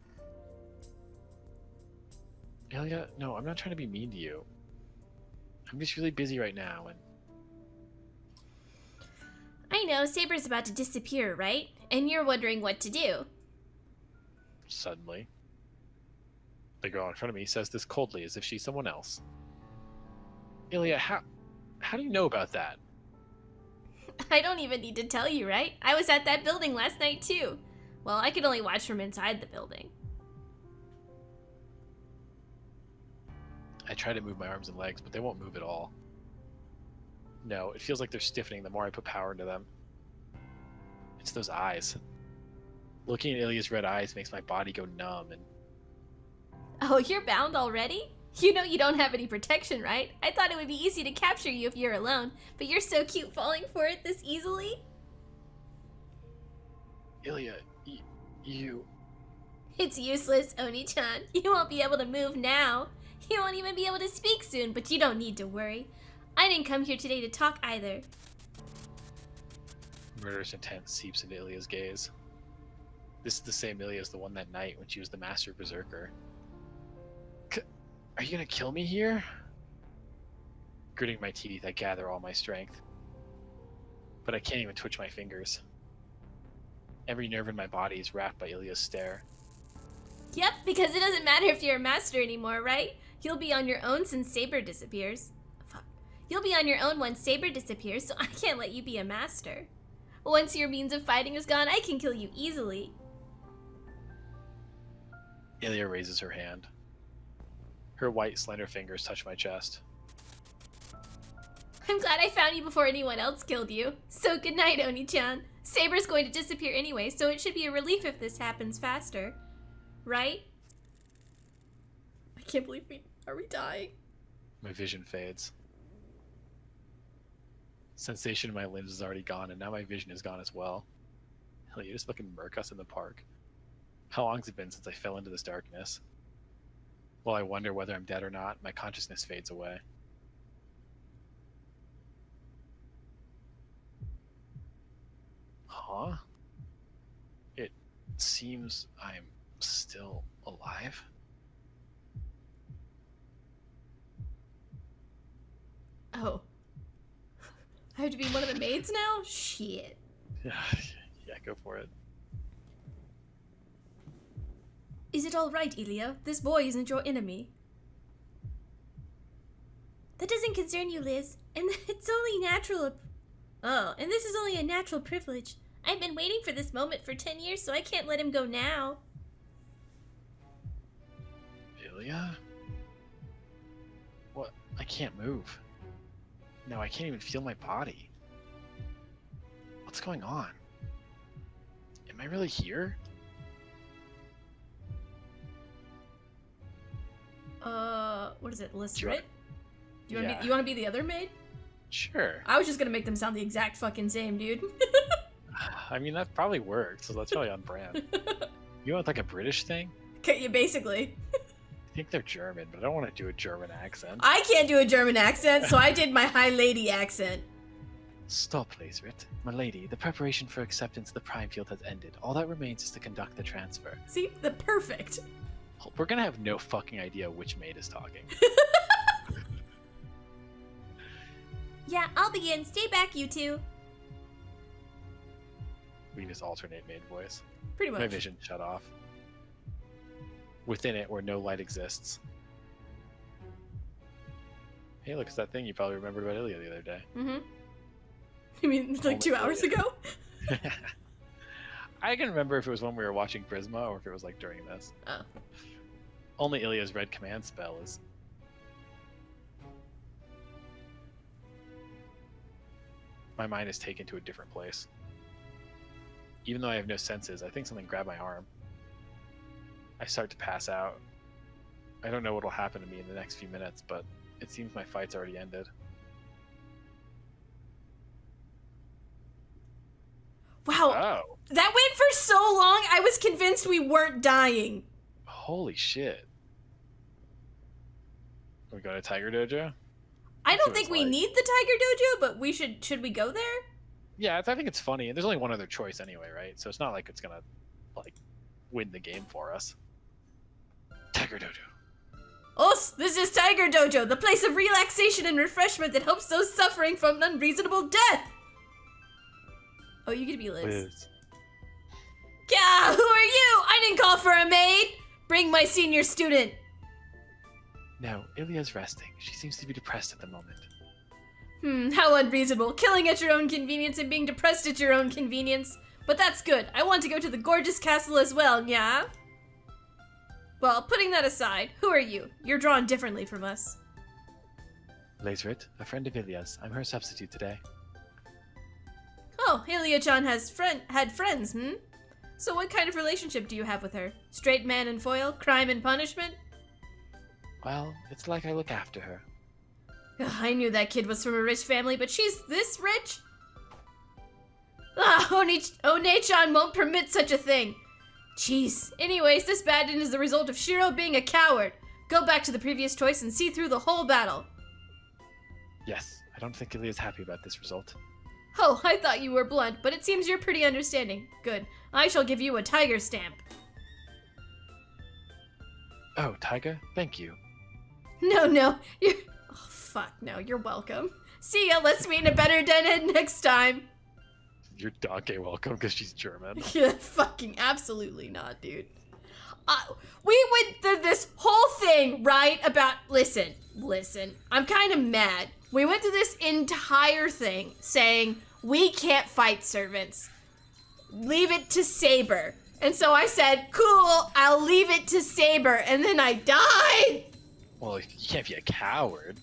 Ilia, no, I'm not trying to be mean to you. I'm just really busy right now, and... I know, Saber's about to disappear, right? And you're wondering what to do. Suddenly, the girl in front of me says this coldly, as if she's someone else. Ilia, how do you know about that? I don't even need to tell you, right? I was at that building last night, too. Well, I could only watch from inside the building. I try to move my arms and legs, but they won't move at all. No, it feels like they're stiffening the more I put power into them. It's those eyes. Looking at Ilia's red eyes makes my body go numb and... Oh, you're bound already? You know you don't have any protection, right? I thought it would be easy to capture you if you're alone, but you're so cute falling for it this easily? Ilia, you... It's useless, Oni-chan. You won't be able to move now. You won't even be able to speak soon, but you don't need to worry. I didn't come here today to talk either. Murderous intent seeps into Ilia's gaze. This is the same Ilia as the one that night when she was the master berserker. Are you gonna kill me here? Gritting my teeth, I gather all my strength. But I can't even twitch my fingers. Every nerve in my body is wrapped by Ilia's stare. Yep, because it doesn't matter if you're a master anymore, right? You'll be on your own since Saber disappears. Fuck. You'll be on your own once Saber disappears, so I can't let you be a master. Once your means of fighting is gone, I can kill you easily. Ilia raises her hand. Her white, slender fingers touch my chest. I'm glad I found you before anyone else killed you. So good night, Oni-chan. Saber's going to disappear anyway, so it should be a relief if this happens faster. Right? I can't believe are we dying? My vision fades. Sensation in my limbs is already gone, and now my vision is gone as well. Hell, you just fucking murk us in the park. How long's it been since I fell into this darkness? While I wonder whether I'm dead or not, my consciousness fades away. Huh? It seems I'm still alive? Oh. I have to be one of the maids now? Shit. Yeah, go for it. Is it all right, Ilia? This boy isn't your enemy. That doesn't concern you, Liz. And it's only natural. Oh, and this is only a natural privilege. I've been waiting for this moment for 10 years, so I can't let him go now. Ilia? What? I can't move. No, I can't even feel my body. What's going on? Am I really here? What is it, Liz? Do you want- You want to be the other maid? Sure. I was just gonna make them sound the exact fucking same, dude. I mean, that probably works, so that's probably on brand. You want like a British thing? Okay, yeah, basically. I think they're German, but I don't want to do a German accent. I can't do a German accent, so I did my high lady accent. Stop, Lazerit. My lady, the preparation for acceptance of the Prime Field has ended. All that remains is to conduct the transfer. See? The perfect. We're gonna have no fucking idea which maid is talking. Yeah, I'll begin. Stay back, you two. We just alternate maid voice. Pretty much. My vision shut off. Within it, where no light exists. Hey, look, it's that thing you probably remembered about Ilia the other day. Mm-hmm. You mean like Only 2 hours Ilia. ago? I can remember if it was when we were watching Prisma or if it was like during this. Oh. Only Ilia's red command spell is... My mind is taken to a different place. Even though I have no senses, I think something grabbed my arm. I start to pass out. I don't know what will happen to me in the next few minutes, but it seems my fight's already ended. Wow. Oh, That went for so long, I was convinced we weren't dying. holy shit. We go to Tiger Dojo? I See don't what think it's we like. need the Tiger Dojo, but we should we go there? Yeah, I think it's funny. And there's only one other choice anyway, right? So it's not like it's gonna, like, win the game for us. Tiger Dojo. Os, this is Tiger Dojo, the place of relaxation and refreshment that helps those suffering from an unreasonable death. Oh, you get to be Liz. Yeah, who are you? I didn't call for a maid. Bring my senior student. No, Ilya's resting. She seems to be depressed at the moment. How unreasonable. Killing at your own convenience and being depressed at your own convenience. But that's good. I want to go to the gorgeous castle as well, yeah? Well, putting that aside, who are you? You're drawn differently from us. Laterit, a friend of Ilya's. I'm her substitute today. Oh, Ilya-chan had friends, So what kind of relationship do you have with her? Straight man and foil? Crime and punishment? Well, it's like I look after her. Ugh, I knew that kid was from a rich family, but she's this rich? One-chan won't permit such a thing. Jeez. Anyways, this bad end is the result of Shiro being a coward. Go back to the previous choice and see through the whole battle. Yes, I don't think Ilya's happy about this result. Oh, I thought you were blunt, but it seems you're pretty understanding. Good. I shall give you a tiger stamp. Oh, Tiger, thank you. No, you're... Oh, fuck, no, you're welcome. See ya, let's meet in a better den next time. You're donkey welcome because she's German. Yeah, fucking absolutely not, dude. We went through this whole thing, right, about... Listen, I'm kind of mad. We went through this entire thing saying, we can't fight servants. Leave it to Saber. And so I said, cool, I'll leave it to Saber, and then I died! Well, you can't be a coward.